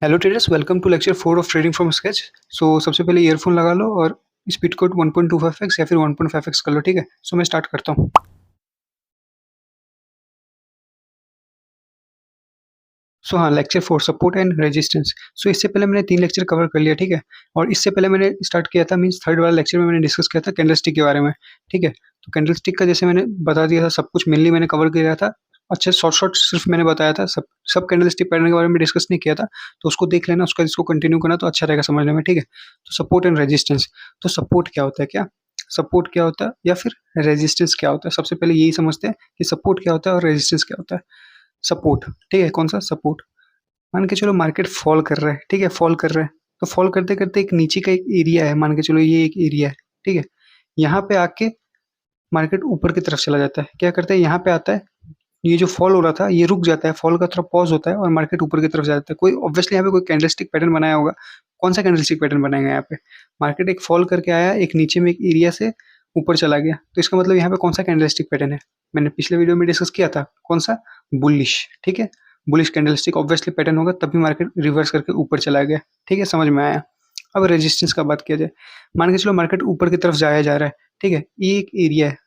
Hello traders, welcome to lecture 4 of trading from scratch. सबसे पहले earphone लगा लो और स्पीड कोड 1.25x या फिर 1.5x कर लो, ठीक है। मैं स्टार्ट करता हूँ। हाँ, लेक्चर 4 सपोर्ट एंड रेजिस्टेंस। इससे पहले मैंने 3 लेक्चर कवर कर लिया, ठीक है। और इससे पहले मैंने स्टार्ट किया था, मीन्स थर्ड वाला लेक्चर में मैंने डिस्कस किया था कैंडलस्टिक के बारे में, ठीक है। तो कैंडलस्टिक का जैसे मैंने बता दिया था, सब कुछ मेनली मैंने कवर किया था। अच्छा, शॉर्ट सिर्फ मैंने बताया था, सब सब कैंडलस्टिक पैटर्न के बारे में डिस्कस नहीं किया था। तो उसको देख लेना, उसका इसको कंटिन्यू करना तो अच्छा रहेगा समझने में, ठीक है। तो सपोर्ट एंड रेजिस्टेंस। तो सपोर्ट क्या होता है, क्या सपोर्ट क्या होता है या फिर रेजिस्टेंस क्या होता है, सबसे पहले यही समझते हैं कि सपोर्ट क्या होता है और रेजिस्टेंस क्या होता है। सपोर्ट, ठीक है, कौन सा सपोर्ट। मान के चलो मार्केट फॉल कर रहा है, ठीक है, फॉल कर रहा है। तो फॉल करते करते एक नीचे का एक एरिया है, मान के चलो ये एक एरिया है, ठीक है। यहाँ पे आके मार्केट ऊपर की तरफ चला जाता है, क्या करता है, यहाँ पे आता है, ये जो फॉल हो रहा था ये रुक जाता है, फॉल का थोड़ा पॉज होता है और मार्केट ऊपर की तरफ जाता है। कोई ऑब्वियसली यहाँ पे कोई कैंडलस्टिक पैटर्न बनाया होगा। कौन सा कैंडलस्टिक पैटर्न बनाएगा यहाँ पे। मार्केट एक फॉल करके आया, एक नीचे में एक एरिया से ऊपर चला गया, तो इसका मतलब यहाँ पे कौन सा कैंडलस्टिक पैटर्न है। मैंने पिछले वीडियो में डिस्कस किया था, कौन सा, बुलिश, ठीक है। बुलिश कैंडलस्टिक ऑब्वियसली पैटर्न होगा, तभी मार्केट रिवर्स करके ऊपर चला गया, ठीक है, समझ में आया। अब रेजिस्टेंस का बात किया जाए, मान के चलो मार्केट ऊपर की तरफ जाया जा रहा है, ठीक है। ये एक एरिया है,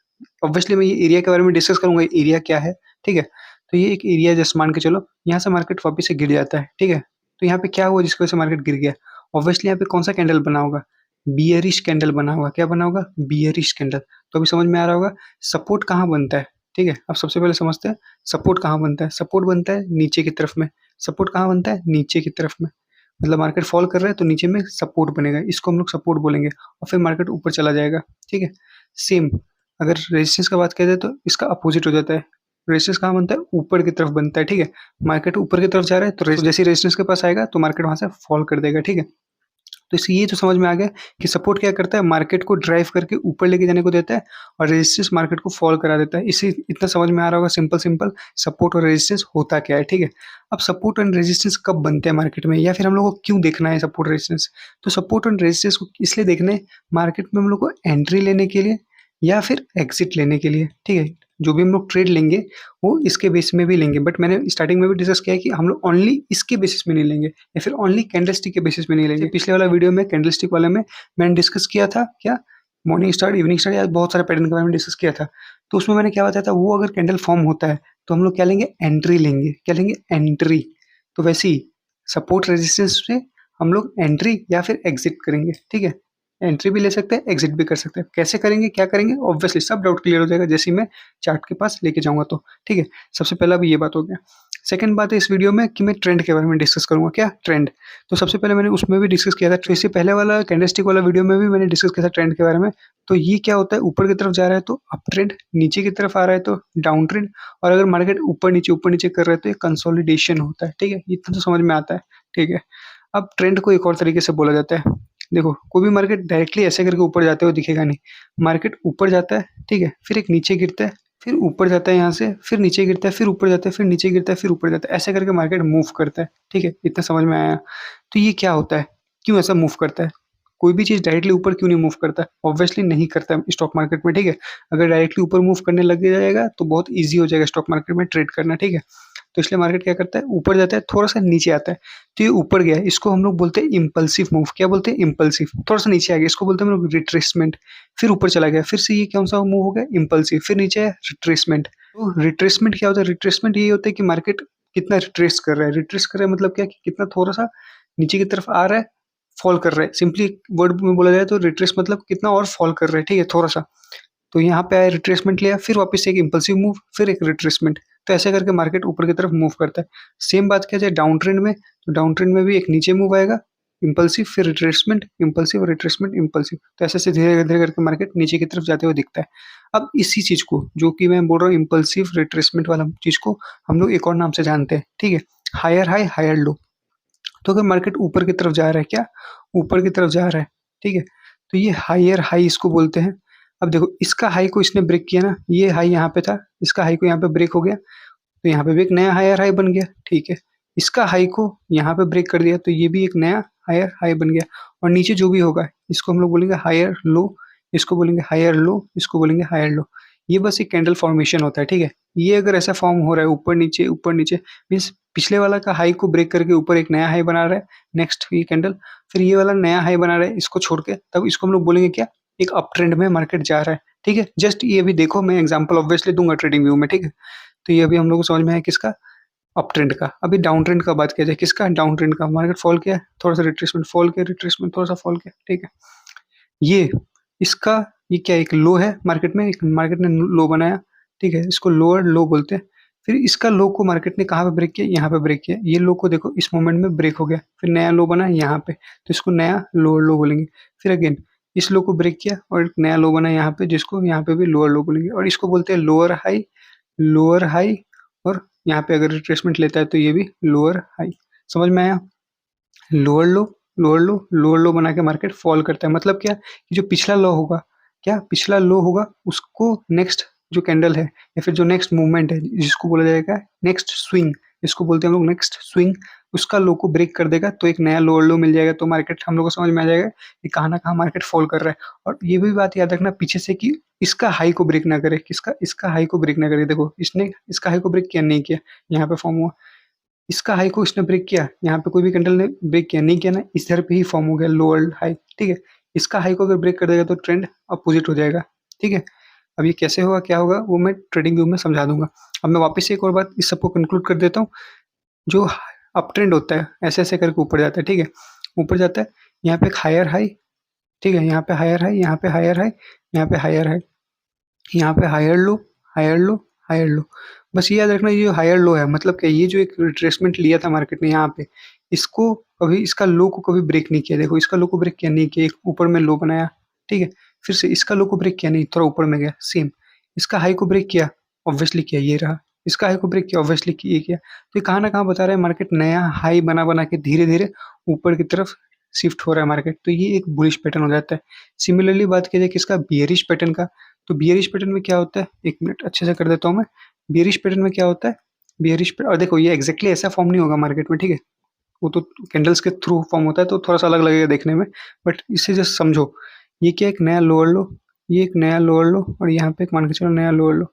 ऑब्वियसली मैं ये एरिया के बारे में डिस्कस करूंगा, एरिया क्या है, ठीक है। तो ये एक एरिया जस्ट मान के चलो, यहाँ से मार्केट वापस से गिर जाता है, ठीक है। तो यहाँ पे क्या हुआ जिसकी वजह से मार्केट गिर गया। ऑब्वियसली यहाँ पे कौन सा कैंडल बना होगा, बियरिश कैंडल बना होगा। क्या बना होगा, बियरिश कैंडल। तो अभी समझ में आ रहा होगा सपोर्ट कहाँ बनता है, ठीक है। अब सबसे पहले समझते हैं सपोर्ट कहाँ बनता है। सपोर्ट बनता है नीचे की तरफ में। सपोर्ट कहाँ बनता है, नीचे की तरफ में। मतलब मार्केट फॉल कर रहा है तो नीचे में सपोर्ट बनेगा, इसको हम लोग सपोर्ट बोलेंगे, और फिर मार्केट ऊपर चला जाएगा, ठीक है। सेम अगर रेजिस्टेंस का बात किया जाए तो इसका अपोजिट हो जाता है। रेजिस्टेंस कहाँ बनता है, ऊपर की तरफ बनता है, ठीक है। मार्केट ऊपर की तरफ जा रहा है तो जैसे रेजिस्टेंस के पास आएगा तो मार्केट वहां से फॉल कर देगा, ठीक है। तो इससे ये तो समझ में आ गया कि सपोर्ट क्या करता है, मार्केट को ड्राइव करके ऊपर लेके जाने को देता है, और रेजिस्टेंस मार्केट को फॉल करा देता है। इससे इतना समझ में आ रहा होगा सिंपल सिंपल सपोर्ट और रेजिस्टेंस होता क्या है, ठीक है। अब सपोर्ट एंड रेजिस्टेंस कब बनते हैं मार्केट में, या फिर हम लोग को क्यों देखना है सपोर्ट रेजिस्टेंस। तो सपोर्ट एंड रेजिस्टेंस को इसलिए देखना है, मार्केट में हम लोग को एंट्री लेने के लिए या फिर एग्जिट लेने के लिए, ठीक है। जो भी हम लोग ट्रेड लेंगे वो इसके बेस में भी लेंगे, बट मैंने स्टार्टिंग में भी डिस्कस किया है कि हम लोग ओनली इसके बेसिस में नहीं लेंगे या फिर ओनली कैंडलस्टिक के बेसिस में नहीं लेंगे। पिछले वाला वीडियो में कैंडलस्टिक वाले में मैंने डिस्कस किया था, क्या, मॉर्निंग स्टार, इवनिंग स्टार, या बहुत सारे पैटर्न के बारे में डिस्कस किया था। तो उसमें मैंने क्या बताया था, वो अगर कैंडल फॉर्म होता है तो हम लोग क्या लेंगे, एंट्री लेंगे। क्या लेंगे, एंट्री। तो वैसे ही सपोर्ट रेजिस्टेंस से हम लोग एंट्री या फिर एग्जिट करेंगे, ठीक है। एंट्री भी ले सकते हैं, एग्जिट भी कर सकते हैं। कैसे करेंगे, क्या करेंगे, ऑब्वियसली सब डाउट क्लियर हो जाएगा जैसे ही मैं चार्ट के पास लेके जाऊंगा तो, ठीक है। सबसे पहला भी ये बात हो गया। सेकंड बात है इस वीडियो में कि मैं ट्रेंड के बारे में डिस्कस करूंगा, क्या, ट्रेंड। तो सबसे पहले मैंने उसमें भी डिस्कस किया था, तो इससे पहले वाला कैंडलस्टिक वाला वीडियो में भी मैंने डिस्कस किया था ट्रेंड के बारे में। तो ये क्या होता है, ऊपर की तरफ जा रहा है तो अप ट्रेंड, नीचे की तरफ आ रहा है तो डाउन ट्रेंड, और अगर मार्केट ऊपर नीचे कर रहा है तो ये कंसोलिडेशन होता है, ठीक है। इतना तो समझ में आता है, ठीक है। अब ट्रेंड को एक और तरीके से बोला जाता है। देखो, कोई भी मार्केट डायरेक्टली ऐसे करके ऊपर जाते हुए दिखेगा नहीं। मार्केट ऊपर जाता है, ठीक है, फिर एक नीचे गिरता है, फिर ऊपर जाता है यहाँ से, फिर नीचे गिरता है, फिर ऊपर जाता है, फिर नीचे गिरता है, फिर ऊपर जाता है, ऐसे करके मार्केट मूव करता है, ठीक है। इतना समझ में आया। तो ये क्या होता है, क्यों ऐसा मूव करता है। कोई भी चीज डायरेक्टली ऊपर क्यों नहीं मूव करता है, ऑब्वियसली नहीं करता है स्टॉक मार्केट में, ठीक है। अगर डायरेक्टली ऊपर मूव करने लग जाएगा तो बहुत ईजी हो जाएगा स्टॉक मार्केट में ट्रेड करना, ठीक है। तो इसलिए मार्केट क्या करता है, ऊपर जाता है, थोड़ा सा नीचे आता है, तो ये ऊपर गया, इसको हम लोग बोलते हैं इम्पल्सिव मूव। क्या बोलते हैं, इम्पल्सिव। थोड़ा सा नीचे आ गया, इसको बोलते हैं हम लोग रिट्रेसमेंट। फिर ऊपर चला गया, फिर से ये कौन सा मूव हो गया, इम्पल्सिव, फिर नीचे है रिट्रेसमेंट। तो रिट्रेसमेंट क्या होता है, रिट्रेसमेंट ये होता है कि मार्केट कितना रिट्रेस कर रहा है। रिट्रेस कर रहा है मतलब क्या, कि कितना थोड़ा सा नीचे की तरफ आ रहा है, फॉल कर रहा है। सिंपली वर्ड में बोला जाए तो रिट्रेस मतलब कितना और फॉल कर रहा है, ठीक है, थोड़ा सा। तो यहाँ पे आया, रिट्रेसमेंट लिया, फिर वापस से एक इम्पल्सिव मूव, फिर एक रिट्रेसमेंट। तो ऐसे करके मार्केट ऊपर की तरफ मूव करता है। सेम बात किया जाए डाउन ट्रेंड में, तो डाउन ट्रेंड में भी एक नीचे मूव आएगा, इम्पल्सिव, फिर रिट्रेसमेंट, इम्पल्सिव, रिट्रेसमेंट, इम्पल्सिव। तो ऐसे से धीरे धीरे करके मार्केट नीचे की तरफ जाते हुए दिखता है। अब इसी चीज को, जो कि मैं बोल रहा हूँ इम्पल्सिव रिट्रेसमेंट वाला चीज को, हम लोग एक और नाम से जानते हैं, ठीक है, हायर हाई हायर लो। तो अगर मार्केट ऊपर की तरफ जा रहा है, क्या, ऊपर की तरफ जा रहा है, ठीक है, तो ये हायर हाई इसको बोलते हैं। अब देखो, इसका हाई को इसने ब्रेक किया ना, ये हाई यहाँ पे था, इसका हाई को यहाँ पे ब्रेक हो गया, तो यहाँ पे भी एक नया हायर हाई बन गया, ठीक है। इसका हाई को यहाँ पे ब्रेक कर दिया तो ये भी एक नया हायर हाई बन गया, और नीचे जो भी होगा इसको हम लोग बोलेंगे हायर लो, इसको बोलेंगे हायर लो, इसको बोलेंगे हायर लो। ये बस एक कैंडल फॉर्मेशन होता है, ठीक है। ये अगर ऐसा फॉर्म हो रहा है ऊपर नीचे मीन्स पिछले वाला का हाई को ब्रेक करके ऊपर एक नया हाई बना रहा है नेक्स्ट ये कैंडल, फिर ये वाला नया हाई बना रहा है इसको छोड़ के, तब इसको हम लोग बोलेंगे क्या, एक अप ट्रेंड में मार्केट जा रहा है, ठीक है। जस्ट ये भी देखो, मैं एग्जांपल ऑब्वियसली दूंगा ट्रेडिंग व्यू में, ठीक है। तो ये अभी हम लोग को समझ में है किसका, अप ट्रेंड का। अभी डाउन ट्रेंड का बात किया जाए, किसका, डाउन ट्रेंड का। मार्केट फॉल किया, थोड़ा सा रिट्रेसमेंट, फॉल किया, रिट्रेसमेंट, थोड़ा सा फॉल किया, ठीक है। ये इसका ये क्या एक लो है मार्केट में, एक मार्केट ने लो बनाया, ठीक है, इसको लोअर लो बोलते हैं। फिर इसका लो को मार्केट ने कहाँ पे ब्रेक किया, यहाँ पे ब्रेक किया। ये लो को देखो इस मोमेंट में ब्रेक हो गया, फिर नया लो बना यहाँ पे, तो इसको नया लोअर लो बोलेंगे। फिर अगेन इस लो को ब्रेक किया और एक नया लो बना यहाँ पे, जिसको यहाँ पे भी लोअर लो बोलेंगे, और इसको बोलते हैं लोअर हाई, लोअर हाई। और यहाँ पे अगर रिट्रेसमेंट लेता है तो ये भी लोअर हाई। समझ में आया? लोअर लो, लोअर लो, लोअर लो बना के मार्केट फॉल करता है। मतलब क्या, कि जो पिछला लो होगा, क्या पिछला लो होगा, उसको नेक्स्ट जो कैंडल है या फिर जो नेक्स्ट मूवमेंट है जिसको बोला जाएगा नेक्स्ट स्विंग, इसको बोलते हैं हम लोग नेक्स्ट स्विंग, उसका लो को ब्रेक कर देगा तो एक नया लोअर लो मिल जाएगा। तो मार्केट हम लोग को समझ में आ जाएगा कि कहाँ ना कहाँ मार्केट फॉल कर रहा है। और ये भी बात याद रखना पीछे से कि इसका हाई को ब्रेक ना करे, किसका, इसका हाई को ब्रेक ना करे। देखो इसने इसका हाई को ब्रेक किया नहीं किया, यहाँ पे फॉर्म हुआ। इसका हाई को इसने ब्रेक किया, यहाँ पे कोई भी कैंडल ने ब्रेक किया नहीं किया ना, इधर पे ही फॉर्म हो गया लोअर हाई, ठीक है। इसका हाई को अगर ब्रेक कर देगा तो ट्रेंड अपोजिट हो जाएगा, ठीक है। अब ये कैसे होगा क्या होगा वो मैं ट्रेडिंग व्यू में समझा दूंगा। अब मैं वापस से एक और बात इस सबको कंक्लूड कर देता हूँ। जो अप ट्रेंड होता है ऐसे ऐसे करके ऊपर जाता है, ठीक है, ऊपर जाता है, यहाँ पे एक हायर हाई, ठीक है, यहाँ पे हायर हाई, यहाँ पे हायर हाई, यहाँ पे हायर हाई, यहाँ पे higher low, higher low, higher low. बस ये याद रखना ये जो हायर लो है मतलब क्या, ये जो एक रिट्रेसमेंट लिया था मार्केट ने यहाँ पे, इसको कभी इसका लो को कभी ब्रेक नहीं किया। देखो इसका लो को ब्रेक किया नहीं किया, एक ऊपर में लो बनाया, ठीक है। फिर से इसका लो को ब्रेक किया नहीं, थोड़ा ऊपर में गया, सेम। इसका हाई को ब्रेक किया, ऑब्वियसली किया, ये रहा। इसका हाई को ब्रेक किया, ऑब्वियसली ये किया। तो ये कहाँ ना कहाँ बता रहा है मार्केट नया हाई बना बना के धीरे धीरे ऊपर की तरफ शिफ्ट हो रहा है मार्केट। तो ये एक बुलिश पैटर्न हो जाता है। सिमिलरली बात की जाए किसका, बियरिश पैटर्न का। तो बियरिश पैटर्न में क्या होता है, एक मिनट अच्छे से कर देता हूँ मैं। बियरिश पैटर्न में क्या होता है, बियरिश पे और देखो ये एग्जैक्टली ऐसा फॉर्म नहीं होगा मार्केट में, ठीक है। वो तो कैंडल्स के थ्रू फॉर्म होता है तो थोड़ा सा अलग लगेगा देखने में, बट इसे जस्ट समझो। ये क्या, एक नया लोअर लो, ये एक नया लोअर लो, और यहाँ पे एक मान के चलो नया लोअर लो,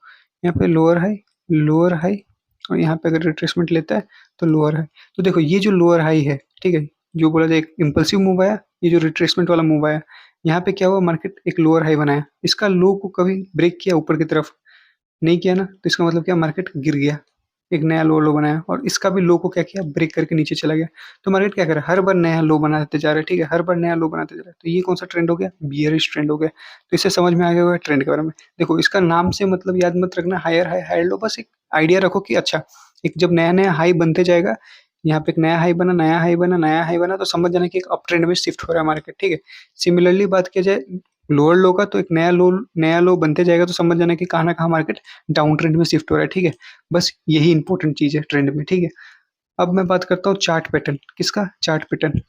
यहाँ पे लोअर हाई, लोअर हाई, और यहाँ पे अगर रिट्रेसमेंट लेता है तो लोअर हाई। तो देखो ये जो लोअर हाई है, ठीक है, जो बोला जाए एक इम्पल्सिव मूव आया, ये जो रिट्रेसमेंट वाला मूव आया, यहाँ पे क्या हुआ, मार्केट एक लोअर हाई बनाया, इसका लो को कभी ब्रेक किया ऊपर की तरफ नहीं किया ना, तो इसका मतलब क्या, मार्केट गिर गया, एक नया लो लो बनाया, और इसका भी लो को क्या किया, ब्रेक करके नीचे चला गया। तो मार्केट क्या करे, हर बार नया लो बनाते जा रहा है, ठीक है, हर बार नया लो बनाते जा रहा है। तो ये कौन सा ट्रेंड हो गया, बियरिश ट्रेंड हो गया। तो इससे समझ में आ गया होगा ट्रेंड के बारे में। देखो इसका नाम से मतलब याद मत रखना हायर हाई हायर लो, बस एक आइडिया रखो कि अच्छा एक जब नया नया हाई बनते जाएगा, यहाँ पे एक नया हाई बना, नया हाई बना, नया हाई बना, तो समझ जाना कि एक अप ट्रेंड में शिफ्ट हो रहा है मार्केट, ठीक है। सिमिलरली बात किया जाए लोअर लो का, तो एक नया लो बनते जाएगा तो समझ जाना कि कहाँ ना कहाँ मार्केट डाउन ट्रेंड में शिफ्ट हो रहा है, ठीक है। बस यही इंपॉर्टेंट चीज है ट्रेंड में, ठीक है। अब मैं बात करता हूँ चार्ट पैटर्न, किसका, चार्ट पैटर्न।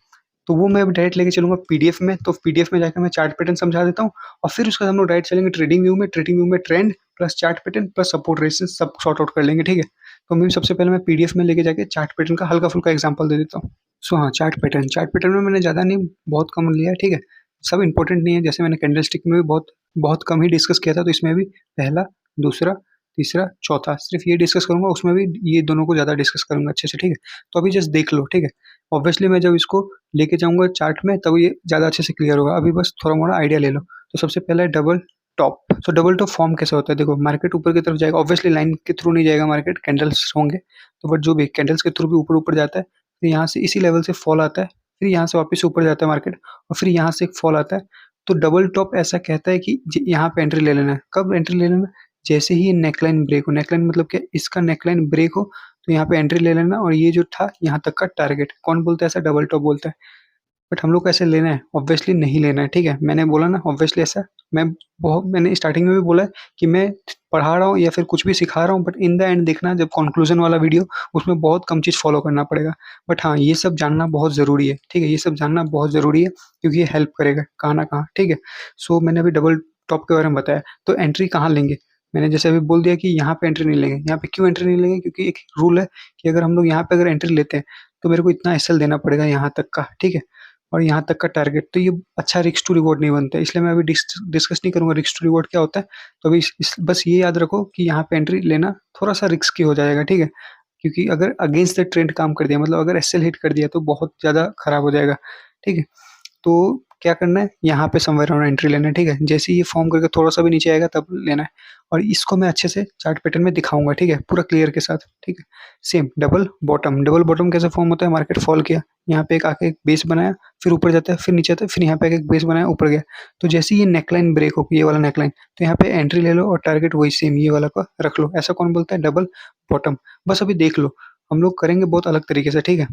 तो वो मैं अब डायरेक्ट लेके चलूंगा पीडीएफ में, तो पीडीएफ में जाकर मैं चार्ट पैटर्न समझा देता हूँ, और फिर उसके बाद हम लोग डायरेक्ट चलेंगे ट्रेडिंग व्यू में। ट्रेडिंग व्यू में trend plus chart pattern plus support resistance सब सॉर्ट आउट कर लेंगे, ठीक है। तो मैं सबसे पहले मैं पीडीएफ में लेके जाके चार्ट पैटर्न का हल्का फुल्का एग्जांपल दे देता हूँ। सो हाँ, चार्ट पैटर्न में मैंने ज़्यादा नहीं, बहुत कम लिया है, ठीक है। सब इंपॉर्टेंट नहीं है, जैसे मैंने कैंडलस्टिक में भी बहुत बहुत कम ही डिस्कस किया था, तो इसमें भी पहला, दूसरा, तीसरा, चौथा सिर्फ ये डिस्कस करूंगा, उसमें भी ये दोनों को ज़्यादा डिस्कस करूंगा अच्छे से, ठीक है। तो अभी जस्ट देख लो, ठीक है। ऑब्वियसली मैं जब इसको लेके जाऊंगा चार्ट में तब ये ज़्यादा अच्छे से क्लियर होगा, अभी बस थोड़ा मोड़ा आइडिया ले लो। तो सबसे पहला है डबल टॉप। तो डबल टॉप फॉर्म कैसे होता है, देखो मार्केट ऊपर की तरफ जाएगा, ऑब्वियसली लाइन के थ्रू नहीं जाएगा मार्केट, कैंडल्स होंगे तो, बट जो भी कैंडल्स के थ्रू भी ऊपर ऊपर जाता है, फिर यहाँ से इसी लेवल से फॉल आता है, फिर यहाँ से वापस ऊपर जाता है मार्केट, और फिर यहाँ से एक फॉल आता है। तो डबल टॉप ऐसा कहता है कि यहाँ पे एंट्री ले लेना है। कब एंट्री ले लेना, जैसे ही नेकलाइन ब्रेक हो। नेकलाइन मतलब क्या, इसका नेकलाइन ब्रेक हो तो यहाँ पे एंट्री ले लेना, और ये जो था यहाँ तक का टारगेट, कौन बोलता है ऐसा, डबल टॉप बोलता है। बट हम लोग को ऐसे लेना है, ऑब्वियसली नहीं लेना है, ठीक है। मैंने बोला ना ऑब्वियसली ऐसा, मैंने स्टार्टिंग में भी बोला है कि मैं पढ़ा रहा हूँ या फिर कुछ भी सिखा रहा हूँ, बट इन द एंड देखना जब कंक्लूजन वाला वीडियो, उसमें बहुत कम चीज़ फॉलो करना पड़ेगा। बट हाँ, ये सब जानना बहुत ज़रूरी है, ठीक है, ये सब जानना बहुत ज़रूरी है, क्योंकि ये हेल्प करेगा कहाँ ना कहाँ, ठीक है। सो मैंने अभी डबल टॉप के बारे में बताया, तो एंट्री कहाँ लेंगे, मैंने जैसे अभी बोल दिया कि यहाँ पे एंट्री नहीं लेंगे। यहाँ पे क्यों एंट्री नहीं लेंगे, क्योंकि एक रूल है कि अगर हम लोग यहाँ पे अगर एंट्री लेते हैं तो मेरे को इतना एसएल देना पड़ेगा यहाँ तक का, ठीक है। और यहाँ तक का टारगेट, तो ये अच्छा रिस्क टू रिवॉर्ड नहीं बनता है, इसलिए मैं अभी डिस्कस नहीं करूँगा रिस्क टू रिवॉर्ड क्या होता है। तो अभी बस ये याद रखो कि यहाँ पे एंट्री लेना थोड़ा सा रिस्की हो जाएगा, ठीक है, क्योंकि अगर अगेंस्ट द ट्रेंड काम कर दिया, मतलब अगर एसएल हिट कर दिया तो बहुत ज़्यादा खराब हो जाएगा, ठीक है। तो क्या करना है, यहाँ पे समवेयर अराउंड एंट्री लेना है, ठीक है। जैसे ही ये फॉर्म करके थोड़ा-सा भी नीचे आएगा तब लेना है, और इसको मैं अच्छे से चार्ट पैटर्न में दिखाऊँगा, ठीक है, पूरा क्लियर के साथ, ठीक है। सेम डबल बॉटम कैसे फॉर्म होता है, मार्केट फॉल किया, यहाँ पे एक आके एक बेस बनाया, फिर ऊपर जाता है, फिर नीचे आता है, फिर यहाँ पे एक बेस बनाया, ऊपर गया। तो जैसे ही ये नेकलाइन ब्रेक हो, ये वाला नेकलाइन, तो यहाँ पे एंट्री ले लो और टारगेट वही सेम ये वाला का रख लो। ऐसा कौन बोलता है, डबल बॉटम। बस अभी देख लो, हम लोग करेंगे बहुत अलग तरीके से, ठीक है।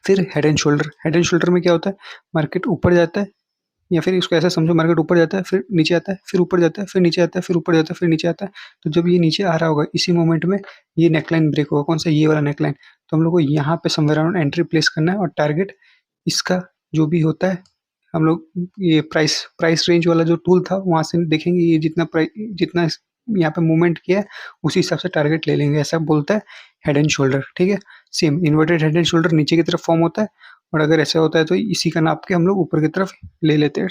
फिर हेड एंड शोल्डर में क्या होता है, मार्केट ऊपर जाता है, या फिर इसको ऐसा समझो, मार्केट ऊपर जाता है, फिर नीचे आता है, फिर ऊपर जाता है, फिर नीचे आता है, फिर ऊपर जाता है, फिर नीचे आता है। तो जब ये नीचे आ रहा होगा, इसी मोमेंट में ये नेकलाइन ब्रेक होगा, कौन सा, ये वाला नेकलाइन। तो हम लोग को यहाँ पे समवेयर अराउंड एंट्री प्लेस करना है, और टारगेट इसका जो भी होता है, हम लोग ये प्राइस रेंज वाला जो टूल था वहाँ से देखेंगे, ये जितना यहाँ पे मूवमेंट किया है उसी हिसाब से टारगेट ले लेंगे। ऐसा बोलता है हेड एंड शोल्डर, ठीक है। Same inverted head and shoulder नीचे की तरफ फॉर्म होता है, और अगर ऐसा होता है तो इसी का नाप के हम लोग ऊपर की तरफ ले लेते हैं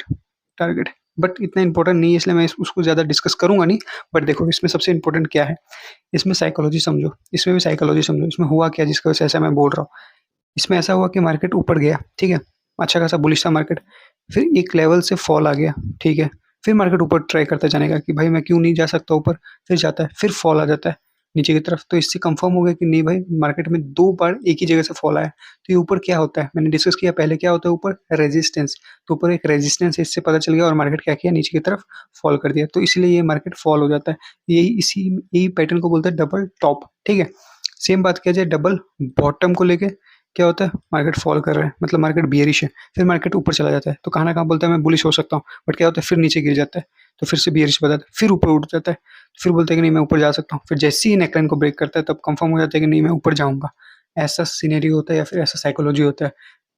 टारगेट। बट इतना इंपॉर्टेंट नहीं है, इसलिए मैं उसको ज़्यादा डिस्कस करूंगा नहीं। बट देखो, इसमें सबसे इंपॉर्टेंट क्या है, इसमें साइकोलॉजी समझो, इसमें भी साइकोलॉजी समझो, इसमें हुआ क्या जिसकी वजह से ऐसा मैं बोल रहा हूँ। इसमें ऐसा हुआ कि मार्केट ऊपर गया, ठीक है, अच्छा खासा बुलिश था मार्केट, फिर एक लेवल से फॉल आ गया, ठीक है। फिर मार्केट ऊपर ट्राई करता जाने का कि भाई मैं क्यों नहीं जा सकता ऊपर, फिर जाता है, फिर फॉल आ जाता है नीचे की तरफ। तो इससे कंफर्म हो गया कि नहीं भाई, मार्केट में 2 बार एक ही जगह से फॉल आया। तो ये ऊपर क्या होता है, मैंने डिस्कस किया पहले, क्या होता है ऊपर, रेजिस्टेंस। तो ऊपर एक रेजिस्टेंस है, इससे पता चल गया, और मार्केट क्या किया, नीचे की तरफ फॉल कर दिया। तो इसलिए ये मार्केट फॉल हो जाता है। यही पैटर्न को बोलते हैं डबल टॉप, ठीक है। सेम बात किया जाए डबल बॉटम को लेके, क्या होता है, मार्केट फॉल कर रहा है, मतलब मार्केट बियरिश है, फिर मार्केट ऊपर चला जाता है, तो कहाँ ना कहाँ बोलता है मैं बुलिश हो सकता हूँ, बट क्या होता है, फिर नीचे गिर जाता है, तो फिर से बियरिश बताता है, फिर ऊपर उठ जाता है, फिर बोलता है कि नहीं मैं ऊपर जा सकता हूँ, फिर जैसे ही नेकलाइन को ब्रेक करता है तब कंफर्म हो जाता है कि नहीं मैं ऊपर जाऊंगा। ऐसा सीनेरी होता है, या फिर ऐसा साइकोलॉजी होता है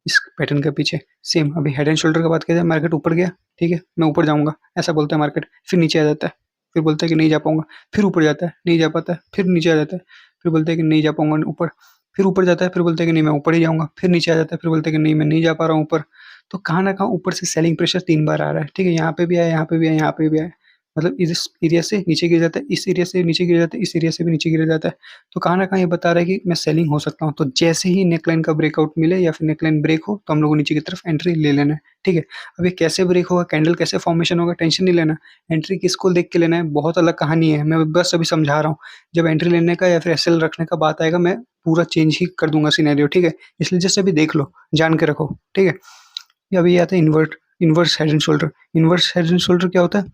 इस पैटर्न के पीछे। सेम अभी हेड एंड शोल्डर की बात किया जाए, मार्केट ऊपर गया, ठीक है, मैं ऊपर जाऊंगा ऐसा बोलता है मार्केट, फिर नीचे आ जाता है, फिर बोलता है कि नहीं जा पाऊंगा, फिर ऊपर जाता है, नहीं जा पाता है, फिर नीचे आ जाता है, फिर बोलता है कि नहीं जा पाऊंगा ऊपर, फिर ऊपर जाता है, फिर बोलता है कि नहीं मैं ऊपर ही जाऊँगा, फिर नीचे आ जाता है, फिर बोलता है कि नहीं मैं नहीं जा पा रहा हूँ ऊपर। तो कहाँ न कहाँ ऊपर से सेलिंग प्रेशर 3 बार आ रहा है, ठीक है? यहाँ पे भी आया, यहाँ पे भी आया, यहाँ पे भी आया। मतलब इस एरिया से नीचे गिर जाता है, इस एरिया से नीचे गिर जाता है, इस एरिया से भी नीचे गिर जाता है। तो कहाँ न कहाँ ये बता रहा है कि मैं सेलिंग हो सकता हूँ। तो जैसे ही नेकलाइन का ब्रेकआउट मिले या फिर नेकलाइन ब्रेक हो, तो हम लोग को नीचे की तरफ एंट्री ले लेना है, ठीक है? अब ये कैसे ब्रेक होगा, कैंडल कैसे फॉर्मेशन होगा, टेंशन नहीं लेना। एंट्री किसको देख के लेना है, बहुत अलग कहानी है। मैं बस अभी समझा रहा हूँ। जब एंट्री लेने का या फिर एसएल रखने का बात आएगा, मैं पूरा चेंज ही कर दूँगा सिनेरियो, ठीक है? इसलिए जस्ट अभी देख लो, जान के रखो, ठीक है? ये अभी ये आता है inverse head and shoulder. Inverse head and shoulder क्या होता है?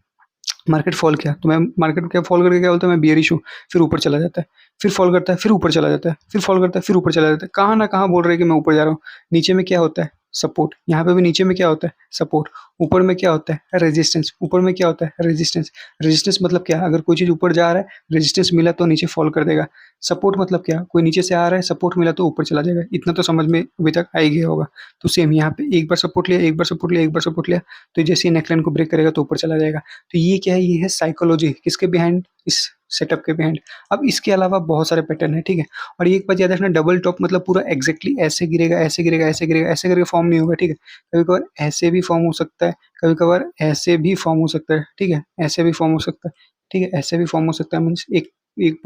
मार्केट फॉल किया, तो मैं मार्केट क्या फॉल करके क्या बोलता है, मैं बियरिश हूँ, फिर ऊपर चला जाता है, फिर फॉल करता है, फिर ऊपर चला जाता है, फिर फॉल करता है, फिर ऊपर चला जाता है। कहाँ न कहाँ बोल रहे हैं कि मैं ऊपर जा रहा हूँ। नीचे में क्या होता है, सपोर्ट। यहाँ पे भी नीचे में क्या होता है, सपोर्ट। ऊपर में क्या होता है, रेजिस्टेंस। ऊपर में क्या होता है, रेजिस्टेंस। रेजिस्टेंस मतलब क्या, अगर कोई चीज़ ऊपर जा रहा है, रेजिस्टेंस मिला तो नीचे फॉल कर देगा। सपोर्ट मतलब क्या, कोई नीचे से आ रहा है, सपोर्ट मिला तो ऊपर चला जाएगा। इतना तो समझ में अभी तक आ ही गया होगा। तो सेम यहाँ पे एक बार सपोर्ट लिया, एक बार सपोर्ट लिया, एक बार सपोर्ट लिया, तो जैसे ही नेकलाइन को ब्रेक करेगा तो ऊपर चला जाएगा। तो ये क्या है, ये है साइकोलॉजी किसके बिहाइंड, इस सेटअप के बिहाइंड। अब इसके अलावा बहुत सारे पैटर्न है, ठीक है। और एक बात याद रखना, डबल टॉप मतलब पूरा एग्जैक्टली ऐसे गिरेगा, ऐसे गिरेगा, ऐसे गिरेगा, ऐसे करके फॉर्म नहीं होगा, ठीक है। कभी कभार ऐसे भी फॉर्म हो सकता है, कभी कभार ऐसे भी फॉर्म हो सकता है, ठीक है, ऐसे भी फॉर्म हो सकता है, ठीक है, ऐसे भी फॉर्म हो सकता है। मीन्स एक एक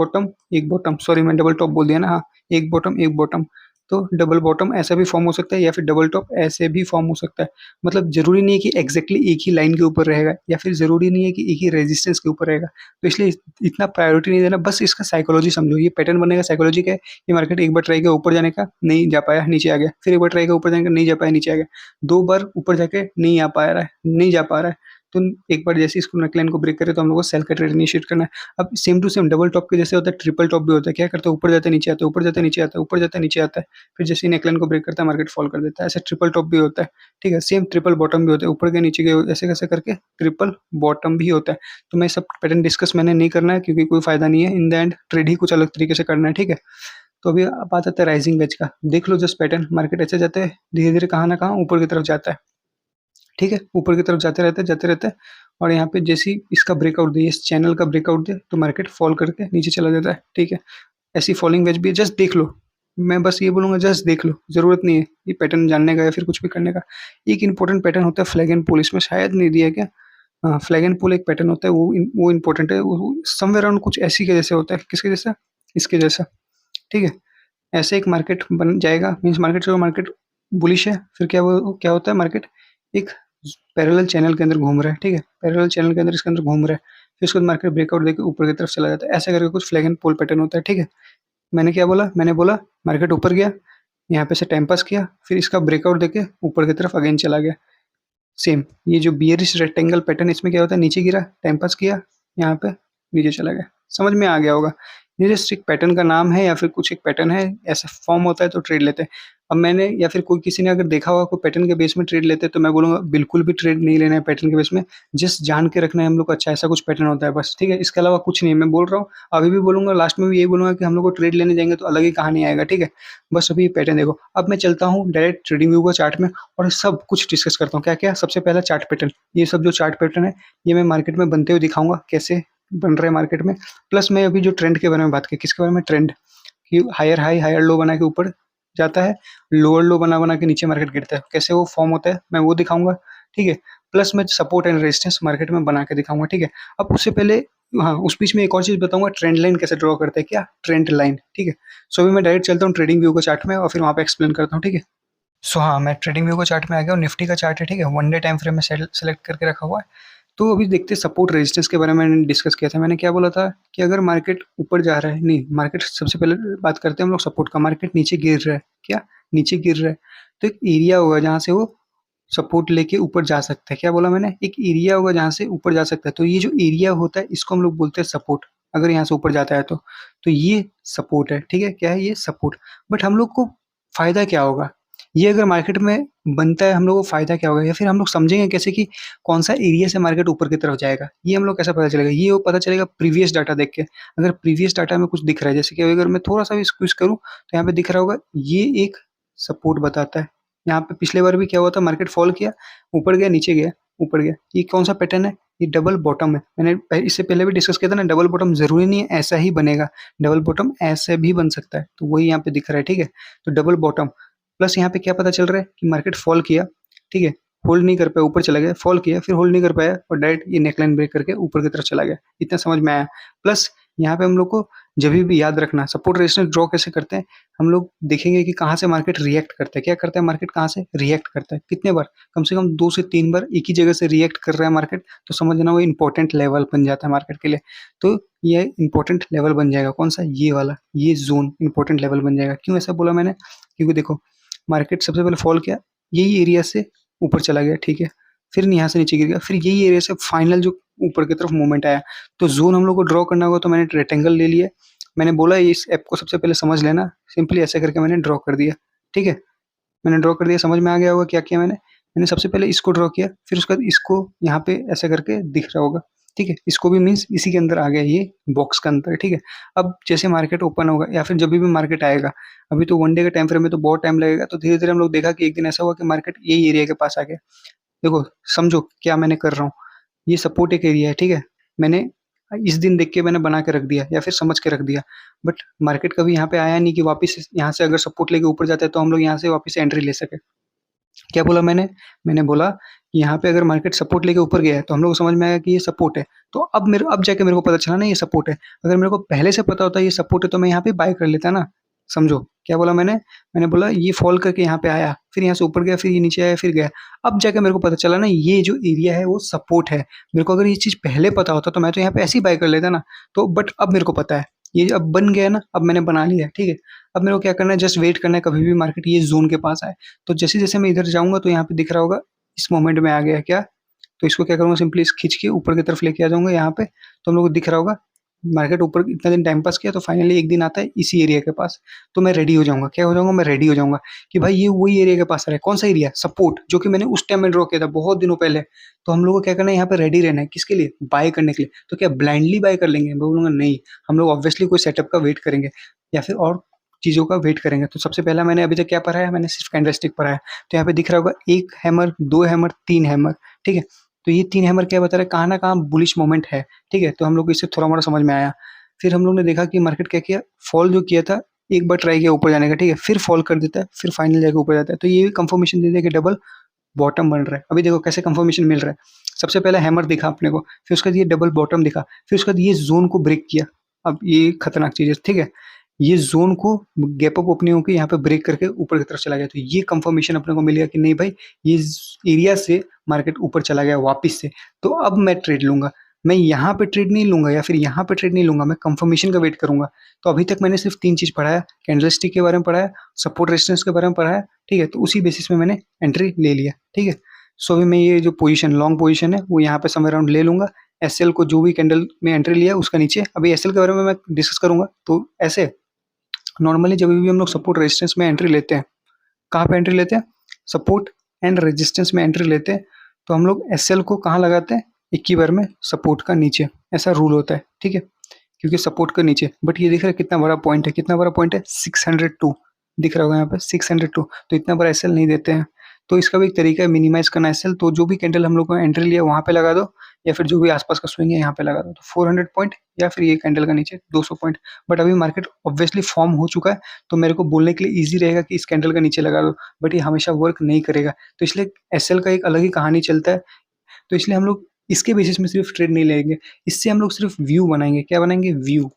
बॉटम, सॉरी मैं डबल टॉप बोल दिया ना, हाँ, एक बॉटम एक बॉटम। तो डबल बॉटम ऐसा भी फॉर्म हो सकता है, या फिर डबल टॉप ऐसे भी फॉर्म हो सकता है। मतलब ज़रूरी नहीं है कि एग्ज़ैक्टली एक ही लाइन के ऊपर रहेगा, या फिर ज़रूरी नहीं है कि एक ही रेजिस्टेंस के ऊपर रहेगा। तो इसलिए इतना प्रायोरिटी नहीं देना, बस इसका साइकोलॉजी समझो। ये पैटर्न बनने का साइकोलॉजी क्या है, ये मार्केट एक बार ट्राई किया ऊपर जाने का, नहीं जा पाया, नीचे आ गया। फिर एक बार ट्राई किया ऊपर जाने का, नहीं जा पाया, नीचे आ गया। 2 बार ऊपर जाके नहीं आ पा रहा है, नहीं जा पा रहा है। तो एक बार जैसे इसको नेकलाइन को ब्रेक करे, तो हम लोग को सेल का ट्रेड इनिशिएट करना है। अब same to same double top के जैसे होता है, ट्रिपल टॉप भी होता है। क्या करता है, ऊपर जाता है, नीचे आता है, ऊपर जाता है, नीचे आता है, ऊपर जाता है, नीचे आता है। फिर जैसे ही नेकलाइन को ब्रेक करता है, मार्केट फॉल कर देता है। ऐसे ट्रिपल टॉप भी होता है, ठीक है। सेम ट्रिपल बॉटम भी होता है, ऊपर गए नीचे गए, ऐसे कैसे करके ट्रिपल बॉटम भी होता है। तो मैं सब पैटर्न डिस्कस मैंने नहीं करना है, क्योंकि कोई फायदा नहीं है। इन द एंड ट्रेड ही कुछ अलग तरीके से करना है, ठीक है। तो अभी अब आ जाता है राइजिंग वेज का। देख लो जस्ट पैटर्न, मार्केट ऐसे जाते हैं, धीरे धीरे कहाँ ना कहाँ ऊपर की तरफ जाता है, ठीक है। ऊपर की तरफ जाते रहते हैं, और यहाँ पे जैसे ही इसका ब्रेकआउट दे, इस चैनल का ब्रेकआउट दे, तो मार्केट फॉल करके नीचे चला जाता है, ठीक है। ऐसी फॉलिंग वेज भी है, जस्ट देख लो, मैं बस ये बोलूँगा जस्ट देख लो, ज़रूरत नहीं है ये पैटर्न जानने का या फिर कुछ भी करने का। एक इम्पोर्टेंट पैटर्न होता है फ्लैग एंड पुल, इसमें शायद नहीं दिया है क्या? हाँ, फ्लैग एंड पुल एक पैटर्न होता है, वो इम्पोर्टेंट है, वो समवेयर अराउंड कुछ ऐसी के जैसे होता है, किसके जैसा? इसके जैसा, ठीक है? ऐसे एक मार्केट बन जाएगा, मीन्स मार्केट जो मार्केट बुलिश है, फिर वो क्या होता है मार्केट एक पैरेलल चैनल के अंदर घूम रहा है, ठीक है? पैरेलल चैनल के अंदर इसके अंदर घूम रहा है, फिर उसके बाद मार्केट ब्रेकआउट देके ऊपर की तरफ चला जाता है, ऐसे करके कुछ फ्लैग एंड पुल पैटर्न होता है, ठीक है? मैंने क्या बोला? मैंने बोला मार्केट ऊपर गया, यहाँ पे से टाइम पास किया, फिर इसका ब्रेकआउट देके ऊपर की तरफ अगेन चला गया। सेम ये जो बियरिश रेक्टेंगल पैटर्न, इसमें क्या होता है, नीचे गिरा, टाइम पास किया, यहाँ पे नीचे चला गया। समझ में आ गया होगा। ये जस्ट एक पैटर्न का नाम है या फिर कुछ एक पैटर्न है, ऐसा फॉर्म होता है तो ट्रेड लेते हैं। अब मैंने या फिर कोई किसी ने अगर देखा होगा कोई पैटर्न के बेस में ट्रेड लेते हैं, तो मैं बोलूँगा बिल्कुल भी ट्रेड नहीं लेना है पैटर्न के बेस में। जस्ट जान के रखना है हम लोग को, अच्छा ऐसा कुछ पैटर्न होता है बस, ठीक है? इसके अलावा कुछ नहीं है। मैं बोल रहा हूँ, अभी भी बोलूँगा, लास्ट में भी यही बोलूँगा कि हम लोग को ट्रेड लेने जाएँगे तो अलग ही कहानी आएगा, ठीक है? बस अभी पैटर्न देखो। अब मैं चलता हूँ डायरेक्ट ट्रेडिंग व्यू का चार्ट में और सब कुछ डिस्कस करता हूँ। क्या-क्या? सबसे पहला चार्ट पैटर्न। ये सब जो चार्ट पैटर्न है, ये मैं मार्केट में बनते हुए दिखाऊँगा, कैसे बन रहा है मार्केट में। प्लस मैं अभी जो ट्रेंड के बारे में बात की, किसके बारे में? ट्रेंड, कि हायर हाई, हायर लो बना के ऊपर जाता है, लोअर लो बना-बना के नीचे मार्केट गिरता है। कैसे वो फॉर्म होता है, मैं वो दिखाऊँगा, ठीक है? प्लस मैं सपोर्ट एंड रेजिस्टेंस मार्केट में बना के दिखाऊँगा, ठीक है? अब उससे पहले हाँ, उस बीच में एक और चीज़ बताऊँगा, ट्रेंड लाइन कैसे ड्रॉ करते हैं, क्या? ट्रेंड लाइन, ठीक है? सो अभी मैं डायरेक्ट चलता हूँ ट्रेडिंग व्यू के चार्ट में और फिर वहाँ पे एक्सप्लेन करता हूँ, ठीक है? सो हाँ, मैं ट्रेडिंग व्यू के चार्ट में आ गया हूँ, निफ्टी का चार्ट है, ठीक है? 1 डे टाइम फ्रेम में सेलेक्ट करके रखा हुआ है। तो अभी देखते हैं सपोर्ट रेजिस्टेंस के बारे में मैंने डिस्कस किया था। मैंने क्या बोला था कि अगर मार्केट ऊपर जा रहा है, नहीं, मार्केट सबसे पहले बात करते हैं हम लोग सपोर्ट का। मार्केट नीचे गिर रहा है, क्या? नीचे गिर रहा है, तो एक एरिया होगा जहाँ से वो सपोर्ट लेके ऊपर जा सकता है। क्या बोला मैंने? एक एरिया होगा जहाँ से ऊपर जा सकता है। तो ये जो एरिया होता है इसको हम लोग बोलते हैं सपोर्ट, अगर यहाँ से ऊपर जाता है तो। तो ये सपोर्ट है, ठीक है? क्या है ये? सपोर्ट। बट हम लोग को फ़ायदा क्या होगा? ये अगर मार्केट में बनता है, हम लोग को फ़ायदा क्या होगा? या फिर हम लोग समझेंगे कैसे कि कौन-सा एरिया से मार्केट ऊपर की तरफ जाएगा? ये हम लोग कैसे पता चलेगा? ये वो पता चलेगा प्रीवियस डाटा देख के। अगर प्रीवियस डाटा में कुछ दिख रहा है, जैसे कि अगर मैं थोड़ा-सा भी स्क्विज़ करूँ, तो यहाँ पे दिख रहा होगा, ये एक सपोर्ट बताता है। यहाँ पे पिछले बार भी क्या हुआ था, मार्केट फॉल किया, ऊपर गया, नीचे गया, ऊपर गया। ये कौन-सा पैटर्न है? ये डबल बॉटम है। मैंने इससे पहले भी डिस्कस किया था ना, डबल बॉटम ज़रूरी नहीं है ऐसा ही बनेगा। डबल बॉटम ऐसे भी बन सकता है, तो वही यहाँ पे दिख रहा है, ठीक है? तो डबल बॉटम प्लस यहाँ पे क्या पता चल रहा है कि मार्केट फॉल किया, ठीक है? होल्ड नहीं कर पाया, ऊपर चला गया, फॉल किया, फिर होल्ड नहीं कर पाया और डायरेक्ट ये नेकलाइन ब्रेक करके ऊपर की तरफ चला गया। इतना समझ में आया। प्लस यहाँ पे हम लोग को जभी भी याद रखना, सपोर्ट रेजिस्टेंस ड्रॉ कैसे करते हैं, हम लोग देखेंगे कि कहाँ से मार्केट रिएक्ट करता है। क्या करता है मार्केट, कहाँ से रिएक्ट करता है, कितने बार? कम से कम 2 से 3 बार एक ही जगह से रिएक्ट कर रहा है मार्केट, तो समझना वो इम्पोर्टेंट लेवल बन जाता है मार्केट के लिए। तो ये इम्पोर्टेंट लेवल बन जाएगा, कौन-सा? ये वाला, ये ज़ोन इम्पोर्टेंट लेवल बन जाएगा। क्यों ऐसा बोला मैंने? क्योंकि देखो, मार्केट सबसे पहले फॉल किया, यही एरिया से ऊपर चला गया, ठीक है? फिर यहाँ से नीचे गिर गया, फिर यही एरिया से फाइनल जो ऊपर की तरफ मूवमेंट आया। तो ज़ोन हम लोग को ड्रॉ करना होगा, तो मैंने रेक्टेंगल ले लिया। मैंने बोला इस ऐप को सबसे पहले समझ लेना, सिंपली ऐसे करके मैंने ड्रॉ कर दिया, ठीक है? मैंने ड्रॉ कर दिया, समझ में आ गया होगा क्या किया मैंने? मैंने सबसे पहले इसको ड्रॉ किया, फिर उसके बाद इसको यहाँ पे ऐसे करके दिख रहा होगा, ठीक है? इसको भी मीन्स इसी के अंदर आ गया, ये बॉक्स के अंदर, ठीक है? अब जैसे मार्केट ओपन होगा या फिर जभी भी मार्केट आएगा, अभी तो 1 डे के टाइम फ्रेम में तो बहुत टाइम लगेगा, तो धीरे-धीरे हम लोग देखा कि एक दिन ऐसा हुआ कि मार्केट यही एरिया के पास आ गया। देखो, समझो क्या मैंने कर रहा हूँ, ये सपोर्ट एक एरिया है, ठीक है? मैंने इस दिन देख के मैंने बना के रख दिया या फिर समझ के रख दिया, बट मार्केट कभी यहाँ पे आया नहीं कि वापस यहाँ से अगर सपोर्ट लेके ऊपर जाता है तो हम लोग यहाँ से वापस से एंट्री ले सकें। क्या बोला मैंने? मैंने बोला कि यहाँ पे अगर मार्केट सपोर्ट लेके ऊपर गया है, तो हम लोग को समझ में आया कि ये सपोर्ट है। तो अब जाके मेरे को पता चला ना ये सपोर्ट है। अगर मेरे को पहले से पता होता ये सपोर्ट है तो मैं यहाँ पे बाय कर लेता ना। समझो, क्या बोला मैंने? मैंने बोला ये फॉल करके यहाँ पे आया, फिर यहाँ से ऊपर गया, फिर ये नीचे आया, फिर गया। अब जाके मेरे को पता चला ना ये जो एरिया है वो सपोर्ट है। मेरे को अगर ये चीज़ पहले पता होता तो मैं तो यहाँ पे ऐसे ही बाय कर लेता ना। तो बट अब मेरे को पता है, ये अब बन गया ना, अब मैंने बना लिया, ठीक है? अब मेरे को क्या करना है, जस्ट वेट करना है कभी भी मार्केट ये ज़ोन के पास आए। तो जैसे-जैसे मैं इधर जाऊँगा तो यहाँ पे दिख रहा होगा, इस मोमेंट में आ गया क्या? तो इसको क्या करूँगा, सिंपली इस खींच के ऊपर की तरफ लेके आ जाऊँगा यहाँ पे, तो हम लोग को दिख रहा होगा, मार्केट ऊपर इतना दिन टाइम पास किया तो फाइनली एक दिन आता है इसी एरिया के पास। तो मैं रेडी हो जाऊँगा, क्या हो जाऊँगा, मैं रेडी हो जाऊँगा कि भाई ये वही एरिया के पास आ रहा है। कौन-सा एरिया? सपोर्ट, जो कि मैंने उस टाइम में ड्रॉ किया था बहुत दिनों पहले। तो हम लोगों को क्या करना है, यहाँ पे रेडी रहना है, किसके लिए? बाय करने के लिए। तो क्या ब्लाइंडली बाय कर लेंगे? मैं बोलूँगा नहीं, हम लोग ऑब्वियसली कोई सेटअप का वेट करेंगे या फिर और चीज़ों का वेट करेंगे। तो सबसे पहला मैंने अभी तक क्या पढ़ा है, मैंने सिर्फ कैंडलस्टिक पढ़ा है। तो यहाँ पे दिख रहा होगा 1 हैमर, 2 हैमर, 3 हैमर, ठीक है? तो ये 3 हैमर क्या बता रहा है, कहाँ न कहाँ बुलिश मोमेंट है, ठीक है? तो हम लोग को इससे थोड़ा-मोड़ा समझ में आया। फिर हम लोग ने देखा कि मार्केट क्या किया, फॉल जो किया था एक बार ट्राई किया ऊपर जाने का, ठीक है, फिर फॉल कर देता है, फिर फाइनल जाके ऊपर जाता है। तो ये भी कंफर्मेशन दे दिया कि डबल बॉटम बन रहा है। अभी देखो कैसे कंफर्मेशन मिल रहा है। सबसे पहले हैमर दिखा अपने को, फिर उसके बाद ये डबल बॉटम दिखा, फिर उसके बाद ये जोन को ब्रेक किया। अब ये खतरनाक चीज है, ठीक है, ये जोन को गैप अप ओपनिंग होकर यहाँ पे ब्रेक करके ऊपर की तरफ चला गया। तो ये कंफर्मेशन अपने को मिल गया कि नहीं भाई, ये एरिया से मार्केट ऊपर चला गया वापस से। तो अब मैं ट्रेड लूंगा, मैं यहाँ पे ट्रेड नहीं लूंगा या फिर यहाँ पे ट्रेड नहीं लूंगा, मैं कंफर्मेशन का वेट करूंगा। तो अभी तक मैंने सिर्फ तीन चीज पढ़ा है, कैंडलस्टिक के बारे में पढ़ा है, सपोर्ट रेजिस्टेंस के बारे में पढ़ा है, ठीक है। तो उसी बेसिस में मैंने एंट्री ले लिया, ठीक है। सो अभी मैं ये जो पोजीशन लॉन्ग पोजीशन है वो यहाँ पे समवेयर अराउंड ले लूंगा। एसएल को जो भी कैंडल में एंट्री लिया उसका नीचे, अभी एसएल के बारे में मैं डिस्कस करूंगा। तो ऐसे नॉर्मली जब भी हम लोग सपोर्ट रेजिस्टेंस में एंट्री लेते हैं, कहाँ पे एंट्री लेते हैं, सपोर्ट एंड रेजिस्टेंस में एंट्री लेते हैं, तो हम लोग एसएल को कहाँ लगाते हैं, एक ही बार में सपोर्ट का नीचे, ऐसा रूल होता है, ठीक है, क्योंकि सपोर्ट का नीचे। बट ये दिख रहा है कितना बड़ा पॉइंट है, कितना बड़ा पॉइंट है, 602 दिख रहा होगा यहाँ पे 602। तो इतना बड़ा एसएल नहीं देते हैं। तो इसका भी एक तरीका है मिनिमाइज करना एसएल। तो जो भी कैंडल हम लोग को एंट्री लिया वहाँ पे लगा दो, या फिर जो भी आसपास का स्विंग है यहाँ पे लगा दो। तो 400 पॉइंट या फिर ये कैंडल का नीचे 200 पॉइंट। बट अभी मार्केट ऑब्वियसली फॉर्म हो चुका है, तो मेरे को बोलने के लिए ईजी रहेगा कि इस कैंडल का नीचे लगा दो, बट ये हमेशा वर्क नहीं करेगा। तो इसलिए एसएल का एक अलग ही कहानी चलता है। तो इसलिए हम लोग इसके बेसिस में सिर्फ ट्रेड नहीं लेंगे, इससे हम लोग सिर्फ व्यू बनाएंगे। क्या बनाएंगे, व्यू।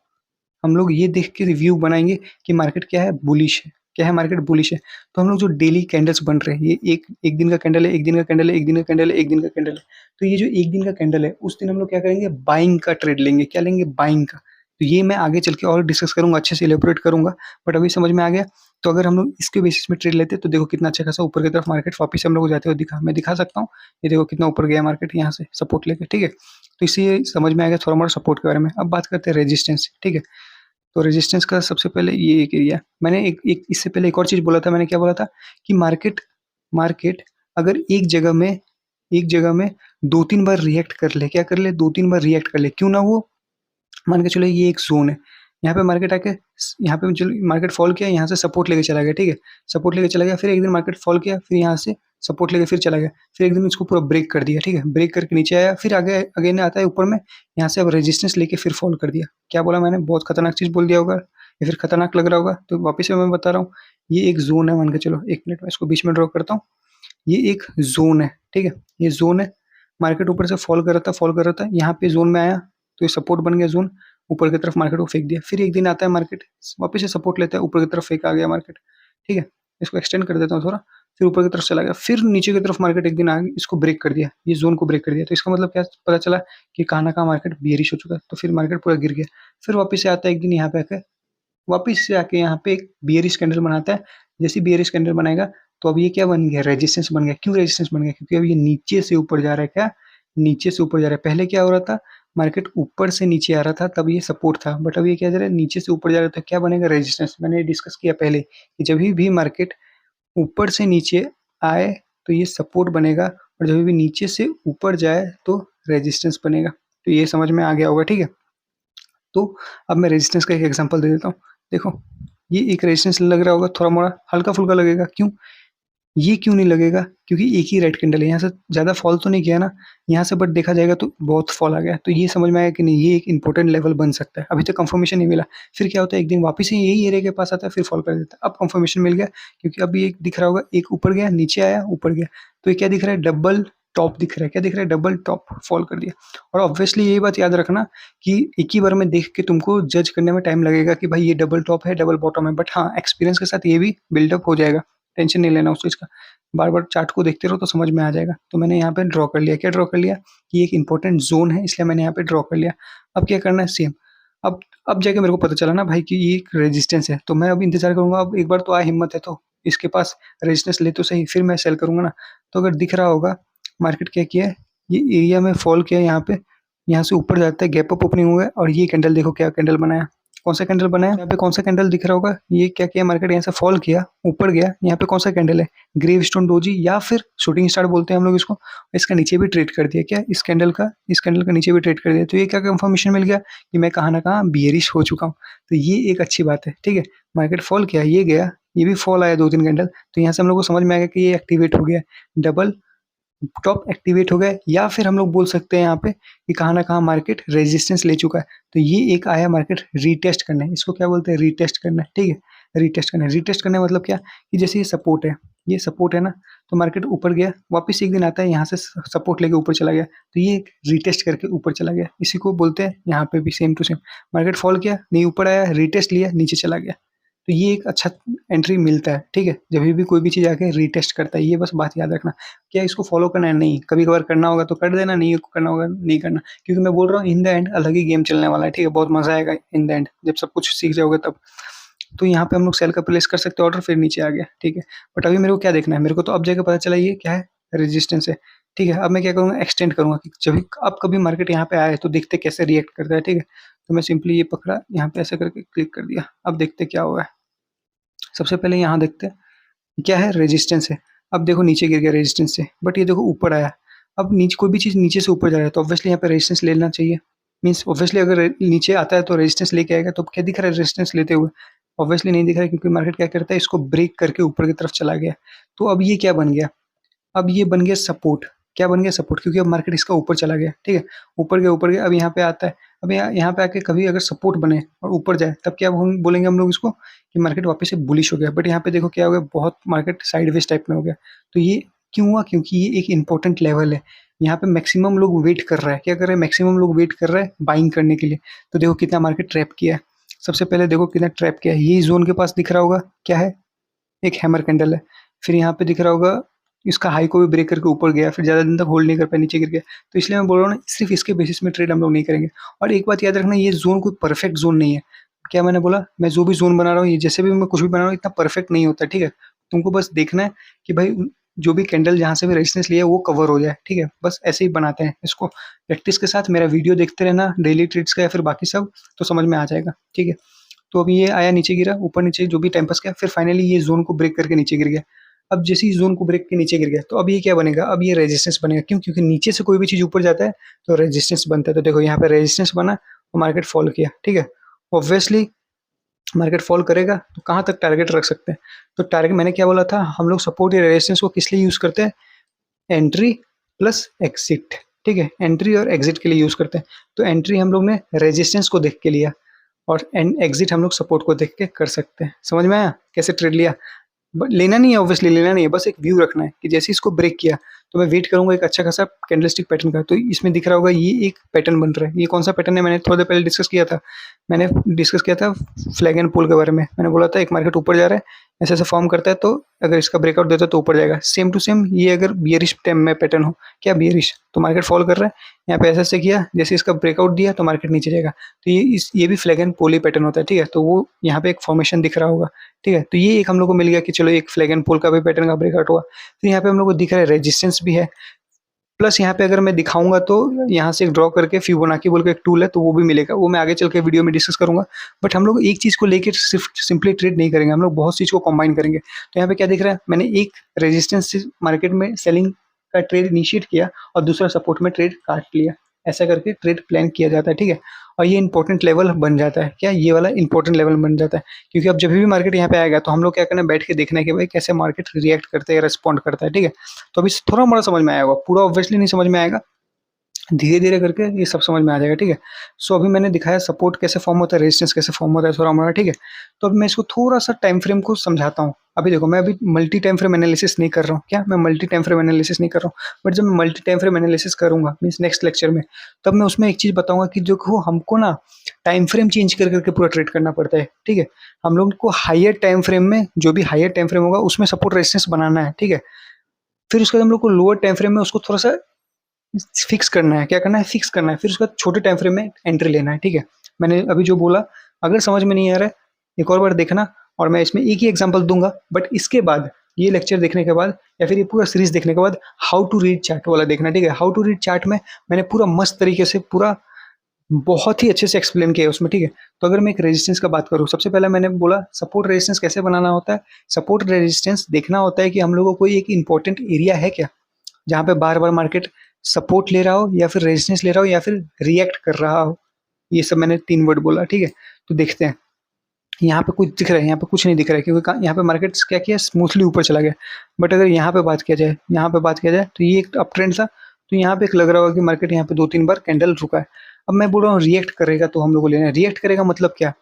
हम लोग ये देख के रिव्यू बनाएंगे कि मार्केट क्या है, बुलिश है, क्या है, मार्केट बुलिश है। तो हम लोग जो डेली कैंडल्स बन रहे हैं, ये एक एक दिन का कैंडल है, एक दिन का कैंडल है, एक दिन का कैंडल है, एक दिन का कैंडल है। तो ये जो एक दिन का कैंडल है उस दिन हम लोग क्या करेंगे, बाइंग का ट्रेड लेंगे। क्या लेंगे, बाइंग का। तो ये मैं आगे चल के और डिस्कस करूंगा, अच्छे से इलेबोरेट करूंगा, बट अभी समझ में आ गया। तो अगर हम लोग इसके बेसिस में ट्रेड लेते हैं तो देखो कितना अच्छा खासा ऊपर की तरफ मार्केट वापस हम लोग जाते हुए दिखा, मैं दिखा सकता हूँ। ये देखो कितना ऊपर गया मार्केट यहाँ से सपोर्ट लेके, ठीक है। तो इससे ये समझ में आ गया थोड़ा मोड़ा सपोर्ट के बारे में। अब बात करते हैं रेजिस्टेंस, ठीक है। तो रेजिस्टेंस का सबसे पहले ये एक एरिया, मैंने एक इससे पहले एक और चीज बोला था। मैंने क्या बोला था कि मार्केट मार्केट अगर एक जगह में दो तीन बार रिएक्ट कर ले, क्या कर ले, दो तीन बार रिएक्ट कर ले, क्यों ना वो, मान के चलो ये एक जोन है, यहाँ पे मार्केट आके यहाँ पे चलो मार्केट फॉल किया, यहाँ से सपोर्ट लेके चला गया, ठीक है, सपोर्ट लेके चला गया, फिर एक दिन मार्केट फॉल किया, फिर यहाँ से सपोर्ट लेके फिर चला गया, फिर एक दिन इसको पूरा ब्रेक कर दिया, ठीक है, ब्रेक करके नीचे आया, फिर आगे अगेन आता है ऊपर में, यहाँ से अब रेजिस्टेंस लेके फिर फॉल कर दिया। क्या बोला मैंने, बहुत खतरनाक चीज बोल दिया होगा या फिर खतरनाक लग रहा होगा, तो वापिस से मैं बता रहा हूँ, ये एक जोन है, मान के चलो, एक मिनट में इसको बीच में ड्रॉ करता हूँ। ये एक जोन है, ठीक है, ये जोन है। मार्केट ऊपर से फॉल कर रहा था, फॉल कर रहा था, यहाँ पे जोन में आया, तो ये सपोर्ट बन गया जोन, ऊपर की तरफ मार्केट को फेंक दिया। फिर एक दिन आता है मार्केट वापस से सपोर्ट लेता है, ऊपर की तरफ फेंक आ गया मार्केट, ठीक है, इसको एक्सटेंड कर देता हूँ थोड़ा, फिर ऊपर की तरफ चला गया, फिर नीचे की तरफ मार्केट एक दिन आ गया, इसको ब्रेक कर दिया, ये जोन को ब्रेक कर दिया। तो इसका मतलब क्या पता चला कि कहाँ ना कहाँ मार्केट बियरिश हो चुका है। तो फिर मार्केट पूरा गिर गया, फिर वापस से आता है एक दिन यहाँ पे आके, वापस से आके यहाँ पे एक बियरिश कैंडल बनाता है। जैसे बियरिश कैंडल बनाएगा तो अब ये क्या बन गया, रेजिस्टेंस बन गया। क्यों रेजिस्टेंस बन गया, क्योंकि अब ये नीचे से ऊपर जा रहा है। क्या, नीचे से ऊपर जा रहा है। पहले क्या हो रहा था, मार्केट ऊपर से नीचे आ रहा था, तब ये सपोर्ट था, बट अब ये क्या जा रहा है, नीचे से ऊपर जा रहा है, तो क्या बनेगा, रेजिस्टेंस। मैंने डिस्कस किया पहले कि जब भी मार्केट ऊपर से नीचे आए तो ये सपोर्ट बनेगा, और जब भी नीचे से ऊपर जाए तो रेजिस्टेंस बनेगा। तो ये समझ में आ गया होगा, ठीक है। तो अब मैं रेजिस्टेंस का एक एग्जांपल दे देता हूँ। देखो ये एक रेजिस्टेंस लग रहा होगा, थोड़ा मोड़ा हल्का फुल्का लगेगा, क्यों, ये क्यों नहीं लगेगा, क्योंकि एक ही रेड कैंडल है, यहाँ से ज़्यादा फॉल तो नहीं किया ना यहाँ से, बट देखा जाएगा तो बहुत फॉल आ गया। तो ये समझ में आया कि नहीं, ये एक इंपॉर्टेंट लेवल बन सकता है। अभी तक कंफर्मेशन नहीं मिला, फिर क्या होता है, एक दिन वापस ही यही एरिया के पास आता है, फिर फॉल कर देता है। अब कंफर्मेशन मिल गया, क्योंकि अब ये दिख रहा होगा, एक ऊपर गया, नीचे आया, ऊपर गया, तो ये क्या दिख रहा है, डबल टॉप दिख रहा है। क्या दिख रहा है, डबल टॉप, फॉल कर दिया। और ऑब्वियसली यही बात याद रखना कि एक ही बार में देख के तुमको जज करने में टाइम लगेगा कि भाई ये डबल टॉप है, डबल बॉटम है, बट हाँ एक्सपीरियंस के साथ ये भी बिल्डअप हो जाएगा, टेंशन नहीं लेना उस चीज़ का। बार बार चार्ट को देखते रहो तो समझ में आ जाएगा। तो मैंने यहाँ पे ड्रॉ कर लिया, क्या ड्रॉ कर लिया, कि एक इंपॉर्टेंट जोन है, इसलिए मैंने यहाँ पे ड्रॉ कर लिया। अब क्या करना है, सेम। अब जाके मेरे को पता चला ना भाई कि ये एक रेजिस्टेंस है, तो मैं अब इंतजार करूंगा। अब एक बार तो आ हिम्मत है तो इसके पास रेजिस्टेंस ले तो सही, फिर मैं सेल करूंगा ना। तो अगर दिख रहा होगा मार्केट क्या किया है, ये एरिया में फॉल किया, यहाँ पे, यहाँ से ऊपर जाता है, गैप अप ओपनिंग हुआ है, और ये कैंडल देखो क्या कैंडल बनाया, कौन सा कैंडल बनाया, यहाँ पे कौन सा कैंडल दिख रहा होगा, ये क्या किया मार्केट, यहाँ से फॉल किया, ऊपर गया, यहाँ पे कौन सा कैंडल है, ग्रेव स्टोन डोजी, या फिर शूटिंग स्टार बोलते हैं हम लोग इसको। इसका नीचे भी ट्रेड कर दिया, क्या, इस कैंडल का नीचे भी ट्रेड कर दिया। तो ये क्या कंफर्मेशन मिल गया कि मैं कहाँ ना कहाँ बियरिश हो चुका हूँ। तो ये एक अच्छी बात है, ठीक है। मार्केट फॉल किया, ये गया, ये भी फॉल आया, दो तीन कैंडल, तो यहाँ से हम लोग को समझ में आ गया कि ये एक्टिवेट हो गया, डबल टॉप एक्टिवेट हो गया, या फिर हम लोग बोल सकते हैं यहाँ पे कि कहाँ ना कहाँ मार्केट रेजिस्टेंस ले चुका है। तो ये एक आया मार्केट रीटेस्ट करना है, इसको क्या बोलते हैं, रीटेस्ट करना है, ठीक है। रीटेस्ट करना है। रीटेस्ट करने का मतलब क्या कि जैसे ये सपोर्ट है ना, तो मार्केट ऊपर गया, वापस एक दिन आता है यहाँ से सपोर्ट लेके ऊपर चला गया, तो ये रीटेस्ट करके ऊपर चला गया, इसी को बोलते हैं यहाँ पे भी same to same. Market fall किया, नहीं ऊपर आया, रीटेस्ट लिया, नीचे चला गया, तो ये एक अच्छा एंट्री मिलता है, ठीक है। जब भी कोई भी चीज़ आके रीटेस्ट करता है, ये बस बात याद रखना। क्या इसको फॉलो करना है? नहीं, कभी कभार करना होगा तो कर देना, नहीं करना होगा नहीं करना, क्योंकि मैं बोल रहा हूँ इन द एंड अलग ही गेम चलने वाला है, ठीक है। बहुत मजा आएगा इन द एंड, जब सब कुछ सीख जाओगे तब। तो यहाँ पे हम लोग सेल का प्लेस कर सकते हैं ऑर्डर, फिर नीचे आ गया, ठीक है। बट अभी मेरे को क्या देखना है, मेरे को तो अब जाके पता चला ये क्या है, रेजिस्टेंस है, ठीक है। अब मैं क्या करूँगा, एक्सटेंड करूँगा कि जब अब कभी मार्केट यहाँ पे आए तो देखते कैसे रिएक्ट करता है, ठीक है। तो मैं सिंपली ये पकड़ा, यहाँ पे ऐसे करके क्लिक कर दिया, अब देखते क्या हुआ है। सबसे पहले यहाँ देखते हैं क्या है, रेजिस्टेंस है। अब देखो नीचे गिर गया रेजिस्टेंस से, बट ये देखो ऊपर आया। अब नीचे कोई भी चीज़ नीचे से ऊपर जा रहा है तो ऑब्वियसली यहाँ पे रेजिस्टेंस ले लेना चाहिए। मीन्स ऑब्वियसली अगर नीचे आता है तो रेजिस्टेंस लेके आएगा, तो क्या दिख रहा है रेजिस्टेंस लेते हुए? ऑब्वियसली नहीं दिख रहा है, क्योंकि मार्केट क्या करता है, इसको ब्रेक करके ऊपर की तरफ चला गया। तो अब ये क्या बन गया, अब ये बन गया सपोर्ट। क्या बन गया, सपोर्ट, क्योंकि अब मार्केट इसका ऊपर चला गया, ठीक है। ऊपर गया, अब यहाँ पे आता है। अब यहाँ पे आके कभी अगर सपोर्ट बने और ऊपर जाए, तब क्या बोलेंगे हम लोग इसको कि मार्केट वापस से बुलिश हो गया। बट यहाँ पे देखो क्या हो गया, बहुत मार्केट साइडवेज टाइप में हो गया। तो ये क्यों हुआ, क्योंकि ये एक इंपॉर्टेंट लेवल है। यहाँ पे मैक्सिमम लोग वेट कर रहा है, क्या कर रहे हैं, मैक्सिमम लोग वेट कर रहे हैं बाइंग करने के लिए। तो देखो कितना मार्केट ट्रैप किया है। सबसे पहले देखो कितना ट्रैप किया है, ये जोन के पास दिख रहा होगा क्या है, एक हैमर कैंडल है। फिर यहाँ पे दिख रहा होगा इसका हाई को भी ब्रेक करके ऊपर गया, फिर ज़्यादा दिन तक होल्ड नहीं कर पाया, नीचे गिर गया। तो इसलिए मैं बोल रहा हूँ ना, सिर्फ इसके बेसिस में ट्रेड हम लोग नहीं करेंगे। और एक बात याद रखना, ये जोन कोई परफेक्ट जोन नहीं है। क्या मैंने बोला, मैं जो भी जोन बना रहा हूँ, ये जैसे भी मैं कुछ भी बना रहा हूँ, इतना परफेक्ट नहीं होता, ठीक है। तुमको बस देखना है कि भाई जो भी कैंडल जहाँ से भी रेजिस्टेंस लिया है वो कवर हो जाए, ठीक है। बस ऐसे ही बनाते हैं इसको। प्रैक्टिस के साथ मेरा वीडियो देखते रहना डेली ट्रेड्स का या फिर बाकी सब, तो समझ में आ जाएगा, ठीक है। तो अभी ये आया, नीचे गिरा, ऊपर नीचे जो भी टाइम पास किया, फिर फाइनली ये जोन को ब्रेक करके नीचे गिर गया। अब जैसे ही जोन को ब्रेक के नीचे गिर गया, तो अब ये क्या बनेगा, अब ये रेजिस्टेंस बनेगा। क्यों, क्योंकि नीचे से कोई भी चीज़ ऊपर जाता है तो रेजिस्टेंस बनता है। तो देखो यहाँ पे रेजिस्टेंस बना और मार्केट फॉल किया, ठीक है। ऑब्वियसली मार्केट फॉल करेगा तो कहाँ तक टारगेट रख सकते हैं। तो टारगेट मैंने क्या बोला था, हम लोग सपोर्ट या रेजिस्टेंस को किस लिए यूज़ करते हैं, एंट्री प्लस एग्जिट, ठीक है। एंट्री और एग्जिट के लिए यूज़ करते हैं। तो एंट्री हम लोग ने रेजिस्टेंस को देख के लिया, और एग्जिट हम लोग सपोर्ट को देख के कर सकते हैं। समझ में आया कैसे ट्रेड लिया। बट लेना नहीं है, ऑब्वियसली लेना नहीं है, बस एक व्यू रखना है कि जैसे इसको ब्रेक किया तो मैं वेट करूंगा एक अच्छा खासा कैंडलस्टिक पैटर्न का। तो इसमें दिख रहा होगा ये एक पैटर्न बन रहा है। ये कौन सा पैटर्न है, मैंने थोड़ा देर पहले डिस्कस किया था। मैंने डिस्कस किया था फ्लैग एंड पुल के बारे में। मैंने बोला था एक मार्केट ऊपर जा रहा है, ऐसे ऐसे फॉर्म करता है, तो अगर इसका ब्रेकआउट देता है तो ऊपर जाएगा। सेम टू सेम ये अगर बियरिश टाइम में पैटर्न हो, क्या बियरिश, तो मार्केट फॉल कर रहा है, यहाँ पे ऐसे ऐसे किया, जैसे इसका ब्रेकआउट दिया तो मार्केट नीचे जाएगा। तो ये भी फ्लैग एंड पोल ही पैटर्न होता है, ठीक है। तो वो यहाँ पे एक फॉर्मेशन दिख रहा होगा, ठीक है। तो ये एक हम लोग को मिल गया कि चलो एक फ्लैग एंड पोल का भी पैटर्न का ब्रेकआउट हुआ। फिर यहाँ पे हम लोग को दिख रहा है रेजिस्टेंस भी है, प्लस यहाँ पे अगर मैं दिखाऊंगा तो यहाँ से एक ड्रॉ करके फिबोनाची बोल के एक टूल है, तो वो भी मिलेगा, वो मैं आगे चल के वीडियो में डिस्कस करूंगा। बट हम लोग एक चीज़ को लेकर सिर्फ सिंपली ट्रेड नहीं करेंगे, हम लोग बहुत चीज़ को कंबाइन करेंगे। तो यहाँ पे क्या दिख रहा है, मैंने एक रेजिस्टेंस से मार्केट में सेलिंग का ट्रेड इनिशिएट किया और दूसरा सपोर्ट में ट्रेड काट लिया। ऐसा करके ट्रेड प्लान किया जाता है, ठीक है। और ये इंपॉर्टेंट लेवल बन जाता है, क्या ये वाला इंपॉर्टेंट लेवल बन जाता है, क्योंकि अब जब भी मार्केट यहाँ पे आएगा तो हम लोग क्या करना है, बैठ के देखना है कि भाई कैसे मार्केट रिएक्ट करता है, रेस्पॉन्ड करता है, ठीक है। तो अभी थोड़ा मोड़ा समझ में आया होगा, पूरा ऑब्वियसली नहीं समझ में आएगा, धीरे धीरे करके ये सब समझ में आ जाएगा, ठीक है। सो अभी मैंने दिखाया सपोर्ट कैसे फॉर्म होता है, रेजिस्टेंस कैसे फॉर्म होता है, थोड़ा मोड़ा, ठीक है। तो अब मैं इसको थोड़ा सा टाइम फ्रेम को समझाता हूँ। अभी देखो मैं अभी मल्टी टाइम फ्रेम एनालिसिस नहीं कर रहा हूँ, क्या मैं मल्टी टाइम फ्रेम एनालिसिस नहीं कर रहा हूँ। बट जब मैं मल्टी टाइम फ्रेम एनालिसिस करूंगा मीन्स नेक्स्ट लेक्चर में, तब मैं उसमें एक चीज़ बताऊंगा कि जो हमको ना टाइम फ्रेम चेंज कर करके पूरा ट्रेड करना पड़ता है, ठीक है। हम लोग को हायर टाइम फ्रेम में, जो भी हायर टाइम फ्रेम होगा उसमें सपोर्ट रेजिस्टेंस बनाना है, ठीक है। फिर उसके बाद हम लोग को लोअर टाइम फ्रेम में उसको थोड़ा सा फिक्स करना है, क्या करना है, फिक्स करना है। फिर उसके बाद छोटे टाइम फ्रेम में एंट्री लेना है, ठीक है। मैंने अभी जो बोला, अगर समझ में नहीं आ रहा है एक और बार देखना, और मैं इसमें एक ही एग्जांपल दूंगा। बट इसके बाद ये लेक्चर देखने के बाद या फिर ये पूरा सीरीज देखने के बाद हाउ टू रीड चार्ट वाला देखना, ठीक है। हाउ टू रीड चार्ट में मैंने पूरा मस्त तरीके से पूरा बहुत ही अच्छे से एक्सप्लेन किया है उसमें, ठीक है। तो अगर मैं एक रेजिस्टेंस का बात करूँ, सबसे पहले मैंने बोला सपोर्ट रेजिस्टेंस कैसे बनाना होता है। सपोर्ट रेजिस्टेंस देखना होता है कि हम लोगों को कोई एक इंपॉर्टेंट एरिया है क्या, जहाँ पे बार बार मार्केट सपोर्ट ले रहा हो या फिर रेजिस्टेंस ले रहा हो या फिर रिएक्ट कर रहा हो। ये सब मैंने 3 वर्ड बोला, ठीक है। तो देखते हैं यहाँ पे कुछ दिख रहा है, यहाँ पे कुछ नहीं दिख रहा है, क्योंकि यहाँ पे मार्केट क्या किया, स्मूथली ऊपर चला गया। बट अगर यहाँ पे बात किया जाए, तो ये एक अप ट्रेंड था, तो यहाँ पे एक लग रहा होगा कि मार्केट यहाँ पे 2-3 बार कैंडल रुका है। अब मैं बोल रहा हूँ रिएक्ट करेगा तो हम लोग को लेना है। रिएक्ट करेगा मतलब क्या,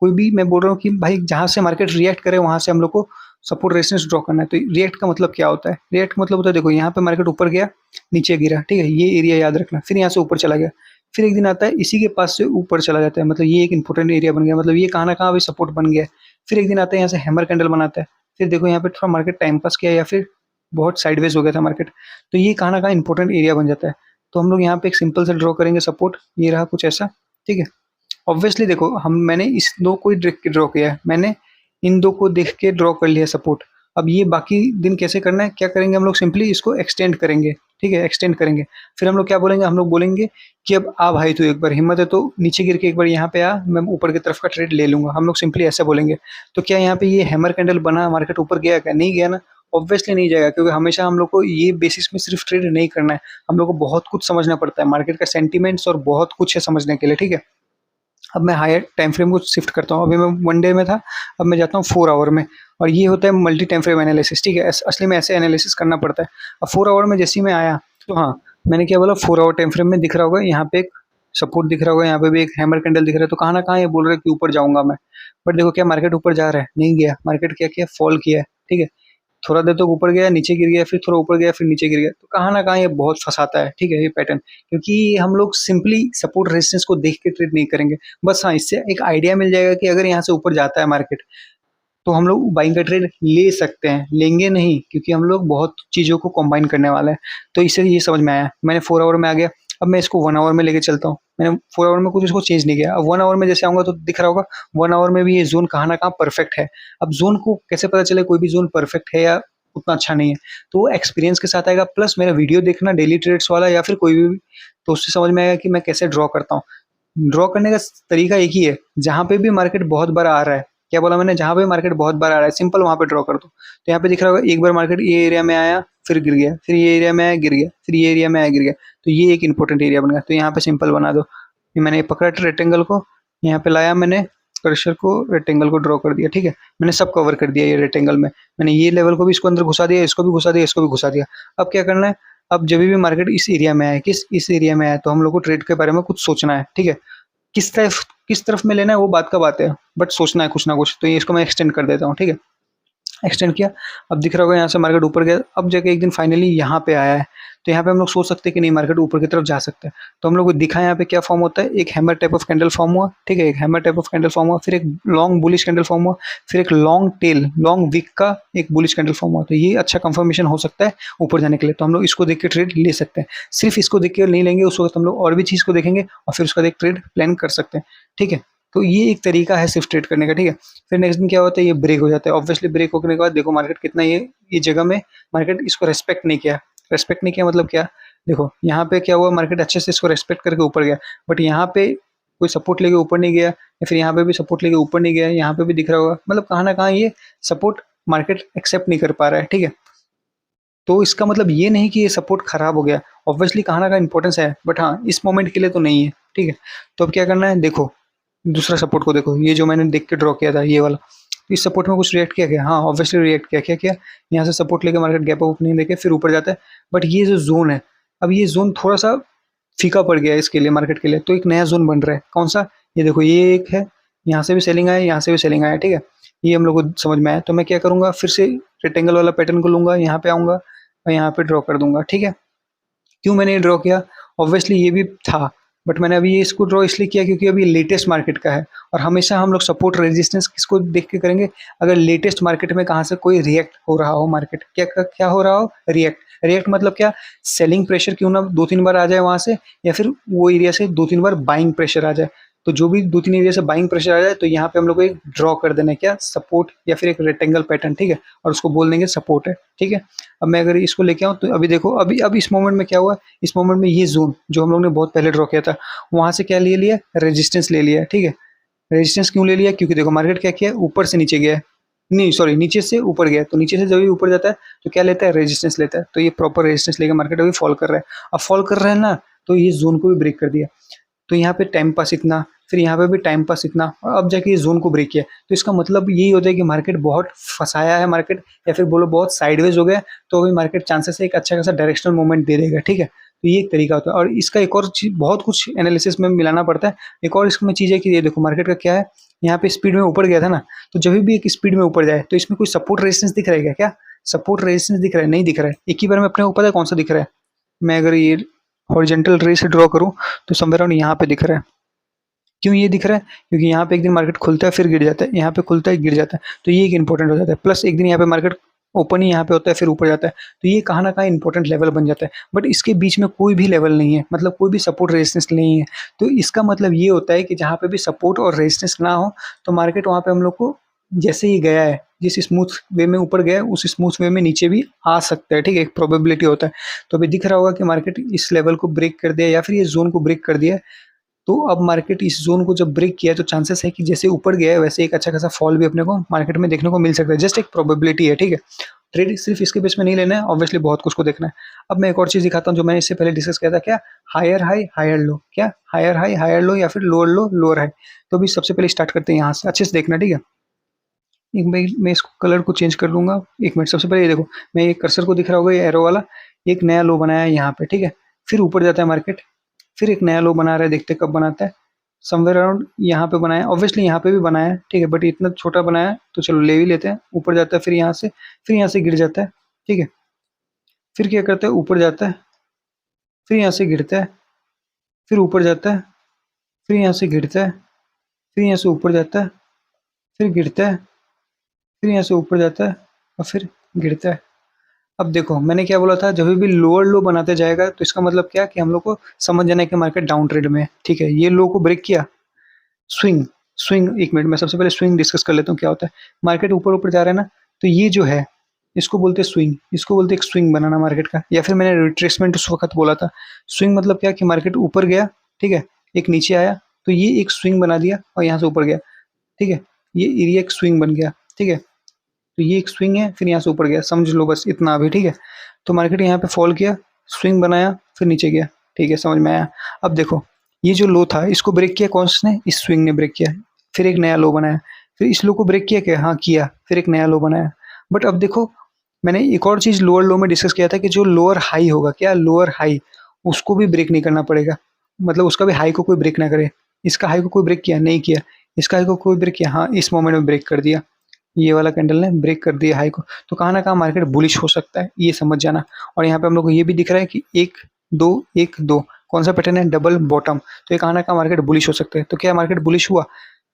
कोई भी मैं बोल रहा हूँ कि भाई जहाँ से मार्केट रिएक्ट करे वहाँ से हम लोग को सपोर्ट रेजिस्टेंस ड्रॉ करना है। तो रिएक्ट का मतलब क्या होता है? रिएक्ट का मतलब होता है, देखो यहाँ पे मार्केट ऊपर गया, नीचे गिरा, ठीक है, ये एरिया याद रखना। फिर यहाँ से ऊपर चला गया, फिर एक दिन आता है इसी के पास से ऊपर चला जाता है, मतलब ये एक इंपॉर्टेंट एरिया बन गया, मतलब ये कहाँ ना कहाँ भी सपोर्ट बन गया है। फिर एक दिन आता है यहाँ से हैमर कैंडल बनाता है, फिर देखो यहाँ पे थोड़ा मार्केट टाइम पास किया या फिर बहुत साइडवेज हो गया था मार्केट, तो ये कहाँ ना कहाँ इंपॉर्टेंट एरिया बन जाता है। तो हम लोग यहाँ पे एक सिंपल से ड्रॉ करेंगे सपोर्ट, ये रहा कुछ ऐसा, ठीक है। ऑब्वियसली देखो मैंने इस दो को ही देख के ड्रॉ किया है, मैंने इन दो को देख के ड्रॉ कर लिया सपोर्ट। अब ये बाकी दिन कैसे करना है, क्या करेंगे हम लोग, सिंपली इसको एक्सटेंड करेंगे, ठीक है, एक्सटेंड करेंगे। फिर हम लोग क्या बोलेंगे, हम लोग बोलेंगे कि अब आ भाई तू एक बार हिम्मत है तो नीचे गिर के एक बार यहाँ पे आ, मैं ऊपर की तरफ का ट्रेड ले लूंगा, हम लोग सिंपली ऐसा बोलेंगे। तो क्या यहाँ पे ये हैमर कैंडल बना, मार्केट ऊपर गया क्या? नहीं गया ना, ऑब्वियसली नहीं जाएगा, क्योंकि हमेशा हम लोग को ये बेसिस में सिर्फ ट्रेड नहीं करना है, हम लोग को बहुत कुछ समझना पड़ता है, मार्केट का सेंटीमेंट्स और बहुत कुछ है समझने के लिए, ठीक है। अब मैं हायर टाइम फ्रेम को शिफ्ट करता हूँ, अभी मैं 1 डे में था, अब मैं जाता हूँ 4 आवर में, और ये होता है मल्टी टाइम फ्रेम एनालिसिस, ठीक है। असली में ऐसे एनालिसिस करना पड़ता है। अब 4 आवर में जैसे ही मैं आया, तो हाँ, मैंने क्या बोला, 4 आवर टाइम फ्रेम में दिख रहा होगा यहाँ पे एक सपोर्ट दिख रहा होगा, यहाँ पे भी एक हैमर कैंडल दिख रहा है, तो कहाँ ना कहाँ ये बोल रहा है कि ऊपर जाऊंगा मैं। बट देखो क्या मार्केट ऊपर जा रहा है? नहीं गया, मार्केट क्या किया, फॉल किया है, ठीक है। थोड़ा देर तक ऊपर गया, नीचे गिर गया, फिर थोड़ा ऊपर गया, फिर नीचे गिर गया, तो कहाँ ना कहाँ ये बहुत फंसाता है, ठीक है, ये पैटर्न। क्योंकि हम लोग सिंपली सपोर्ट रेजिस्टेंस को देख के ट्रेड नहीं करेंगे, बस हाँ, इससे एक आइडिया मिल जाएगा कि अगर यहाँ से ऊपर जाता है मार्केट तो हम लोग बाइंग का ट्रेड ले सकते हैं, लेंगे नहीं, क्योंकि हम लोग बहुत चीज़ों को कंबाइन करने वाला है। तो इससे ये समझ में आया, मैंने 4 आवर में आ गया, अब मैं इसको 1 आवर में लेके चलता हूँ। मैंने 4 आवर में कुछ इसको चेंज नहीं किया, अब 1 आवर में जैसे आऊंगा तो दिख रहा होगा 1 आवर में भी ये जोन कहाँ ना कहाँ परफेक्ट है। अब जोन को कैसे पता चले कोई भी जोन परफेक्ट है या उतना अच्छा नहीं है? तो वो एक्सपीरियंस के साथ आएगा, प्लस मेरा वीडियो देखना डेली ट्रेड्स वाला या फिर कोई भी, तो उससे समझ में आएगा कि मैं कैसे ड्रॉ करता हूँ। ड्रॉ करने का तरीका एक ही है, जहाँ पे भी मार्केट बहुत बार आ रहा है, क्या बोला मैंने, जहाँ पे मार्केट बहुत बार आ रहा है सिंपल वहाँ पे ड्रॉ कर दो। तो यहाँ पे दिख रहा होगा एक बार मार्केट ये एरिया में आया, फिर गिर गया, फिर ये एरिया में आया, गिर गया, फिर ये एरिया में आया, गिर गया, तो ये एक इंपॉर्टेंट एरिया बन गया। तो यहाँ पे सिंपल बना दो, ये मैंने पकड़ा रेक्टेंगल को, यहाँ पे लाया मैंने कर्सर को, रेक्टेंगल को ड्रॉ कर दिया, ठीक है। मैंने सब कवर कर दिया ये रेक्टेंगल में, मैंने ये लेवल को भी इसको अंदर घुसा दिया, इसको भी घुसा दिया, इसको भी घुसा दिया। अब क्या करना है, अब जब भी मार्केट इस एरिया में आए, किस इस एरिया में आए, तो हम लोग को ट्रेड के बारे में कुछ सोचना है, ठीक है। किस तरफ में लेना है वो बात का बात है, बट सोचना है कुछ ना कुछ। तो ये इसको मैं एक्सटेंड कर देता हूँ, ठीक है, एक्सटेंड किया। अब दिख रहा होगा यहाँ से मार्केट ऊपर गया, अब जाके एक दिन फाइनली यहाँ पे आया है, तो यहाँ पे हम लोग सोच सकते हैं कि नहीं मार्केट ऊपर की तरफ जा सकता है। तो हम लोग को दिखा यहाँ पे क्या फॉर्म होता है, एक hammer type of candle form हुआ, ठीक है, एक hammer type of candle form हुआ, फिर एक लॉन्ग बुलिश कैंडल फॉर्म हुआ, फिर एक लॉन्ग टेल लॉन्ग विक का एक बुलिश कैंडल फॉर्म हुआ। तो ये अच्छा कंफर्मेशन हो सकता है ऊपर जाने के लिए, तो हम लोग इसको देख के ट्रेड ले सकते हैं। सिर्फ इसको देख के नहीं लेंगे, उस वक्त हम लोग और भी चीज़ को देखेंगे और फिर उसका एक ट्रेड प्लान कर सकते हैं, ठीक है। तो ये एक तरीका है सिर्फ ट्रेड करने का, ठीक है। फिर नेक्स्ट दिन क्या होता है, ये ब्रेक हो जाता है। ऑब्वियसली ब्रेक होने के बाद देखो मार्केट कितना ये जगह में मार्केट इसको रेस्पेक्ट नहीं किया। रेस्पेक्ट नहीं किया मतलब क्या, देखो यहाँ पे क्या हुआ, मार्केट अच्छे से इसको रेस्पेक्ट करके ऊपर गया, बट यहाँ पे कोई सपोर्ट लेके ऊपर नहीं गया, या फिर यहाँ पे भी सपोर्ट लेके ऊपर नहीं गया, यहाँ पे भी दिख रहा होगा, मतलब कहाँ ना कहाँ ये सपोर्ट मार्केट एक्सेप्ट नहीं कर पा रहा है, ठीक है। तो इसका मतलब ये नहीं कि ये सपोर्ट खराब हो गया, ऑब्वियसली कहाँ ना कहाँ इंपॉर्टेंस है, बट हाँ इस मोमेंट के लिए तो नहीं है, ठीक है। तो अब क्या करना है, देखो दूसरा सपोर्ट को देखो, ये जो मैंने देख के ड्रॉ किया था ये वाला, तो इस सपोर्ट में कुछ रिएक्ट किया क्या? हाँ ऑब्वियसली रिएक्ट किया, क्या किया, यहाँ से सपोर्ट लेके मार्केट गैप अप ओपनिंग लेके फिर ऊपर जाता है। बट ये जो जोन है, अब ये जोन थोड़ा सा फीका पड़ गया है इसके लिए, मार्केट के लिए, तो एक नया जोन बन रहा है। कौन सा? ये देखो, ये एक है, यहाँ से भी सेलिंग आया, यहाँ से भी सेलिंग आया, ठीक है। ये हम लोग को समझ में आया। तो मैं क्या करूँगा, फिर से रेक्टेंगल वाला पैटर्न को लूंगा, यहाँ पे आऊँगा और यहाँ पे ड्रॉ कर दूंगा, ठीक है। क्यों मैंने ये ड्रॉ किया, ऑब्वियसली ये भी था, बट मैंने अभी ये इसको ड्रॉ इसलिए किया क्योंकि अभी लेटेस्ट मार्केट का है, और हमेशा हम लोग सपोर्ट रेजिस्टेंस किसको देख के करेंगे, अगर लेटेस्ट मार्केट में कहाँ से कोई रिएक्ट हो रहा हो, मार्केट क्या क्या हो रहा हो, रिएक्ट मतलब क्या, सेलिंग प्रेशर क्यों ना 2-3 बार आ जाए वहां से, या फिर वो एरिया से 2-3 बार बाइंग प्रेशर आ जाए। तो जो भी 2-3 एरिया से बाइंग प्रेशर आ जाए, तो यहाँ पे हम लोग को एक ड्रॉ कर देना है, क्या, सपोर्ट या फिर एक रेक्टेंगल पैटर्न, ठीक है, और उसको बोल देंगे सपोर्ट है, ठीक है। अब मैं अगर इसको लेके आऊँ, तो अभी देखो, अभी इस मोमेंट में क्या हुआ, इस मोमेंट में ये जोन जो हम लोग ने बहुत पहले ड्रॉ किया था, वहां से क्या ले लिया, रेजिस्टेंस ले लिया, ठीक है। रेजिस्टेंस क्यों ले लिया, क्योंकि देखो मार्केट क्या किया, ऊपर से नीचे गया है, नहीं सॉरी, नीचे से ऊपर गया, तो नीचे से जब भी ऊपर जाता है तो क्या लेता है, रेजिस्टेंस लेता है। तो ये प्रॉपर रेजिस्टेंस लेके मार्केट अभी फॉल कर रहा है। अब फॉल कर रहा है ना, तो ये जोन को भी ब्रेक कर दिया, तो यहाँ पे टाइम पास इतना, फिर यहाँ पे भी टाइम पास इतना, और अब जाके ये जोन को ब्रेक किया। तो इसका मतलब यही होता है कि मार्केट बहुत फंसाया है मार्केट, या फिर बोलो बहुत साइडवेज हो गया, तो अभी मार्केट चांसेस है एक अच्छा खासा डायरेक्शनल मूवमेंट दे देगा, ठीक है। तो ये एक तरीका होता है, और इसका एक और चीज, बहुत कुछ एनालिसिस में मिलाना पड़ता है। एक और इसमें चीज़ है कि ये देखो मार्केट का क्या है, यहाँ पे स्पीड में ऊपर गया था ना, तो जब भी एक स्पीड में ऊपर जाए तो इसमें कोई सपोर्ट रेजिस्टेंस दिख रहा है क्या? सपोर्ट रेजिस्टेंस दिख रहा है? नहीं दिख रहा है। एक ही बार में अपने को पता है कौन सा दिख रहा है। मैं अगर ये हॉरिजॉन्टल रे से ड्रॉ करूँ तो समवेयर अराउंड यहाँ पे दिख रहा है। क्यों ये दिख रहा है? क्योंकि यहाँ पे एक दिन मार्केट खुलता है फिर गिर जाता है, यहाँ पे खुलता है गिर जाता है, तो ये एक इंपॉर्टेंट हो जाता है। प्लस एक दिन यहाँ पे मार्केट ओपन ही यहाँ पे होता है फिर ऊपर जाता है, तो ये कहाँ ना कहाँ इंपॉर्टेंट लेवल बन जाता है। बट इसके बीच में कोई भी लेवल नहीं है, मतलब कोई भी सपोर्ट रेजिस्टेंस नहीं है। तो इसका मतलब ये होता है कि जहाँ पे भी सपोर्ट और रेजिस्टेंस ना हो तो मार्केट वहाँ पे हम लोग को जैसे ही गया है, जिस स्मूथ वे में ऊपर गया है उस स्मूथ वे में नीचे भी आ सकता है, ठीक है, एक प्रोबेबिलिटी होता है। तो अभी दिख रहा होगा कि मार्केट इस लेवल को ब्रेक कर दिया या फिर ये जोन को ब्रेक कर दिया है। तो अब मार्केट इस ज़ोन को जब ब्रेक किया तो चांसेस है कि जैसे ऊपर गया है वैसे एक अच्छा खासा फॉल भी अपने को मार्केट में देखने को मिल सकता है। जस्ट एक प्रोबेबिलिटी है, ठीक है। ट्रेड सिर्फ इसके बेस में नहीं लेना है, ऑब्वियसली बहुत कुछ को देखना है। अब मैं एक और चीज़ दिखाता हूँ जो मैंने इससे पहले डिस्कस किया था, क्या? हायर हाई हायर लो, क्या? हायर हाई हायर लो या फिर लोअर लो लोअर हाई। तो अभी सबसे पहले स्टार्ट करते हैं यहाँ से, अच्छे से देखना, ठीक है। एक मैं इसको कलर को चेंज कर लूँगा। एक मिनट, सबसे पहले ये देखो, मैं ये कर्सर को दिख रहा होगा ये एरो वाला, एक नया लो बनाया है यहाँ पे, ठीक है। फिर ऊपर जाता है मार्केट, फिर एक नया लो बना रहा है, देखते हैं कब बनाता है। समवेयर अराउंड यहाँ पे बनाया, ऑब्वियसली यहाँ पे भी बनाया है, ठीक है, बट इतना छोटा बनाया है तो चलो ले भी लेते हैं। ऊपर जाता है फिर यहाँ से गिर जाता है, ठीक है। फिर क्या करता है, ऊपर जाता है, फिर यहाँ से गिरता है, फिर ऊपर जाता है, फिर यहाँ से गिरता है, फिर यहाँ से ऊपर जाता है, फिर गिरता है, फिर यहाँ से ऊपर जाता है और फिर गिरता है। अब देखो मैंने क्या बोला था, जब भी लोअर लो बनाते जाएगा तो इसका मतलब क्या कि हम लोग को समझ जाना है कि मार्केट डाउन ट्रेड में है, ठीक है। ये लो को ब्रेक किया, स्विंग स्विंग, एक मिनट मैं सबसे पहले स्विंग डिस्कस कर लेता हूँ क्या होता है। मार्केट ऊपर ऊपर जा रहा है ना, तो ये जो है इसको बोलते हैं स्विंग, इसको बोलते हैं एक स्विंग बनाना मार्केट का, या फिर मैंने रिट्रेसमेंट उस वक्त बोला था। स्विंग मतलब क्या कि मार्केट ऊपर गया, ठीक है, एक नीचे आया तो ये एक स्विंग बना दिया और यहाँ से ऊपर गया, ठीक है। ये एरिया एक स्विंग बन गया, ठीक है। तो ये एक स्विंग है, फिर यहाँ से ऊपर गया, समझ लो बस इतना अभी, ठीक है। तो मार्केट यहाँ पे फॉल किया, स्विंग बनाया, फिर नीचे गया, ठीक है, समझ में आया। अब देखो ये जो लो था इसको ब्रेक किया कौन ने? इस स्विंग ने ब्रेक किया, फिर एक नया लो बनाया, फिर इस लो को ब्रेक किया क्या? हाँ किया, फिर एक नया लो बनाया। बट अब देखो मैंने एक और चीज़ लोअर लो में डिस्कस किया था कि जो लोअर हाई होगा, क्या लोअर हाई, उसको भी ब्रेक नहीं करना पड़ेगा, मतलब उसका भी हाई को कोई ब्रेक ना करे। इसका हाई को कोई ब्रेक किया नहीं किया, इसका हाई को कोई ब्रेक किया, हाँ इस मोमेंट में ब्रेक कर दिया, ये वाला कैंडल ने ब्रेक कर दिया हाई को। तो कहाँ ना कहाँ मार्केट बुलिश हो सकता है, ये समझ जाना। और यहाँ पे हम लोग को ये भी दिख रहा है कि 1 2 1 2 कौन सा पैटर्न है? Double bottom. तो ये कहाँ ना कहाँ मार्केट बुलिश हो सकता है। तो क्या मार्केट बुलिश हुआ?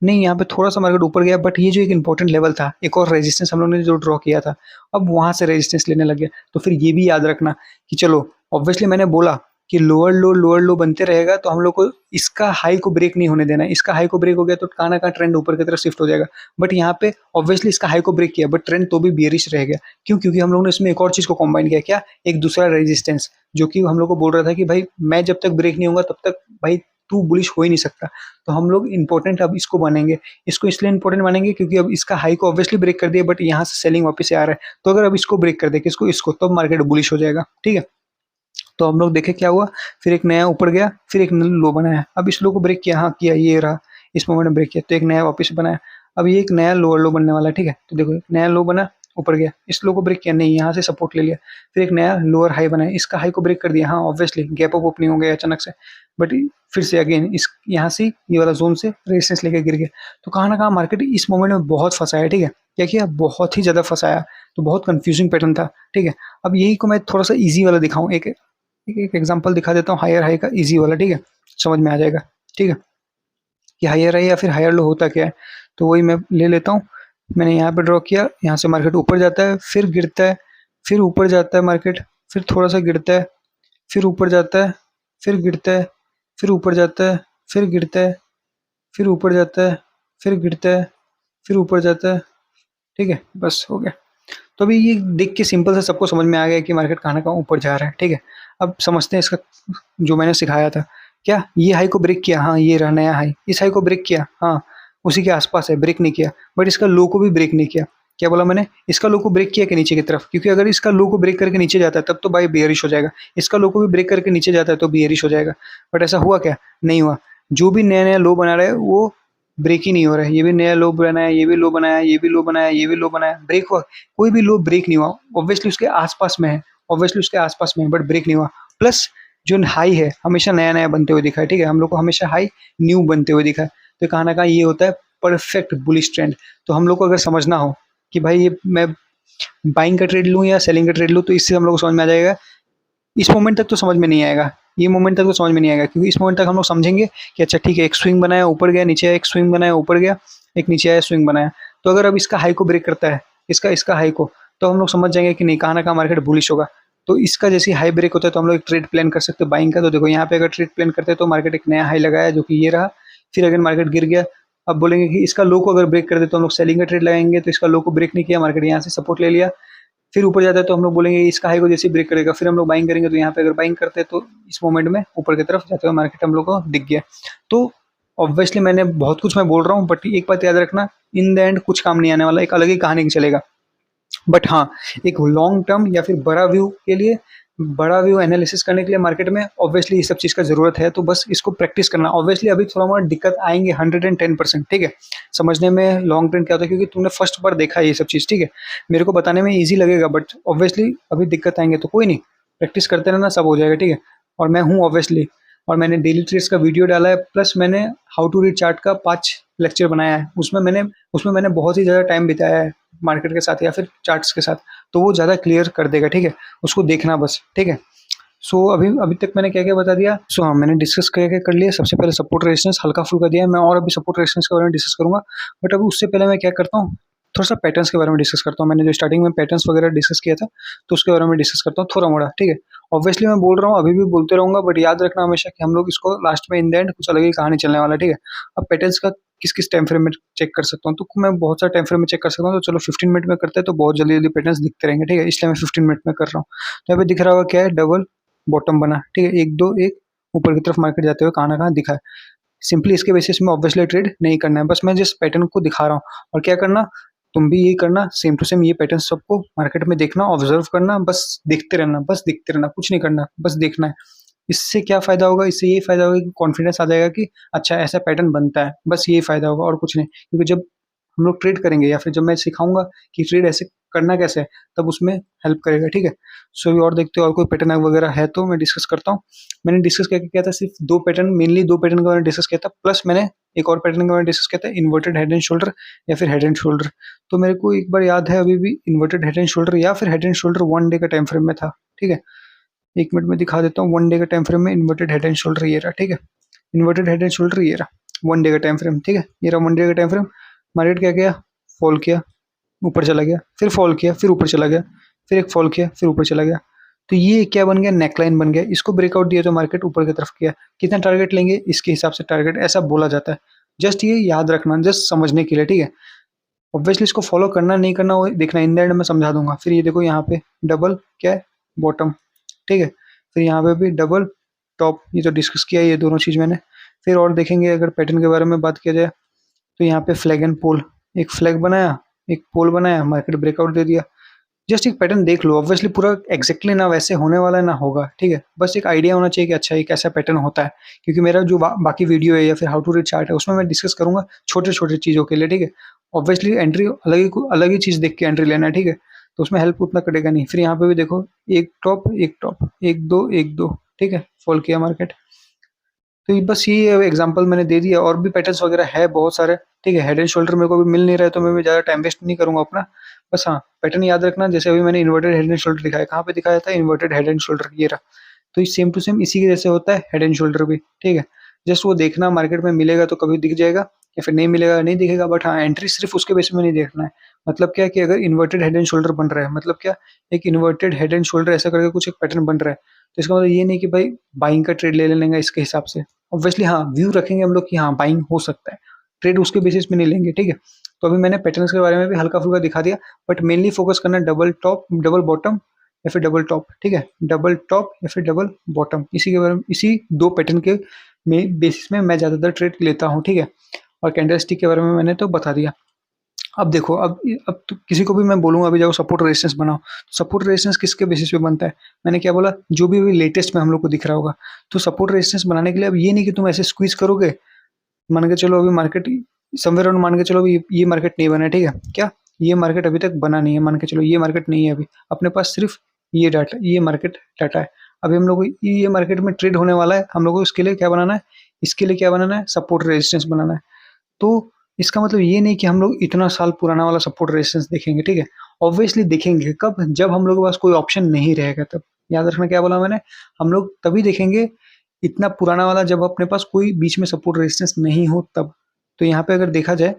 नहीं, यहाँ पे थोड़ा सा मार्केट ऊपर गया, बट ये जो एक इंपॉर्टेंट लेवल था, एक और रेजिस्टेंस हम लोग ने जो ड्रॉ किया था, अब वहां से रेजिस्टेंस लेने लग गया। तो फिर ये भी याद रखना कि चलो, ऑब्वियसली मैंने बोला कि लोअर लो बनते रहेगा तो हम लोग को इसका हाई को ब्रेक नहीं होने देना है। इसका हाई को ब्रेक हो गया तो कहाँ ना कहाँ ट्रेंड ऊपर की तरफ शिफ्ट हो जाएगा। बट यहाँ पे ऑब्वियसली इसका हाई को ब्रेक किया, बट ट्रेंड तो भी बेयरिश रह गया। क्यों? क्योंकि हम लोग ने इसमें एक और चीज को कॉम्बाइन किया, क्या? एक दूसरा रेजिस्टेंस, जो कि हम लोग को बोल रहा था कि भाई मैं जब तक ब्रेक नहीं होगा तब तक भाई तू बुलिश हो ही नहीं सकता। तो हम लोग इंपॉर्टेंट अब इसको मानेंगे। इसको इसलिए इंपॉर्टेंट मानेंगे क्योंकि अब इसका हाई को ऑब्वियसली ब्रेक कर दिया, बट यहाँ से सेलिंग वापस से आ रहा है। तो अगर अब इसको ब्रेक कर दे, किसको? इसको, तब मार्केट बुलिश हो जाएगा, ठीक है। तो हम लोग देखे क्या हुआ, फिर एक नया ऊपर गया, फिर एक लो बनाया। अब इस लो को ब्रेक किया, हाँ किया, ये रहा, इस मोमेंट में ब्रेक किया, तो एक नया वापस बनाया। अब ये एक नया लोअर लो बनने वाला है, ठीक है। तो देखो नया लो बना, ऊपर गया, इस लो को ब्रेक किया, नहीं यहाँ से सपोर्ट ले लिया, फिर एक नया लोअर हाई बनाया, इसका हाई को ब्रेक कर दिया, हाँ ऑब्वियसली गैप अप ओपनिंग हो गया अचानक से, बट फिर से अगेन इस यहाँ से ये वाला जोन से रेजिस्टेंस लेके गिर गया। तो कहाँ ना कहाँ मार्केट इस मोमेंट में बहुत फंसाया, ठीक है। क्या किया? बहुत ही ज्यादा फंसाया। तो बहुत कंफ्यूजिंग पैटर्न था, ठीक है। अब यही को मैं थोड़ा सा इजी वाला दिखाऊं, एक एग्जांपल दिखा देता हूँ हायर हाई का, इजी वाला, ठीक है, समझ में आ जाएगा, ठीक है, कि हायर हाई या फिर हायर लो होता क्या है। तो वही मैं ले लेता हूँ। मैंने यहाँ पे ड्रॉ किया, यहाँ से मार्केट ऊपर जाता है, फिर गिरता है, फिर ऊपर जाता है मार्केट, फिर थोड़ा सा गिरता है, फिर ऊपर जाता है, फिर गिरता है, फिर ऊपर जाता है, फिर गिरता है, फिर ऊपर जाता है, फिर गिरता है, फिर ऊपर जाता है, ठीक है, बस हो गया। तो अभी ये देख के सिंपल से सबको समझ में आ गया कि मार्केट कहाँ ना कहाँ ऊपर जा रहा है, ठीक है। अब समझते हैं इसका जो मैंने सिखाया था, क्या ये हाई को ब्रेक किया, हाँ ये रहा नया हाई, इस हाई को ब्रेक किया, हाँ उसी के आसपास है, ब्रेक नहीं किया, बट इसका लो को भी ब्रेक नहीं किया। क्या बोला मैंने? इसका लो को ब्रेक किया कि नीचे की तरफ, क्योंकि अगर इसका लो को ब्रेक करके नीचे जाता है तब तो भाई बेयरिश हो जाएगा, इसका लो को भी ब्रेक करके नीचे जाता है तो बेयरिश हो जाएगा। बट ऐसा हुआ क्या? नहीं हुआ। जो भी नया नया लो बना रहा है वो ब्रेक ही नहीं हो रहा है। ये भी नया लो बनाया, ये भी लो बनाया, ये भी लो बनाया, ये भी लो बनाया, ब्रेक हुआ? कोई भी लो ब्रेक नहीं हुआ। ऑब्वियसली उसके आसपास में है, ऑब्वियसली उसके आसपास में है, बट ब्रेक नहीं हुआ। प्लस जो हाई है हमेशा नया नया बनते हुए दिखा है, ठीक है, हम लोग को हमेशा हाई न्यू बनते हुए दिखा है। तो कहाँ ना कहाँ ये होता है परफेक्ट बुलिश ट्रेंड। तो हम लोग को अगर समझना हो कि भाई ये मैं बाइंग का ट्रेड लूँ या सेलिंग का ट्रेड लूँ, तो इससे हम लोग को समझ में आ जाएगा। इस मोमेंट तक तो समझ में नहीं आएगा, ये मोमेंट तक तो समझ में नहीं आएगा, क्योंकि इस मोमेंट तक हम लोग समझेंगे कि अच्छा ठीक है, एक स्विंग बनाया ऊपर गया, नीचे आया, एक स्विंग बनाया ऊपर गया, एक नीचे आया, स्विंग बनाया। तो अगर अब इसका हाई को ब्रेक करता है, इसका हाई को, तो हम लोग समझ जाएंगे कि नहीं, कहाँ ना कहाँ मार्केट बुलिश होगा। तो इसका जैसे हाई ब्रेक होता है तो हम लोग एक ट्रेड प्लान कर सकते हैं बाइंग का। तो देखो यहाँ पे अगर ट्रेड प्लान करते हैं तो मार्केट एक नया हाई लगाया जो कि ये रहा, फिर अगर मार्केट गिर गया, अब बोलेंगे कि इसका लो को अगर ब्रेक कर दे तो हम लोग सेलिंग का ट्रेड लगाएंगे। तो इसका लो को ब्रेक नहीं किया, मार्केट यहाँ से सपोर्ट ले लिया, फिर ऊपर जाता है तो हम लोग बोलेंगे इसका हाई को जैसे ब्रेक करेगा, फिर हम लोग बाइंग करेंगे। तो यहाँ पे अगर बाइंग करते हैं तो इस मोमेंट में ऊपर की तरफ जाते हुए मार्केट हम लोग को दिख गया। तो ऑब्वियसली मैंने बहुत कुछ मैं बोल रहा हूँ, बट एक बात याद रखना, इन द एंड कुछ काम नहीं आने वाला, एक अलग ही कहानी चलेगा। बट हाँ, एक लॉन्ग टर्म या फिर बड़ा व्यू के लिए, बड़ा व्यू एनालिसिस करने के लिए मार्केट में ऑब्वियसली ये सब चीज़ का ज़रूरत है। तो बस इसको प्रैक्टिस करना। ऑब्वियसली अभी थोड़ा मोड़ा दिक्कत आएंगे 110%, ठीक है, समझने में लॉन्ग ट्रेंड क्या होता है, क्योंकि तुमने फर्स्ट बार देखा है ये सब चीज़, ठीक है। मेरे को बताने में ईजी लगेगा, बट ऑब्वियसली अभी दिक्कत आएंगे, तो कोई नहीं, प्रैक्टिस करते रहना, सब हो जाएगा, ठीक है। और मैं हूँ ऑब्वियसली, और मैंने डेली ट्रेड्स का वीडियो डाला है, प्लस मैंने हाउ टू रीड चार्ट का 5 लेक्चर बनाया है। उसमें मैंने बहुत ही ज़्यादा टाइम बिताया है मार्केट के साथ या फिर चार्ट्स के साथ, तो वो ज़्यादा क्लियर कर देगा, ठीक है। उसको देखना बस, ठीक है। सो अभी अभी तक मैंने क्या क्या बता दिया। सो हाँ, मैंने डिस्कस क्या क्या कर लिया। सबसे पहले सपोर्ट रेजिस्टेंस हल्का फुल्का दिया है मैं, और अभी सपोर्ट रेजिस्टेंस के बारे में डिस्कस करूंगा। बट अभी उससे पहले मैं क्या करता हूँ, थोड़ा सा पैटर्न्स के बारे में डिस्कस करता हूँ। मैंने जो स्टार्टिंग में पैटर्न्स वगैरह डिस्कस किया था, तो उसके बारे में डिस्कस करता हूँ थोड़ा मोड़ा, ठीक है। ऑब्वियसली मैं बोल रहा हूँ, अभी भी बोलते रहूंगा, बट याद रखना हमेशा कि हम लोग इसको लास्ट में इन द एंड कुछ अलग ही कहानी चलने वाला है, ठीक है। अब पैटर्न्स का किस किस टाइम फ्रेम में चेक कर सकता हूँ, तो मैं बहुत सारे टाइम फ्रेम में चेक कर सकता हूँ। तो चलो 15 मिनट में करते हैं, तो बहुत जल्दी जल्दी पैटर्न्स दिखते रहेंगे, ठीक है, इसलिए मैं 15 मिनट में कर रहा हूँ। तो यहाँ पे दिख रहा होगा क्या है, डबल बॉटम बना, ठीक है, एक दो एक ऊपर की तरफ मार्केट जाते हुए कहाँ ना कहाँ दिखा है। सिंपली इसके बेसिस में ऑब्वियसली ट्रेड नहीं करना है, बस मैं जिस पैटर्न को दिखा रहा हूँ। और क्या करना, तुम भी यही करना, सेम टू सेम ये पैटर्न सबको मार्केट में देखना, ऑब्जर्व करना, बस देखते रहना, बस देखते रहना, कुछ नहीं करना, बस देखना है। इससे क्या फायदा होगा, इससे यही फायदा होगा कि कॉन्फिडेंस आ जाएगा कि अच्छा ऐसा पैटर्न बनता है, बस यही फायदा होगा और कुछ नहीं। क्योंकि जब हम लोग ट्रेड करेंगे या फिर जब मैं सिखाऊंगा कि ट्रेड ऐसे करना कैसे है, तब उसमें हेल्प करेगा, ठीक है। सो अभी और देखते हो, और कोई पैटर्न वगैरह है तो मैं डिस्कस करता हूँ। मैंने डिस्कस क्या किया था, सिर्फ 2 पैटर्न, मेनली 2 पैटर्न के बारे में डिस्कस किया था, प्लस मैंने एक और पैटर्न के बारे में डिस्कस किया था, इन्वर्टेड हेड एंड शोल्डर या फिर हेड एंड शोल्डर। तो मेरे को एक बार याद है अभी भी, इन्वर्टेड हेड एंड शोल्डर या फिर हेड एंड शोल्डर 1 डे का टाइम फ्रेम में था, ठीक है। 1 मिनट में दिखा देता हूँ, 1 डे का टाइम फ्रेम में इन्वर्टेड हेड एंड शोल्डर ये रहा, ठीक है। इन्वर्टेड हेड एंड शोल्डर ये रहा 1 डे का टाइम फ्रेम, ठीक है, ये रहा 1 डे का टाइम फ्रेम। मार्केट क्या किया, फॉल किया, ऊपर चला गया, फिर फॉल किया, फिर ऊपर चला गया, फिर एक फॉल किया, फिर ऊपर चला गया। तो ये क्या बन गया, नेकलाइन बन गया। इसको ब्रेकआउट दिया तो मार्केट ऊपर की तरफ किया। कितना टारगेट लेंगे, इसके हिसाब से टारगेट ऐसा बोला जाता है। जस्ट ये याद रखना, जस्ट समझने के लिए, ठीक है। ऑब्वियसली इसको फॉलो करना नहीं करना वो देखना, इन द एंड में समझा दूंगा। फिर ये देखो यहाँ पे डबल क्या है, बॉटम, ठीक है। फिर यहाँ पे भी डबल टॉप, ये तो डिस्कस किया ये दोनों चीज़ मैंने। फिर और देखेंगे अगर पैटर्न के बारे में बात किया जाए, तो यहाँ पे फ्लैग एंड पोल, एक फ्लैग बनाया, एक पोल बनाया, मार्केट ब्रेकआउट दे दिया। जस्ट एक पैटर्न देख लो, ऑब्वियसली पूरा एग्जैक्टली ना वैसे होने वाला है ना होगा, ठीक है। बस एक आइडिया होना चाहिए कि अच्छा ये कैसा पैटर्न होता है। क्योंकि मेरा जो बाकी वीडियो है या फिर हाउ टू रीड चार्ट है, उसमें मैं डिस्कस करूंगा छोटे छोटे चीज़ों के लिए, ठीक है। ऑब्वियसली एंट्री अलग ही चीज़ देख के एंट्री लेना है, ठीक है। तो उसमें हेल्प उतना करेगा नहीं। फिर यहाँ पे भी देखो, एक टॉप एक टॉप, एक दो एक दो, ठीक है, फॉल किया मार्केट। तो ये बस ये एग्जांपल मैंने दे दिया, और भी पैटर्न्स वगैरह है बहुत सारे, ठीक है। हेड एंड शोल्डर मेरे को भी मिल नहीं रहा है, तो मैं भी ज़्यादा टाइम वेस्ट नहीं करूंगा अपना। बस हाँ, पैटर्न याद रखना। जैसे अभी मैंने इन्वर्टेड हेड एंड शोल्डर दिखाया, कहाँ पे दिखाया था, इन्वर्टेड हेड एंड शोल्डर, ये रहा। तो ये सेम टू सेम इसी के जैसे होता है हेड एंड शोल्डर भी, ठीक है। जस्ट वो देखना, मार्केट में मिलेगा तो कभी दिख जाएगा, या फिर नहीं मिलेगा नहीं दिखेगा। बट हाँ, एंट्री सिर्फ उसके बेस में नहीं देखना है। मतलब क्या कि अगर इन्वर्टेड हेड एंड शोल्डर बन रहा है, मतलब क्या, एक इन्वर्टेड हेड एंड शोल्डर ऐसा करके कुछ एक पैटर्न बन रहा है, तो इसका मतलब ये नहीं कि भाई बाइंग का ट्रेड ले लेंगे इसके हिसाब से। ऑब्वियसली हाँ, व्यू रखेंगे हम लोग कि हाँ बाइंग हो सकता है, ट्रेड उसके बेसिस में नहीं लेंगे, ठीक है। तो अभी मैंने पैटर्न्स के बारे में भी हल्का फुल्का दिखा दिया, बट मेनली फोकस करना डबल टॉप डबल बॉटम या फिर डबल टॉप, ठीक है। डबल टॉप या फिर डबल बॉटम, इसी के बारे में, इसी 2 पैटर्न के में बेसिस में मैं ज़्यादातर ट्रेड लेता हूँ, ठीक है। और कैंडल स्टिक के बारे में मैंने तो बता दिया। अब देखो, अब तो किसी को भी मैं बोलूँगा अभी जाओ सपोर्ट रेजिस्टेंस बनाओ, सपोर्ट रेजिस्टेंस किसके बेसिस पे बनता है, मैंने क्या बोला, जो भी अभी लेटेस्ट में हम लोग को दिख रहा होगा। तो सपोर्ट रेजिस्टेंस बनाने के लिए अब ये नहीं कि तुम ऐसे स्क्वीज करोगे, मान के चलो अभी मार्केट समवेयर अराउंड, मान के चलो अभी ये मार्केट नहीं बना है, ठीक है। क्या ये मार्केट अभी तक बना नहीं है, मान के चलो ये मार्केट नहीं है अभी अपने पास, सिर्फ ये डाटा, ये मार्केट डाटा है। अभी हम लोग को ये मार्केट में ट्रेड होने वाला है, हम लोग को इसके लिए क्या बनाना है, इसके लिए क्या बनाना है, सपोर्ट रेजिस्टेंस बनाना है। तो इसका मतलब ये नहीं कि हम लोग इतना साल पुराना वाला सपोर्ट रेजिस्टेंस देखेंगे, ठीक है? ऑब्वियसली देखेंगे, कब? जब हम लोगों के पास कोई ऑप्शन नहीं रहेगा तब। याद रखना क्या बोला मैंने? हम लोग तभी देखेंगे इतना पुराना वाला जब अपने पास कोई बीच में सपोर्ट रेजिस्टेंस नहीं हो तब। तो यहाँ पे अगर देखा जाए,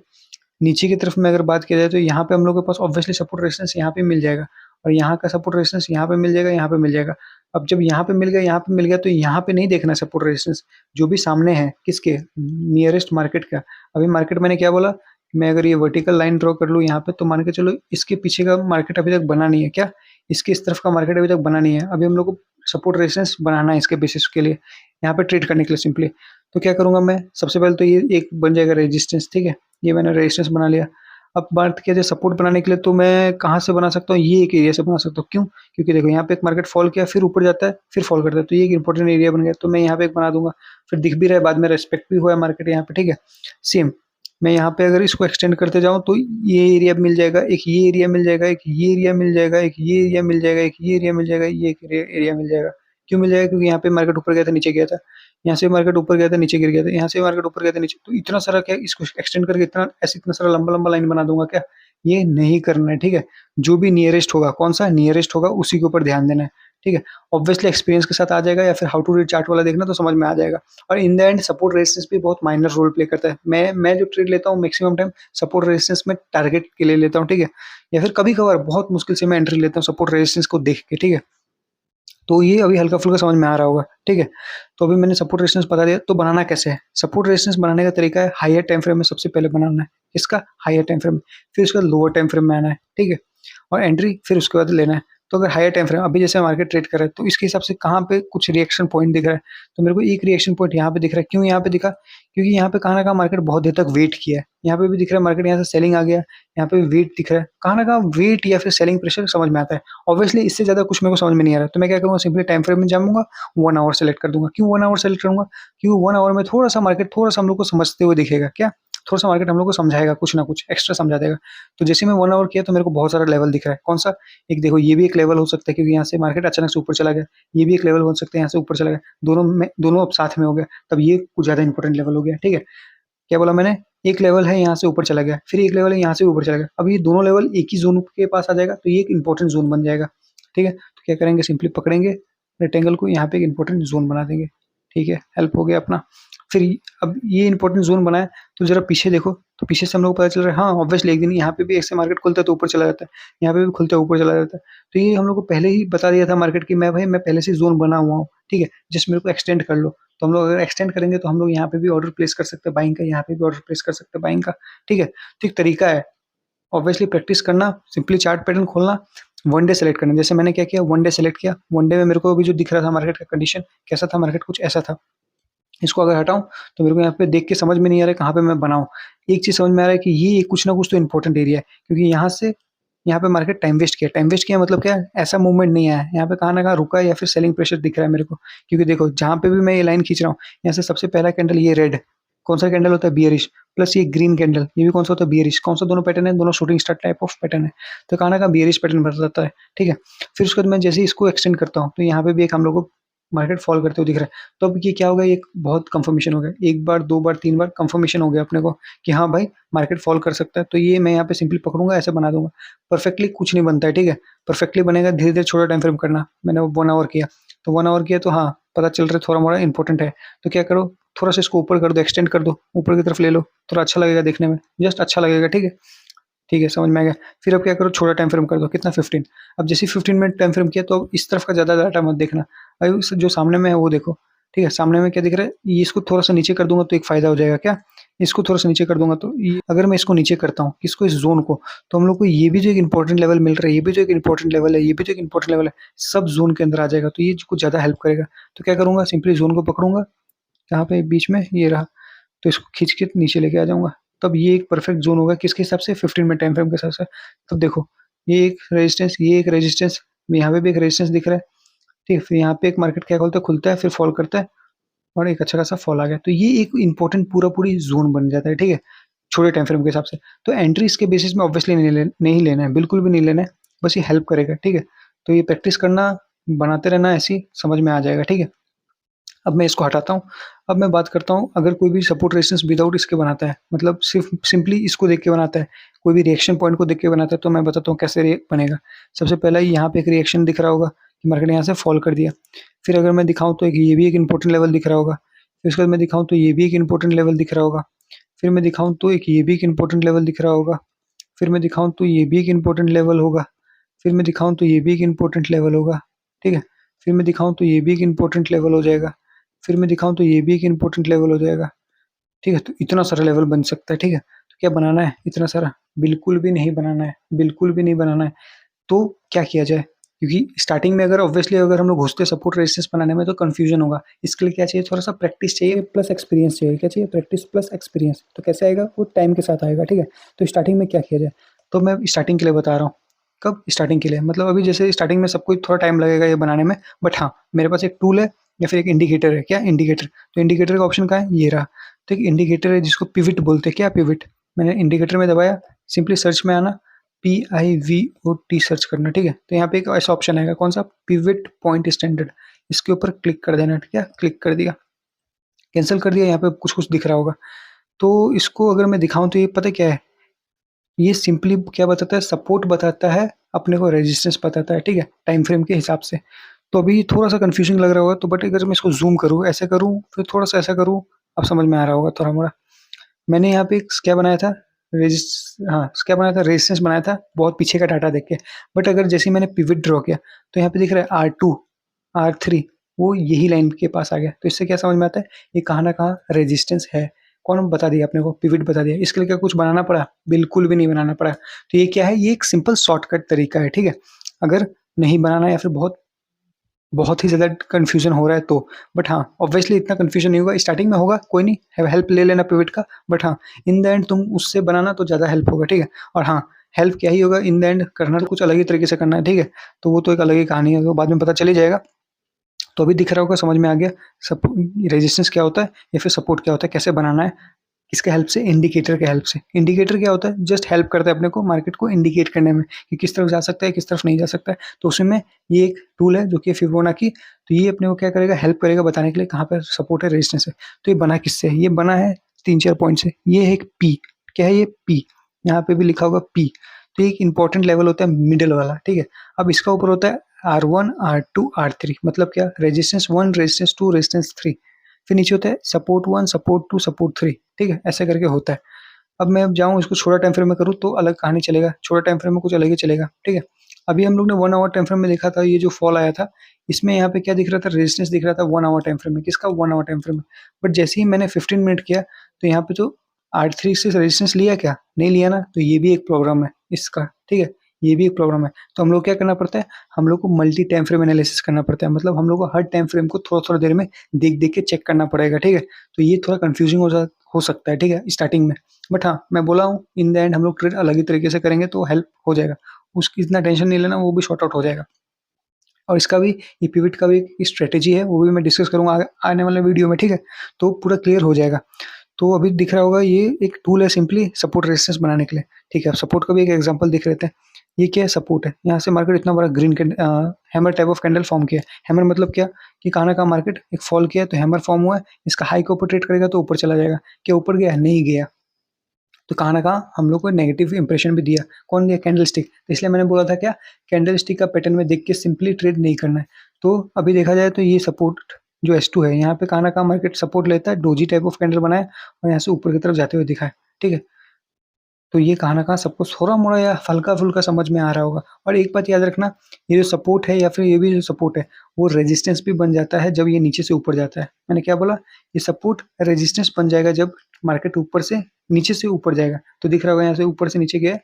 नीचे की तरफ में अगर बात किया जाए तो यहाँ पे हम लोग के पास ऑब्वियसली सपोर्ट रेजिस्टेंस यहाँ पे मिल जाएगा, और यहाँ का सपोर्ट रेजिस्टेंस यहाँ पे मिल जाएगा, यहाँ पे मिल जाएगा। अब जब यहाँ पे मिल गया, यहाँ पे मिल गया, तो यहाँ पे नहीं देखना सपोर्ट रेजिस्टेंस, जो भी सामने है किसके, नियरेस्ट मार्केट का। अभी मार्केट मैंने क्या बोला, मैं अगर ये वर्टिकल लाइन ड्रॉ कर लूँ यहाँ पे, तो मान के चलो इसके पीछे का मार्केट अभी तक बना नहीं है क्या, इसके इस तरफ का मार्केट अभी तक बना नहीं है। अभी हम लोग को सपोर्ट रेजिस्टेंस बनाना है इसके बेसिस के लिए, यहाँ पे ट्रेड करने के लिए सिंपली। तो क्या करूंगा मैं, सबसे पहले तो ये एक बन जाएगा रेजिस्टेंस, ठीक है? ये मैंने रेजिस्टेंस बना लिया। अब बात किया जाए सपोर्ट बनाने के लिए, तो मैं कहाँ से बना सकता हूँ, ये एक एरिया से बना सकता हूँ। क्यों? क्योंकि देखो यहाँ पे एक मार्केट फॉल किया, फिर ऊपर जाता है, फिर फॉल करता है, तो ये एक इंपॉर्टेंट एरिया बन गया, तो मैं यहाँ पे एक बना दूंगा। फिर दिख भी रहा है, बाद में रेस्पेक्ट भी हुआ है मार्केट यहाँ पे, ठीक है? सेम मैं यहाँ पे अगर इसको एक्सटेंड करते जाऊँ तो ये एरिया मिल जाएगा, एक ये एरिया मिल जाएगा, एक ये एरिया मिल जाएगा, एक ये एरिया मिल जाएगा, एक ये एरिया मिल जाएगा, ये एक एरिया मिल जाएगा। क्यों मिल जाएगा? क्योंकि यहाँ पे मार्केट ऊपर गया था, नीचे गया था, यहाँ से मार्केट ऊपर गया था, नीचे गिर गया था, यहाँ से मार्केट ऊपर गया था, नीचे। तो इतना सारा क्या, इसको एक्सटेंड करके इतना ऐसे इतना सारा लंबा लंबा लाइन बना दूंगा क्या? ये नहीं करना है, ठीक है? जो भी नियरेस्ट होगा, कौन सा नियरेस्ट होगा उसी के ऊपर ध्यान देना है, ठीक है? ऑब्वियसली एक्सपीरियंस के साथ आ जाएगा, या फिर हाउ टू रीड चार्ट वाला देखना तो समझ में आ जाएगा। और in the end support resistance भी बहुत माइनर रोल प्ले करता है। मैं जो ट्रेड लेता हूँ मैक्सिमम टाइम सपोर्ट रेजिस्टेंस में टारगेट के लिए लेता हूँ, ठीक है? या फिर कभी कभार बहुत मुश्किल से मैं एंट्री लेता हूँ सपोर्ट रेजिस्टेंस को देख के, ठीक है? तो ये अभी हल्का-फुल्का समझ में आ रहा होगा, ठीक है? तो अभी मैंने सपोर्ट रेजिस्टेंस बता दिया, तो बनाना कैसे है? सपोर्ट रेजिस्टेंस बनाने का तरीका है, हायर टाइम फ्रेम में सबसे पहले बनाना है। इसका हायर टाइम फ्रेम, फिर उसके बाद लोअर टाइम फ्रेम में आना है, ठीक है? और एंट्री फिर उसके बाद लेना है। तो अगर हायर टाइम फ्रेम, अभी जैसे मार्केट ट्रेड कर रहा है, तो इसके हिसाब से कहाँ पे कुछ रिएक्शन पॉइंट दिख रहा है, तो मेरे को एक रिएक्शन पॉइंट यहाँ पे दिख रहा है। क्यों यहाँ पे दिखा? क्योंकि यहाँ पे कहाँ ना कहाँ मार्केट बहुत देर तक वेट किया है। यहाँ पे भी दिख रहा है मार्केट यहाँ से सेलिंग आ गया, यहाँ पे भी वेट दिख रहा है। कहाँ ना कहाँ वेट या फिर सेलिंग प्रेशर समझ में आता है। ऑब्वियसली इससे ज़्यादा कुछ मेरे को समझ में नहीं आ रहा है, तो मैं क्या करूँगा, सिंपली टाइम फ्रेम में जाऊँगा, 1 आवर सेलेक्ट कर दूँगा। क्यों 1 आवर सेलेक्ट करूँगा? क्योंकि 1 आवर में थोड़ा-सा मार्केट थोड़ा-सा हम लोग को समझते हुए दिखेगा। क्या? थोड़ा-सा मार्केट हम लोग को समझाएगा, कुछ ना कुछ एक्स्ट्रा समझा देगा। तो जैसे मैं 1 आवर किया तो मेरे को बहुत सारा लेवल दिख रहा है। कौन-सा? एक देखो, ये भी एक लेवल हो सकता है क्योंकि यहाँ से मार्केट अचानक से ऊपर चला गया। ये भी एक लेवल हो सकता है, यहाँ से ऊपर चला गया। दोनों अब साथ में हो गया, तब ये कुछ ज़्यादा इंपॉर्टेंट लेवल हो गया, ठीक है? क्या बोला मैंने? एक लेवल है यहाँ से ऊपर चला गया, फिर एक लेवल है यहाँ से ऊपर चला गया। अब ये दोनों लेवल एक ही ज़ोन के पास आ जाएगा, तो ये एक इंपॉर्टेंट ज़ोन बन जाएगा, ठीक है? तो क्या करेंगे, सिंपली पकड़ेंगे रेक्टेंगल को, यहाँ पे एक इंपॉर्टेंट ज़ोन बना देंगे, ठीक है? हेल्प हो गया अपना। फिर अब ये इंपॉर्टेंट ज़ोन बना है, तो ज़रा पीछे देखो, तो पीछे से हम लोग को पता चल रहा है, हाँ, ऑब्वियसली एक दिन यहाँ पे भी ऐसे मार्केट खुलता है तो ऊपर चला जाता है, यहाँ पे भी खुलता है ऊपर चला जाता है। तो ये हम लोग को पहले ही बता दिया था मार्केट की, मैं पहले से ज़ोन बना हुआ हूँ, ठीक है? जस्ट मेरे को एक्सटेंड कर लो। तो हम लोग अगर एक्सटेंड करेंगे तो हम लोग यहाँ पे भी ऑर्डर प्लेस कर सकते हैं बाइंग का, यहाँ पे भी ऑर्डर प्लेस कर सकते हैं बाइंग का, ठीक है? तो एक तरीका है, ऑब्वियसली प्रैक्टिस करना, सिंपली चार्ट पैटर्न खोलना, 1 डे सेलेक्ट करना। जैसे मैंने क्या किया, 1 डे सेलेक्ट किया, 1 डे में मेरे को अभी जो दिख रहा था मार्केट का कंडीशन कैसा था, मार्केट कुछ ऐसा था। इसको अगर हटाऊँ तो मेरे को यहाँ पे देख के समझ में नहीं आ रहा है कहाँ पे मैं बनाऊँ। एक चीज़ समझ में आ रहा है कि ये कुछ ना कुछ तो इम्पोर्टेंट एरिया है, क्योंकि यहाँ पे मार्केट टाइम वेस्ट किया। टाइम वेस्ट किया मतलब क्या है? ऐसा मूवमेंट नहीं आया है। यहाँ पे कहाँ न कहाँ रुका है या फिर सेलिंग प्रेशर दिख रहा है मेरे को। क्योंकि देखो, जहाँ पे भी मैं ये लाइन खींच रहा हूँ, यहाँ से सबसे पहला कैंडल ये रेड, कौन-सा कैंडल होता है? बियरिश, प्लस ये ग्रीन कैंडल, ये भी कौन-सा होता है? बियरिश। कौन-सा दोनों पैटर्न है? दोनों shooting star type of pattern है। तो कहाँ न कहाँ बियरिश पैटर्न बन जाता है, ठीक है? फिर उसके बाद मैं जैसे ही इसको एक्सटेंड करता हूँ, तो यहाँ पे भी एक हम लोग को मार्केट फॉल करते हुए दिख रहा है। तो अब ये क्या हो गया, एक बहुत कन्फर्मेशन हो गया। 1 बार, 2 बार, 3 बार कन्फर्मेशन हो गया अपने को कि हाँ भाई, मार्केट फॉल कर सकता है। तो ये मैं यहाँ पे सिंपली पकड़ूँगा, ऐसे बना दूँगा। परफेक्टली कुछ नहीं बनता है, ठीक है? परफेक्टली बनेगा, धीरे-धीरे छोटा टाइम फ्रेम करना। मैंने 1 आवर किया, तो 1 आवर किया तो हाँ, पता चल रहा है थोड़ा-मोड़ा इम्पोर्टेंट है। तो क्या करो, थोड़ा-सा इसको ऊपर कर दो, एक्सटेंड कर दो, ऊपर की तरफ ले लो, थोड़ा अच्छा लगेगा देखने में, जस्ट अच्छा लगेगा, ठीक है? ठीक है, समझ में आ गया। फिर अब क्या करो, छोटा टाइम फ्रेम कर दो, कितना 15। अब जैसे ही 15 मिनट टाइम फ्रेम किया, तो अब इस तरफ का ज़्यादा डाटा मत देखना। अभी जो सामने में है वो देखो, ठीक है? सामने में क्या दिख रहा है, ये इसको थोड़ा-सा नीचे कर दूँगा तो एक फ़ायदा हो जाएगा क्या? इसको थोड़ा-सा नीचे कर दूँगा तो ये, अगर मैं इसको नीचे करता हूँ, किसको? इस ज़ोन को, तो हम लोग को ये भी जो एक इम्पोर्टेंट लेवल मिल रहा है, ये भी जो एक इम्पोर्टेंट लेवल है, ये भी जो एक इम्पोर्टेंट लेवल है, सब ज़ोन के अंदर आ जाएगा, तो ये कुछ ज़्यादा हेल्प करेगा। तो क्या करूँगा, सिंपली ज़ोन को पकड़ूँगा, जहाँ पे बीच में ये रहा, तो इसको खींच के नीचे लेके आ जाऊँगा। तब ये एक परफेक्ट ज़ोन होगा किसके हिसाब से? 15 मिनट टाइम फ्रेम के हिसाब से। तब देखो, ये एक रेजिस्टेंस, ये एक रेजिस्टेंस, यहाँ पे भी एक रेजिस्टेंस दिख रहा है, ठीक है? फिर यहाँ पे एक मार्केट क्या खोलता है, खुलता है, फिर फॉल करता है, और एक अच्छा खासा फॉल आ गया। तो ये एक इम्पोर्टेंट पूरी ज़ोन बन जाता है, ठीक है? छोटे टाइम फ्रेम के हिसाब से। तो एंट्री इसके बेसिस में ऑब्वियसली नहीं लेना है, बिल्कुल भी नहीं लेना है, बस ये हेल्प करेगा, ठीक है? तो ये प्रैक्टिस करना, बनाते रहना, ऐसे ही समझ में आ जाएगा, ठीक है? अब मैं इसको हटाता हूँ। अब मैं बात करता हूँ, अगर कोई भी सपोर्ट रेजिस्टेंस विदाउट इसके बनाता है, मतलब सिर्फ सिंपली इसको देख के बनाता है, कोई भी रिएक्शन पॉइंट को देख के बनाता है, तो मैं बताता हूँ कैसे बनेगा। सबसे पहला यहाँ पे एक रिएक्शन दिख रहा होगा कि मार्केट ने यहाँ से फॉल कर दिया। फिर अगर मैं दिखाऊँ तो एक ये भी एक इंपॉर्टेंट लेवल दिख रहा होगा। फिर उसके बाद मैं दिखाऊँ तो ये भी एक इंपॉर्टेंट लेवल दिख रहा होगा। फिर मैं दिखाऊँ तो एक ये भी एक इंपॉर्टेंट लेवल दिख रहा होगा। फिर मैं दिखाऊँ तो ये भी एक इंपॉर्टेंट लेवल होगा। फिर मैं दिखाऊँ तो ये भी एक इंपॉर्टेंट लेवल होगा, ठीक है। फिर मैं दिखाऊँ तो ये भी एक इंपॉर्टेंट लेवल हो जाएगा। फिर मैं दिखाऊँ तो ये भी एक इंपॉर्टेंट लेवल हो जाएगा, ठीक है। तो इतना सारा लेवल बन सकता है, ठीक है। तो क्या बनाना है इतना सारा? बिल्कुल भी नहीं बनाना है, बिल्कुल भी नहीं बनाना है। तो क्या किया जाए? क्योंकि स्टार्टिंग में अगर ऑब्वियसली अगर हम लोग घुसते सपोर्ट रेजिस्टेंस बनाने में तो कंफ्यूजन होगा। इसके लिए क्या चाहिए? थोड़ा सा प्रैक्टिस चाहिए प्लस एक्सपीरियंस चाहिए। क्या चाहिए? Practice plus experience. तो कैसे आएगा? वो टाइम के साथ आएगा, ठीक है। तो स्टार्टिंग में क्या किया जाए? तो मैं स्टार्टिंग के लिए बता रहा हूँ। कब स्टार्टिंग के लिए? मतलब अभी जैसे स्टार्टिंग में सबको थोड़ा टाइम लगेगा ये बनाने में, बट हाँ मेरे पास एक टूल है या फिर एक इंडिकेटर है। क्या इंडिकेटर? तो इंडिकेटर का ऑप्शन कहाँ है? ये रहा। तो एक इंडिकेटर है जिसको पिविट बोलते हैं। क्या पिविट? मैंने इंडिकेटर में दबाया, सिंपली सर्च में आना, PIVOT सर्च करना, ठीक है। तो यहाँ पे एक ऐसा ऑप्शन आएगा, कौन सा? Pivot point standard. इसके ऊपर क्लिक कर देना, ठीक है। क्लिक कर दिया, कैंसिल कर दिया। यहाँ पे कुछ कुछ दिख रहा होगा। तो इसको अगर मैं दिखाऊं तो ये पता क्या है? ये सिंपली क्या बताता है? सपोर्ट बताता है, अपने को रेजिस्टेंस बताता है, ठीक है, टाइम फ्रेम के हिसाब से। तो अभी थोड़ा सा कंफ्यूजिंग लग रहा होगा, तो बट अगर मैं इसको जूम करूँ, ऐसे करूँ, फिर थोड़ा सा ऐसा करूँ, अब समझ में आ रहा होगा थोड़ा मोड़ा। मैंने यहाँ पे एक क्या बनाया था? क्या बनाया था? रेजिस्टेंस बनाया था, बहुत पीछे का डाटा देख के। बट अगर जैसे ही मैंने पिवट ड्रॉ किया तो यहाँ पे दिख रहा है R2, R3, वो यही लाइन के पास आ गया। तो इससे क्या समझ में आता है? ये कहाँ ना कहाँ रेजिस्टेंस है। कौन बता दिया अपने को? पिवट बता दिया। इसके लिए क्या कुछ बनाना पड़ा? बिल्कुल भी नहीं बनाना पड़ा। तो ये क्या है? ये एक सिंपल शॉर्टकट तरीका है, ठीक है। अगर नहीं बनाना या फिर बहुत बहुत ही ज़्यादा कन्फ्यूज़न हो रहा है तो। बट हाँ, ऑब्वियसली इतना कन्फ्यूज़न नहीं होगा, स्टार्टिंग में होगा, कोई नहीं, हेल्प ले लेना पिवट का। बट हाँ, इन द एंड तुम उससे बनाना तो ज़्यादा हेल्प होगा, ठीक है। और हाँ, हेल्प क्या ही होगा, इन द एंड करना तो कुछ अलग ही तरीके से करना है, ठीक है। तो वो तो एक अलग ही कहानी है, तो बाद में पता चल ही जाएगा। तो अभी दिख रहा होगा, समझ में आ गया सप रेजिस्टेंस क्या होता है या फिर सपोर्ट क्या होता है, कैसे बनाना है, किसके हेल्प से? इंडिकेटर के हेल्प से। इंडिकेटर क्या होता है? जस्ट हेल्प करता है अपने को मार्केट को इंडिकेट करने में कि किस तरफ जा सकता है, किस तरफ नहीं जा सकता है। तो उसमें ये एक टूल है जो कि फिबोनाची। तो ये अपने को क्या करेगा? हेल्प करेगा बताने के लिए कहाँ पर सपोर्ट है, रेजिस्टेंस है। तो ये बना किससे? ये बना है 3-4 पॉइंट से। ये है एक पी। क्या है ये? पी। यहाँ पे भी लिखा होगा पी। तो एक इंपॉर्टेंट लेवल होता है मिडल वाला, ठीक है। अब इसका ऊपर होता है R1, R2, R3। मतलब क्या? Resistance 1, resistance 2, resistance 3। फिर नीचे होता है सपोर्ट 1, सपोर्ट 2, सपोर्ट 3, ठीक है। ऐसे करके होता है। अब मैं जाऊँ इसको छोटा टाइम फ्रेम में करूँ तो अलग कहानी चलेगा, छोटा टाइम फ्रेम में कुछ अलग ही चलेगा, ठीक है। अभी हम लोग ने 1 आवर टाइम फ्रेम में देखा था, ये जो फॉल आया था, इसमें यहाँ पे क्या दिख रहा था? रेजिस्टेंस दिख रहा था 1 आवर टाइम फ्रेम में। किसका? 1 आवर टाइम फ्रेम में। बट जैसे ही मैंने 15 मिनट किया तो यहाँ पे जो R3 से रेजिस्टेंस लिया क्या? नहीं लिया ना। तो ये भी एक प्रॉब्लम है इसका, ठीक है। ये भी एक प्रॉब्लम है। तो हम लोग क्या करना पड़ता है? हम लोग को मल्टी टाइम फ्रेम एनालिसिस करना पड़ता है। मतलब हम लोग को हर टाइम फ्रेम को थोड़ा-थोड़ा देर में देख-देख के चेक करना पड़ेगा, ठीक है। तो ये थोड़ा कन्फ्यूजिंग हो सकता है, ठीक है, स्टार्टिंग में। बट हाँ, मैं बोला हूँ इन द एंड हम लोग ट्रेड अलग ही तरीके से करेंगे तो हेल्प हो जाएगा। उसकी इतना टेंशन नहीं लेना, वो भी सॉर्ट आउट हो जाएगा। और इसका भी, ये पिवट का भी एक स्ट्रैटेजी है, वो भी मैं डिस्कस करूँगा आने वाले वीडियो में, ठीक है। तो पूरा क्लियर हो जाएगा। तो अभी दिख रहा होगा ये एक टूल है सिंपली सपोर्ट रेजिस्टेंस बनाने के लिए, ठीक है। अब सपोर्ट का भी एक एग्जांपल दिख रहे थे। ये क्या है? सपोर्ट है। यहाँ से मार्केट इतना बड़ा green hammer type of candle form किया है। हैमर मतलब क्या? कि कहाँ ना कहाँ मार्केट एक फॉल किया है तो हैमर फॉर्म हुआ है। इसका हाई के ऊपर ट्रेड करेगा तो ऊपर चला जाएगा। क्या ऊपर गया? नहीं गया। तो कहाँ न कहाँ हम लोग को नेगेटिव इंप्रेशन भी दिया। कौन दिया? कैंडलस्टिक। तो इसलिए मैंने बोला था क्या? कैंडलस्टिक का पैटर्न में देख के सिंपली ट्रेड नहीं करना है। तो अभी देखा जाए तो ये सपोर्ट जो S2 है, यहाँ पे कहाँ न कहाँ मार्केट सपोर्ट लेता है, डोजी टाइप ऑफ कैंडल बनाया और यहाँ से ऊपर की तरफ जाते हुए दिखा है, ठीक है। तो ये कहाँ न कहाँ सबको थोड़ा-मोड़ा या हल्का-फुल्का समझ में आ रहा होगा। और एक बात याद रखना, ये जो सपोर्ट है या फिर ये भी जो सपोर्ट है, वो रेजिस्टेंस भी बन जाता है जब ये नीचे से ऊपर जाता है। मैंने क्या बोला? ये सपोर्ट रेजिस्टेंस बन जाएगा जब मार्केट ऊपर से नीचे से ऊपर जाएगा। तो दिख रहा होगा यहाँ से ऊपर से नीचे गया,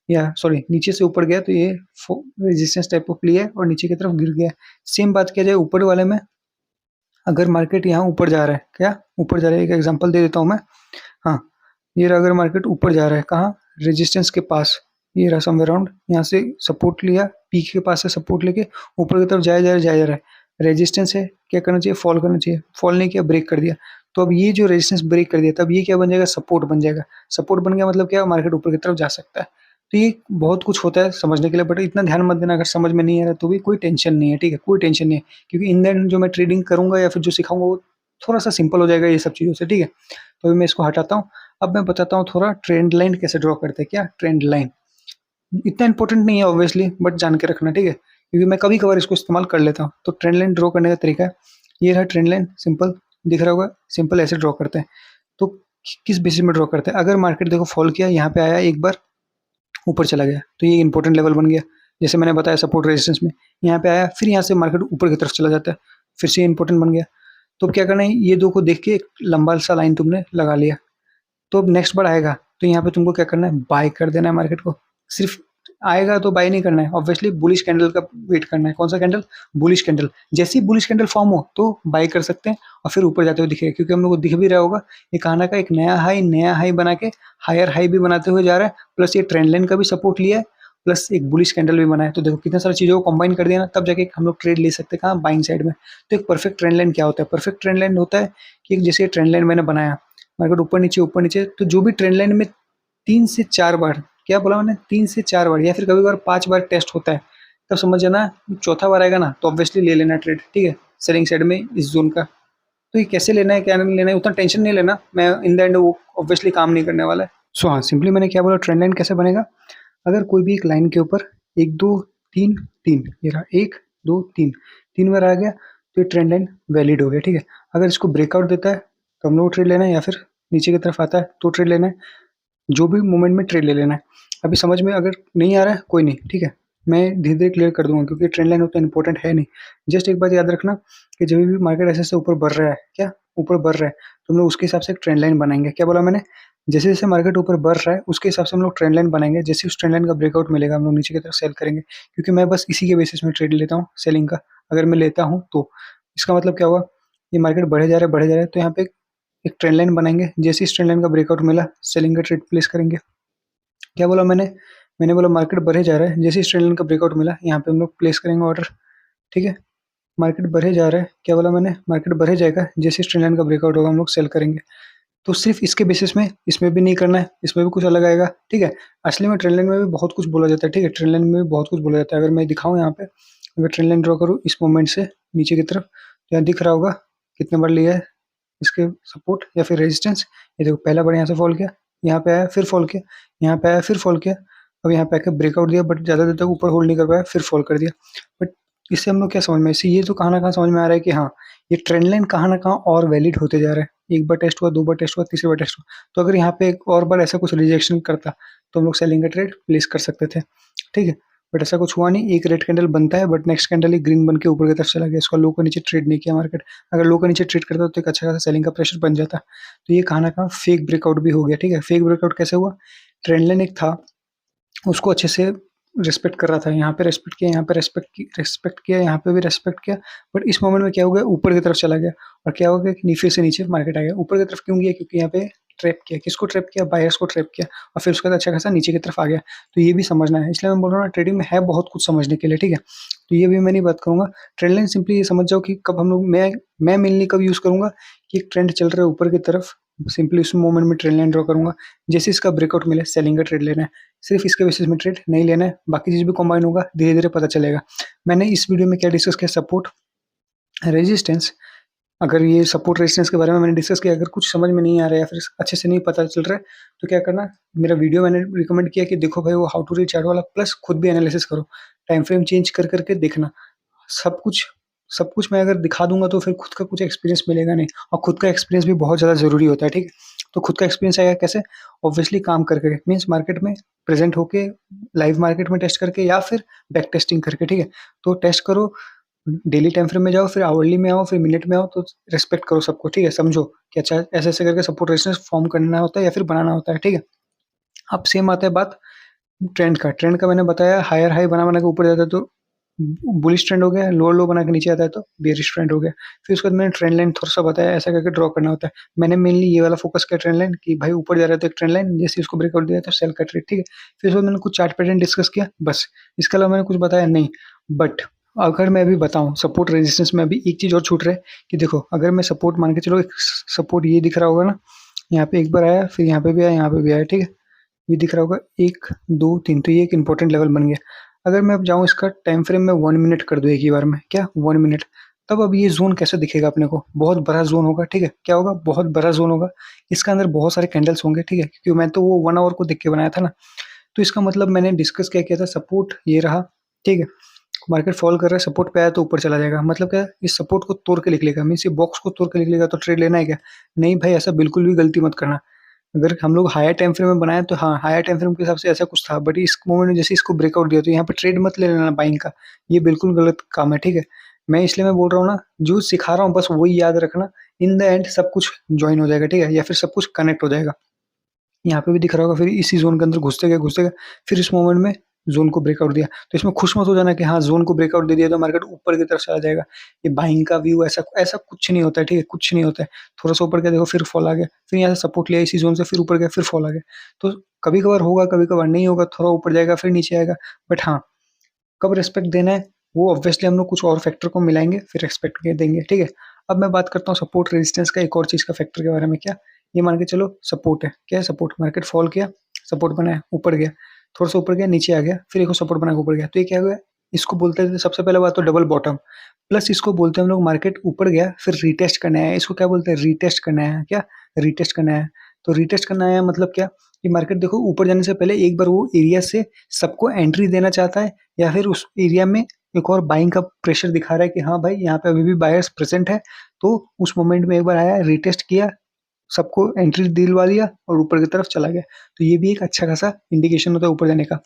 या सॉरी नीचे से ऊपर गया तो ये रेजिस्टेंस टाइप ऑफ लिया है और नीचे की तरफ गिर गया। सेम बात किया जाए ऊपर वाले में, अगर मार्केट यहाँ ऊपर जा रहा है, क्या ऊपर जा रहा है? एक एग्जांपल दे देता हूँ मैं। हाँ, ये रहा, अगर मार्केट ऊपर जा रहा है, कहाँ? रेजिस्टेंस के पास। ये रहा समवेयर अराउंड, यहाँ से सपोर्ट लिया, पीक के पास से सपोर्ट लेके ऊपर की तरफ जाया जा रहा है, जाया जा रहा है। रेजिस्टेंस है, क्या करना चाहिए? फॉल करना चाहिए। फॉल नहीं किया, ब्रेक कर दिया। तो अब ये जो रेजिस्टेंस ब्रेक कर दिया, तब ये क्या बन जाएगा? सपोर्ट बन जाएगा। सपोर्ट बन गया मतलब क्या? मार्केट ऊपर की तरफ जा सकता है। तो ये बहुत कुछ होता है समझने के लिए, बट इतना ध्यान मत देना, अगर समझ में नहीं आ रहा तो भी कोई टेंशन नहीं है, ठीक है, कोई टेंशन नहीं है। क्योंकि इन द एंड जो मैं ट्रेडिंग करूँगा या फिर जो सिखाऊँगा वो थोड़ा-सा सिंपल हो जाएगा ये सब चीज़ों से, ठीक है? तो अभी मैं इसको हटाता हूँ। अब मैं बताता हूँ थोड़ा ट्रेंड लाइन कैसे ड्रॉ करते हैं, क्या ट्रेंड लाइन। इतना इंपॉर्टेंट नहीं है ऑब्वियसली, बट जान के रखना, ठीक है? क्योंकि मैं कभी-कभार इसको इस्तेमाल कर लेता हूँ। तो ट्रेंड लाइन ड्रॉ करने का तरीका है, ये रहा ट्रेंड लाइन, सिंपल दिख रहा होगा, सिंपल ऐसे ड्रॉ करते हैं। तो किस बेसिस में ड्रॉ करते हैं? अगर मार्केट देखो फॉल किया, यहाँ पे आया एक बार, ऊपर चला गया, तो ये इंपॉर्टेंट लेवल बन गया। जैसे मैंने बताया सपोर्ट रेजिस्टेंस में, यहाँ पे आया, फिर यहाँ से मार्केट ऊपर की तरफ चला जाता है, फिर से इंपॉर्टेंट बन गया। तो अब क्या करना है, ये दो को देख के एक लंबा सा लाइन तुमने लगा लिया। तो अब नेक्स्ट बार आएगा, तो यहाँ पे तुमको क्या करना है, बाय कर देना है मार्केट को। सिर्फ आएगा तो बाय नहीं करना है, ऑब्वियसली बुलिश कैंडल का वेट करना है। कौन सा कैंडल? Bullish candle. जैसे ही बुलिश कैंडल फॉर्म हो तो बाय कर सकते हैं और फिर ऊपर जाते हुए दिखेगा, क्योंकि हम लोग को दिख भी रहा होगा ये कहाना का एक नया हाई बना के हायर हाई भी बनाते हुए जा रहा है, प्लस ये ट्रेंड लाइन का भी सपोर्ट लिया है, प्लस एक बुलिश कैंडल भी बना है। तो देखो कितना सारी चीज़ों को कंबाइन कर दिया ना, तब जाके हम लोग ट्रेड ले सकते हैं कहाँ, बाइंग साइड में। तो एक परफेक्ट ट्रेंड लाइन क्या होता है? परफेक्ट ट्रेंड लाइन होता है कि जैसे ट्रेंड लाइन मैंने बनाया, मार्केट ऊपर नीचे, तो जो भी ट्रेंड लाइन में 3 से 4 बार, क्या बोला मैंने, 3 से 4 बार या फिर कभी-कभार 5 बार टेस्ट होता है, तब समझ जाना चौथा बार आएगा ना, तो ऑब्वियसली ले लेना ट्रेड, ठीक है? सेलिंग साइड में इस ज़ोन का। तो ये कैसे लेना है, क्या नहीं लेना है, उतना टेंशन नहीं लेना। मैं इन द एंड वो ऑब्वियसली काम नहीं करने वाला है। सो हाँ, सिंपली मैंने क्या बोला, ट्रेंड लाइन कैसे बनेगा? अगर कोई भी एक लाइन के ऊपर 1, 2, 3, 3, ये रहा 1, 2, 3, 3 बार आ गया, तो ये ट्रेंड लाइन वैलिड हो गया, ठीक है? अगर इसको ब्रेकआउट देता है तो हम लोग को ट्रेड लेना है, या फिर नीचे की तरफ आता है तो ट्रेड लेना है। जो भी मोमेंट में ट्रेड ले लेना है। अभी समझ में अगर नहीं आ रहा है, कोई नहीं, ठीक है? मैं धीरे-धीरे क्लियर कर दूँगा, क्योंकि ट्रेंड लाइन उतना इम्पोर्टेंट है नहीं। जस्ट एक बात याद रखना कि जब भी मार्केट ऐसे-ऐसे ऊपर बढ़ रहा है, क्या? ऊपर बढ़ रहा है, तो हम लोग उसके हिसाब से एक ट्रेंड लाइन बनाएँगे। क्या बोला मैंने? जैसे-जैसे मार्केट ऊपर बढ़ रहा है, उसके हिसाब से हम लोग ट्रेंड लाइन बनाएँगे। जैसे उस ट्रेंड लाइन का ब्रेकआउट मिलेगा, हम लोग नीचे की तरफ सेल करेंगे, क्योंकि मैं बस इसी के बेसिस में ट्रेड लेता हूँ, सेलिंग का। अगर मैं लेता हूँ तो। इसका मतलब क्या हुआ? ये मार्केट बढ़े जा रहा है, तो यहाँ पे एक ट्रेंड लाइन बनाएँगे। जैसे इस ट्रेंड लाइन का ब्रेकआउट मिला, सेलिंग का ट्रेड प्लेस करेंगे। क्या बोला मैंने? मैंने बोला मार्केट बढ़े जा रहा है, जैसे इस ट्रेंड लाइन का ब्रेकआउट मिला, यहाँ पे हम लोग प्लेस करेंगे ऑर्डर, ठीक है? मार्केट बढ़े जा रहा है, क्या बोला मैंने? मार्केट बढ़े जाएगा, जैसे इस ट्रेंड लाइन का ब्रेकआउट होगा हम लोग सेल करेंगे। तो सिर्फ इसके बेसिस में, इसमें भी नहीं करना है, इसमें भी कुछ अलग आएगा, ठीक है? असली में ट्रेंड लाइन में भी बहुत कुछ बोला जाता है, ठीक है? ट्रेंड लाइन में भी बहुत कुछ बोला जाता है। अगर मैं दिखाऊँ यहाँ पे, अगर ट्रेंड लाइन ड्रॉ करूँ इस मोमेंट से नीचे की तरफ, तो यहाँ दिख रहा होगा कितने बार लिया है इसके सपोर्ट या फिर रेजिस्टेंस। ये देखो पहला बार यहाँ से फॉल किया, यहाँ पे आया फिर फॉल किया, यहाँ पे आया फिर फॉल किया, अब यहाँ पे आके ब्रेकआउट दिया, बट ज़्यादा देर तक ऊपर होल्ड नहीं कर पाया, फिर फॉल कर दिया। बट इससे हम लोग क्या समझ में, इससे ये तो कहाँ न कहाँ समझ में आ रहा है कि हाँ, ये ट्रेंड लाइन कहाँ न कहाँ और वैलिड होते जा रहा है। एक बार टेस्ट हुआ, 2 बार टेस्ट हुआ, तीसरी बार टेस्ट हुआ। तो अगर यहाँ पे एक और बार ऐसा कुछ रिजेक्शन करता, तो हम लोग सेलिंग का ट्रेड प्लेस कर सकते थे, ठीक है? बट ऐसा कुछ हुआ नहीं, एक रेड कैंडल बनता है, but next candle he green बन के ऊपर की तरफ चला गया। इसका लो के नीचे ट्रेड नहीं किया मार्केट। अगर लो के नीचे ट्रेड करता तो एक अच्छा खासा सेलिंग का प्रेशर बन जाता। तो ये कहाँ न कहाँ फेक ब्रेकआउट भी हो गया, ठीक है? फेक ब्रेकआउट कैसे हुआ? ट्रेंड लाइन एक था, उसको अच्छे से रिस्पेक्ट कर रहा था, यहाँ पे रिस्पेक्ट किया, यहाँ पे रिस्पेक्ट किया, यहाँ पे भी रिस्पेक्ट किया, बट इस मोमेंट में क्या हो गया, ऊपर की तरफ चला गया। और क्या हो गया कि फिर से नीचे मार्केट आ गया। ऊपर की तरफ क्यों गया? क्योंकि यहाँ पे ट्रैप किया। किसको ट्रैप किया? बायर्स को ट्रैप किया, और फिर उसके बाद अच्छा खासा नीचे की तरफ आ गया। तो ये भी समझना है, इसलिए मैं बोल रहा हूँ ना, ट्रेडिंग में है बहुत कुछ समझने के लिए, ठीक है? तो ये भी मैं नहीं बात करूँगा। ट्रेंड लाइन सिंपली ये समझ जाओ कि कब हम लोग, मैं मेनली कब यूज़ करूँगा कि एक ट्रेंड चल रहा है ऊपर की तरफ, सिंपली उस मोमेंट में ट्रेंड लाइन ड्रॉ करूँगा। जैसे इसका ब्रेकआउट मिले, सेलिंग का ट्रेड लेना है। सिर्फ इसके बेसिस में ट्रेड नहीं लेना है, बाकी चीज़ भी कंबाइन होगा, धीरे-धीरे पता चलेगा। मैंने इस वीडियो में क्या डिस्कस किया, सपोर्ट, रेजिस्टेंस। अगर ये सपोर्ट रेजिस्टेंस के बारे में मैंने डिस्कस किया, अगर कुछ समझ में नहीं आ रहा है या फिर अच्छे से नहीं पता चल रहा है, तो क्या करना, मेरा वीडियो मैंने रिकमेंड किया कि देखो भाई वो हाउ टू रीड चार्ट वाला, प्लस खुद भी एनालिसिस करो। टाइम फ्रेम चेंज कर के देखना। सब कुछ सब कुछ मैं अगर दिखा दूँगा तो फिर खुद का कुछ एक्सपीरियंस मिलेगा नहीं, और खुद का एक्सपीरियंस भी बहुत ज़्यादा ज़रूरी होता है, ठीक है? तो खुद का एक्सपीरियंस आएगा कैसे? ऑब्वियसली काम करके, मीन्स मार्केट में प्रेज़ेंट होके, लाइव मार्केट में टेस्ट करके, या फिर बैक टेस्टिंग करके, ठीक है? तो टेस्ट करो, डेली टाइम फ्रेम में जाओ, फिर आवरली में आओ, फिर मिनट में आओ, तो रिस्पेक्ट करो सबको, ठीक है? समझो कि अच्छा ऐसे-ऐसे करके सपोर्ट रेजिस्टेंस फॉर्म करना होता है या फिर बनाना होता है, ठीक है? अब सेम आता है बात ट्रेंड का मैंने बताया, हायर हाई बना-बना के ऊपर जाता है तो बुलिश ट्रेंड हो गया, लोअर लो बना के नीचे आता है तो बेयरिश ट्रेंड हो गया। फिर उसके बाद मैंने ट्रेंड लाइन थोड़ा-सा बताया, ऐसा करके ड्रॉ करना होता है। मैंने मेनली ये वाला फोकस किया ट्रेंड लाइन, कि भाई ऊपर जा रहा है तो एक ट्रेंड लाइन, जैसे उसको ब्रेकआउट दिया तो सेल का ट्रेड, ठीक है? फिर उसके बाद मैंने कुछ चार्ट पैटर्न डिस्कस किया, बस। इसके अलावा मैंने कुछ बताया नहीं। बट अगर मैं अभी बताऊँ सपोर्ट रेजिस्टेंस में, अभी एक चीज़ और छूट रहा है कि देखो, अगर मैं सपोर्ट मान के चलो, एक सपोर्ट ये दिख रहा होगा ना, यहाँ पे एक बार आया, फिर यहाँ पे भी आया, यहाँ पे भी आया, ठीक है? ये दिख रहा होगा 1, 2, 3, तो ये एक इम्पोर्टेंट लेवल बन गया। अगर मैं अब जाऊँ इसका टाइम फ्रेम में 1 मिनट कर दूँ एक ही बार में, क्या 1 मिनट, तब अब ये ज़ोन कैसे दिखेगा अपने को? बहुत बड़ा ज़ोन होगा, ठीक है? क्या होगा? बहुत बड़ा ज़ोन होगा। इसके अंदर बहुत सारे कैंडल्स होंगे, ठीक है? क्योंकि मैं तो वो 1 आवर को देख के बनाया था ना। तो इसका मतलब मैंने डिस्कस क्या किया था, सपोर्ट ये रहा, ठीक है? मार्केट फॉल कर रहा है, सपोर्ट पे आया तो ऊपर चला जाएगा। मतलब क्या, इस सपोर्ट को तोड़ के निकलेगा, मीन्स ये बॉक्स को तोड़ के निकलेगा तो ट्रेड लेना है क्या? नहीं भाई, ऐसा बिल्कुल भी गलती मत करना। अगर हम लोग हायर टाइम फ्रेम में बनाए तो हाँ, हायर टाइम फ्रेम के हिसाब से ऐसा कुछ था, बट इस मोमेंट में जैसे इसको ब्रेकआउट दिया तो यहाँ पे ट्रेड मत ले लेना बाइंग का। ये बिल्कुल गलत काम है, ठीक है? मैं बोल रहा हूँ ना, जो सिखा रहा हूँ बस वही याद रखना। इन द एंड सब कुछ जॉइन हो जाएगा, ठीक है? या फिर सब कुछ कनेक्ट हो जाएगा। यहाँ पे भी दिख रहा होगा, फिर इसी ज़ोन के अंदर घुसते गए, फिर इस मोमेंट में ज़ोन को ब्रेकआउट दिया। तो इसमें खुश मत हो जाना कि हाँ, ज़ोन को ब्रेकआउट दे दिया तो मार्केट ऊपर की तरफ चला जाएगा। ये बाइंग का व्यू ऐसा ऐसा कुछ नहीं होता है, ठीक है? कुछ नहीं होता है। थोड़ा-सा ऊपर गया देखो, फिर फॉल आ गया, फिर यहाँ से सपोर्ट लिया इसी ज़ोन से, फिर ऊपर गया, फिर फॉल आ गया। तो कभी-कभार होगा, कभी-कभार नहीं होगा, थोड़ा ऊपर जाएगा, फिर नीचे आएगा। बट हाँ, कब रिस्पेक्ट देना है, वो ऑब्वियसली हम लोग कुछ और फैक्टर को मिलाएँगे, फिर रिस्पेक्ट के देंगे, ठीक है? अब मैं बात करता हूँ सपोर्ट रेजिस्टेंस का एक और चीज़ का फैक्टर के बारे में। क्या? ये मान के चलो सपोर्ट है। क्या है सपोर्ट? मार्केट फॉल किया, सपोर्ट बनाया, ऊपर गया, थोड़ा-सा ऊपर गया, नीचे आ गया, फिर एक और सपोर्ट बना के ऊपर गया। तो ये क्या हुआ? इसको बोलते हैं, सबसे पहले बात तो डबल बॉटम, प्लस इसको बोलते हैं हम लोग मार्केट ऊपर गया, फिर रीटेस्ट करने आया। इसको क्या बोलते हैं? रीटेस्ट करने आया। क्या? रीटेस्ट करने आया। तो रीटेस्ट करने आया मतलब क्या? कि मार्केट देखो ऊपर जाने से पहले एक बार वो एरिया से सबको एंट्री देना चाहता है, या फिर उस एरिया में एक और बाइंग का प्रेशर दिखा रहा है कि हाँ भाई, यहाँ पे अभी भी बायर्स प्रेजेंट है। तो उस मोमेंट में एक बार आया, रीटेस्ट किया, सबको एंट्री दिलवा दिया और ऊपर की तरफ चला गया। तो ये भी एक अच्छा खासा इंडिकेशन होता है ऊपर जाने का।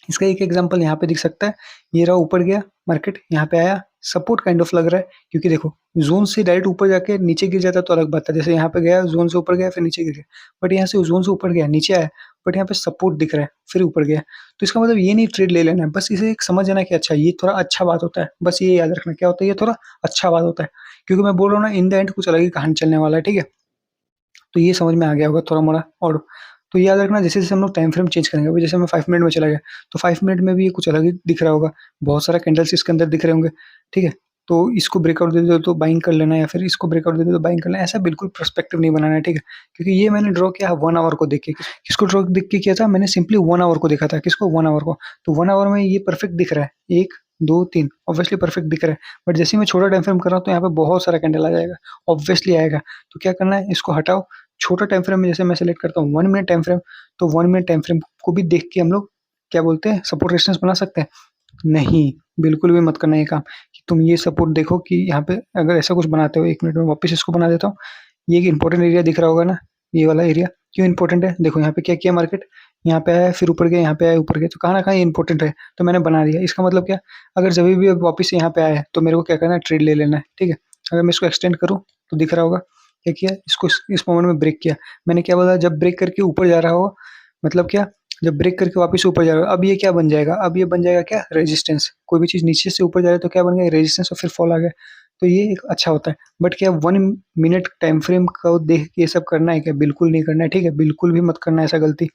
इसका एक एग्जांपल यहाँ पे दिख सकता है। ये रहा, ऊपर गया मार्केट, यहाँ पे आया, सपोर्ट काइंड ऑफ लग रहा है, क्योंकि देखो ज़ोन से डायरेक्ट ऊपर जाके नीचे गिर जाता तो अलग बात है। जैसे यहाँ पे गया, ज़ोन से ऊपर गया, फिर नीचे गिर गया। बट यहाँ से ज़ोन से ऊपर गया, नीचे आया, बट यहाँ पे सपोर्ट दिख रहा है, फिर ऊपर गया। तो इसका मतलब ये नहीं ट्रेड ले लेना है, बस इसे एक समझ जाना कि अच्छा ये थोड़ा अच्छा बात होता है। बस ये याद रखना क्या होता है, ये थोड़ा अच्छा बात होता है। क्योंकि मैं बोल रहा हूँ ना, इन द एंड कुछ अलग ही कहानी चलने वाला है, ठीक है? तो ये समझ में आ गया होगा थोड़ा-मोड़ा। और तो याद रखना, जैसे-जैसे हम लोग टाइम फ्रेम चेंज करेंगे, अभी जैसे मैं 5 मिनट में चला गया, तो 5 मिनट में भी ये कुछ अलग ही दिख रहा होगा। बहुत सारा कैंडल्स इसके अंदर दिख रहे होंगे, ठीक है? तो इसको ब्रेकआउट दे दो तो बाइंग कर लेना, या फिर इसको ब्रेकआउट दे दो तो बाइंग कर लेना। ऐसा बिल्कुल पर्सपेक्टिव नहीं बनाना है, ठीक है? क्योंकि ये मैंने ड्रॉ किया 1 आवर को देख के। किसको ड्रॉ देख के किया था? मैंने सिंपली 1 आवर को देखा था। किसको? 1 आवर को। तो 1 आवर में ये परफेक्ट दिख रहा है। 1, 2, 3 ऑब्वियसली परफेक्ट दिख रहा है। बट जैसे ही मैं छोटा टाइम फ्रेम कर रहा हूँ तो यहाँ पे बहुत सारा कैंडल आ जाएगा, ऑब्वियसली आएगा। तो क्या करना है? इसको हटाओ। छोटा टाइम फ्रेम में जैसे मैं सेलेक्ट करता हूँ 1 मिनट टाइम फ्रेम, तो 1 मिनट टाइम फ्रेम को भी देख के हम लोग क्या बोलते हैं, सपोर्ट रेजिस्टेंस बना सकते हैं? नहीं, बिल्कुल भी मत करना ये काम कि तुम ये सपोर्ट देखो कि यहाँ पे अगर ऐसा कुछ बनाते हो। 1 मिनट में वापस इसको बना देता हूँ। ये एक इंपॉर्टेंट एरिया दिख रहा होगा ना, ये वाला एरिया क्यों इंपॉर्टेंट है? देखो यहाँ पे क्या किया मार्केट, यहाँ पे आया, फिर ऊपर गया, यहाँ पे आया, ऊपर गया, तो कहाँ ना कहाँ ये इंपॉर्टेंट है, तो मैंने बना दिया। इसका मतलब क्या? अगर जभी भी अब वापस से यहाँ पे आया है तो मेरे को क्या करना है? ट्रेड ले लेना है, ठीक है? अगर मैं इसको एक्सटेंड करूँ तो दिख रहा होगा, क्या किया? इसको इस मोमेंट में ब्रेक किया। मैंने क्या बोला? जब ब्रेक करके ऊपर जा रहा हो, मतलब क्या? जब ब्रेक करके वापस ऊपर जा रहा हो, अब ये क्या बन जाएगा? अब ये बन जाएगा क्या? रेजिस्टेंस। कोई भी चीज़ नीचे से ऊपर जा रहा है तो क्या बन गया? रेजिस्टेंस, और फिर फॉल आ गया। तो ये एक अच्छा होता है। बट क्या 1 मिनट टाइम फ्रेम को देख के ये सब करना है क्या? बिल्कुल नहीं करना है, ठीक है? बिल्कुल भी मत करना ऐसा गलती।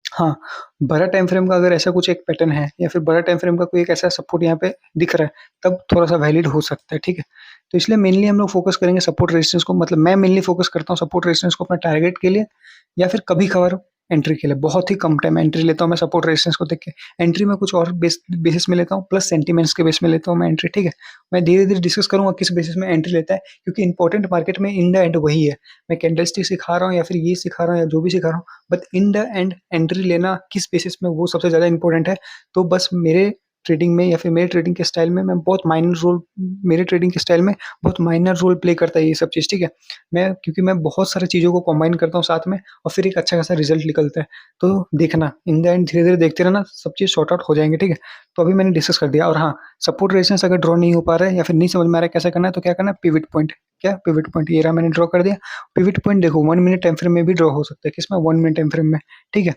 हाँ, बड़ा टाइम फ्रेम का अगर ऐसा कुछ एक पैटर्न है, या फिर बड़ा टाइम फ्रेम का कोई एक ऐसा सपोर्ट यहाँ पे दिख रहा है, तब थोड़ा-सा वैलिड हो सकता है, ठीक है? तो इसलिए मेनली हम लोग फ़ोकस करेंगे सपोर्ट रेजिस्टेंस को, मतलब मैं मेनली फ़ोकस करता हूँ सपोर्ट रेजिस्टेंस को अपना टारगेट के लिए, या फिर कभी-कभार एंट्री के लिए। बहुत ही कम टाइम एंट्री लेता हूँ मैं सपोर्ट रेजिस्टेंस को देख के। एंट्री में कुछ और बेसिस में लेता हूँ, प्लस सेंटिमेंट्स के बेस में लेता हूँ मैं एंट्री, ठीक है? मैं धीरे-धीरे डिस्कस करूँगा किस बेसिस में एंट्री लेता है, क्योंकि इंपॉर्टेंट मार्केट में इन द एंड वही है। मैं कैंडलस्टिक सिखा रहा हूँ या फिर ये सिखा रहा हूँ या जो भी सिखा रहा हूँ, but in the end entry लेना किस बेसिस में, वो सबसे ज़्यादा इम्पोर्टेंट है। तो बस मेरे ट्रेडिंग में या फिर मेरे ट्रेडिंग के स्टाइल में मैं बहुत माइनर रोल मेरे ट्रेडिंग के स्टाइल में बहुत माइनर रोल प्ले करता है ये सब चीज़, ठीक है? क्योंकि मैं बहुत सारी चीज़ों को कंबाइन करता हूँ साथ में, और फिर एक अच्छा खासा रिजल्ट निकलता है। तो देखना, इन द एंड धीरे-धीरे देखते रहना, सब चीज़ सॉर्ट आउट हो जाएँगे, ठीक है? तो अभी मैंने डिस्कस कर दिया। और हाँ, सपोर्ट रेजिस्टेंस अगर ड्रॉ नहीं हो पा रहा है या फिर नहीं समझ में आ रहा है कैसे करना है, तो क्या करना है? Pivot point. क्या? Pivot point. ये रहा, मैंने ड्रॉ कर दिया। पिवट पॉइंट देखो 1 मिनट टाइम फ्रेम में भी ड्रॉ हो सकता है। किसमें? 1 मिनट टाइम फ्रेम में, ठीक है?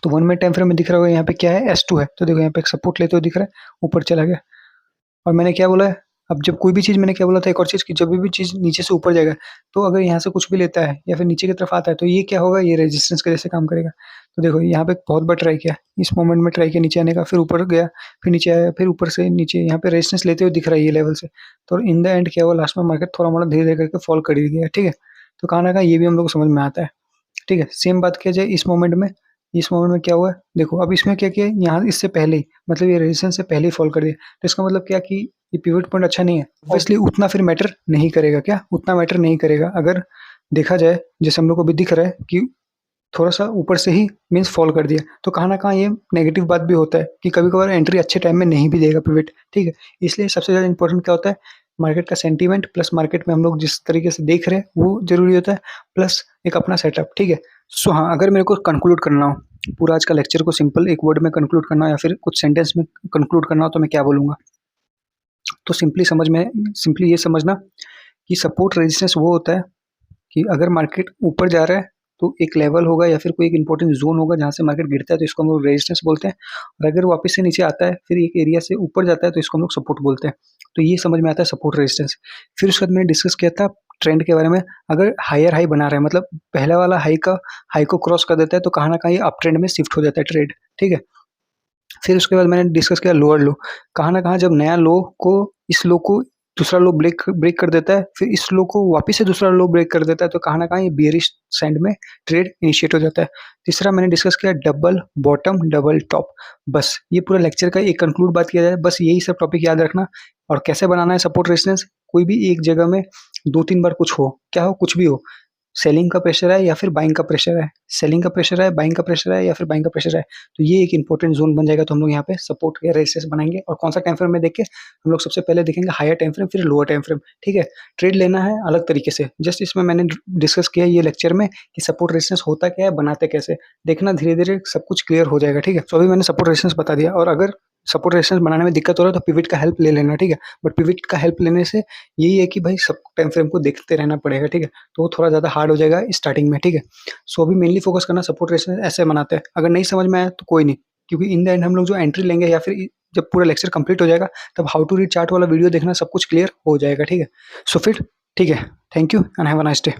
तो 1 मिनट टाइम फ्रेम में दिख रहा होगा यहाँ पे क्या है? S2 है। तो देखो यहाँ पे एक सपोर्ट लेते हुए दिख रहा है, ऊपर चला गया। और मैंने क्या बोला है? अब जब कोई भी चीज़, मैंने क्या बोला था एक और चीज़, कि जब भी चीज़ नीचे से ऊपर जाएगा, तो अगर यहाँ से कुछ भी लेता है या फिर नीचे की तरफ आता है, तो ये क्या होगा? ये रेजिस्टेंस के जैसे काम करेगा। तो देखो यहाँ पे बहुत बार ट्राई किया, इस मोमेंट में ट्राई किया नीचे आने का, फिर ऊपर गया, फिर नीचे आया, फिर ऊपर से नीचे, यहाँ पे रेजिस्टेंस लेते हुए दिख रहा है ये लेवल से। तो इन द एंड क्या हुआ? लास्ट में मार्केट थोड़ा-मोड़ा धीरे-धीरे करके फॉल कर ही गया, ठीक है? तो कहाँ न कहाँ ये भी हम लोग को समझ में आता है, ठीक है? सेम बात किया जाए इस मोमेंट में क्या हुआ है? देखो अब इसमें क्या किया है, यहाँ इससे पहले ही, मतलब ये रेजिस्टेंस से पहले ही फॉल कर दिया। तो इसका मतलब क्या कि ये पिवट पॉइंट अच्छा नहीं है। ऑब्वियसली उतना फिर मैटर नहीं करेगा, क्या उतना मैटर नहीं करेगा अगर देखा जाए, जैसे हम लोग को भी दिख रहा है कि थोड़ा-सा ऊपर से ही मीन्स फॉल कर दिया, तो कहाँ न कहाँ ये नेगेटिव बात भी होता है कि कभी-कभार एंट्री अच्छे टाइम में नहीं भी देगा पिवट, ठीक है? इसलिए सबसे ज़्यादा इम्पोर्टेंट क्या होता है, मार्केट का सेंटीमेंट प्लस मार्केट में हम लोग जिस तरीके से देख रहे हैं, वो ज़रूरी होता है, प्लस एक अपना सेटअप, ठीक है? सो हाँ, अगर मेरे को कंक्लूड करना हो, पूरा आज का लेक्चर को सिंपल एक वर्ड में कंक्लूड करना हो या फिर कुछ सेंटेंस में कंक्लूड करना हो, तो मैं क्या बोलूँगा? तो सिंपली ये समझना कि सपोर्ट रेजिस्टेंस वो होता है कि अगर मार्केट ऊपर जा रहा है तो एक लेवल होगा या फिर कोई एक इंपॉर्टेंट जोन होगा जहाँ से मार्केट गिरता है, तो इसको हम लोग रेजिस्टेंस बोलते हैं। और अगर वापस से नीचे आता है फिर एक एरिया से ऊपर जाता है तो इसको हम लोग सपोर्ट बोलते हैं। तो ये समझ में आता है सपोर्ट रेजिस्टेंस। फिर उसके बाद मैंने डिस्कस किया था ट्रेंड के बारे में। अगर हायर हाई बना रहा है, मतलब पहला वाला हाई को क्रॉस कर देता है, तो कहाँ ना कहाँ ये अप ट्रेंड में शिफ्ट हो जाता है ट्रेड, ठीक है। फिर उसके बाद मैंने डिस्कस किया लोअर लो। कहाँ न कहाँ जब नया लो को इस लो को दूसरा लो ब्रेक ब्रेक कर देता है, फिर इस लो को वापस से दूसरा लो ब्रेक कर देता है, तो कहाँ न कहाँ ये बेयरिश साइड में ट्रेड इनिशिएट हो जाता है। तीसरा मैंने डिस्कस किया डबल बॉटम, डबल टॉप। बस ये पूरा लेक्चर का एक कंक्लूड बात किया जाए, बस यही सब टॉपिक याद रखना। और कैसे बनाना है सपोर्ट रेजिस्टेंस, कोई भी एक जगह में 2-3 बार कुछ हो, क्या हो, कुछ भी हो। सेलिंग का प्रेशर है या फिर बाइंग का प्रेशर है, सेलिंग का प्रेशर है, बाइंग का प्रेशर है या फिर बाइंग का प्रेशर है, तो ये एक इंपॉर्टेंट जोन बन जाएगा। तो हम लोग यहाँ पे सपोर्ट या रेजिस्टेंस बनाएंगे और कौन सा टाइम फ्रेम में देख के हम लोग सबसे पहले देखेंगे हायर टाइम फ्रेम, फिर लोअर टाइम फ्रेम, ठीक है। ट्रेड लेना है अलग तरीके से, जस्ट इसमें मैंने डिस्कस किया ये लेक्चर में कि सपोर्ट रेजिस्टेंस होता क्या है, बनाते कैसे, देखना धीरे धीरे सब कुछ क्लियर हो जाएगा, ठीक है। तो अभी मैंने सपोर्ट रेजिस्टेंस बता दिया, और अगर सपोर्ट रेजिस्टेंस बनाने में दिक्कत हो रहा है तो पिवट का हेल्प ले लेना, ठीक है। बट पिवट का हेल्प लेने से यही है कि भाई सब टाइम फ्रेम को देखते रहना पड़ेगा, ठीक है। तो वो थोड़ा ज़्यादा हार्ड हो जाएगा स्टार्टिंग में, ठीक है। सो अभी मेनली फोकस करना सपोर्ट रेजिस्टेंस ऐसे बनाते हैं। अगर नहीं समझ में आया तो कोई नहीं, क्योंकि इन द एंड हम लोग जो एंट्री लेंगे या फिर जब पूरा लेक्चर कंप्लीट हो जाएगा तब हाउ टू रीड चार्ट वाला वीडियो देखना, सब कुछ क्लियर हो जाएगा, ठीक है। सो फिर ठीक है, thank you and have a nice day.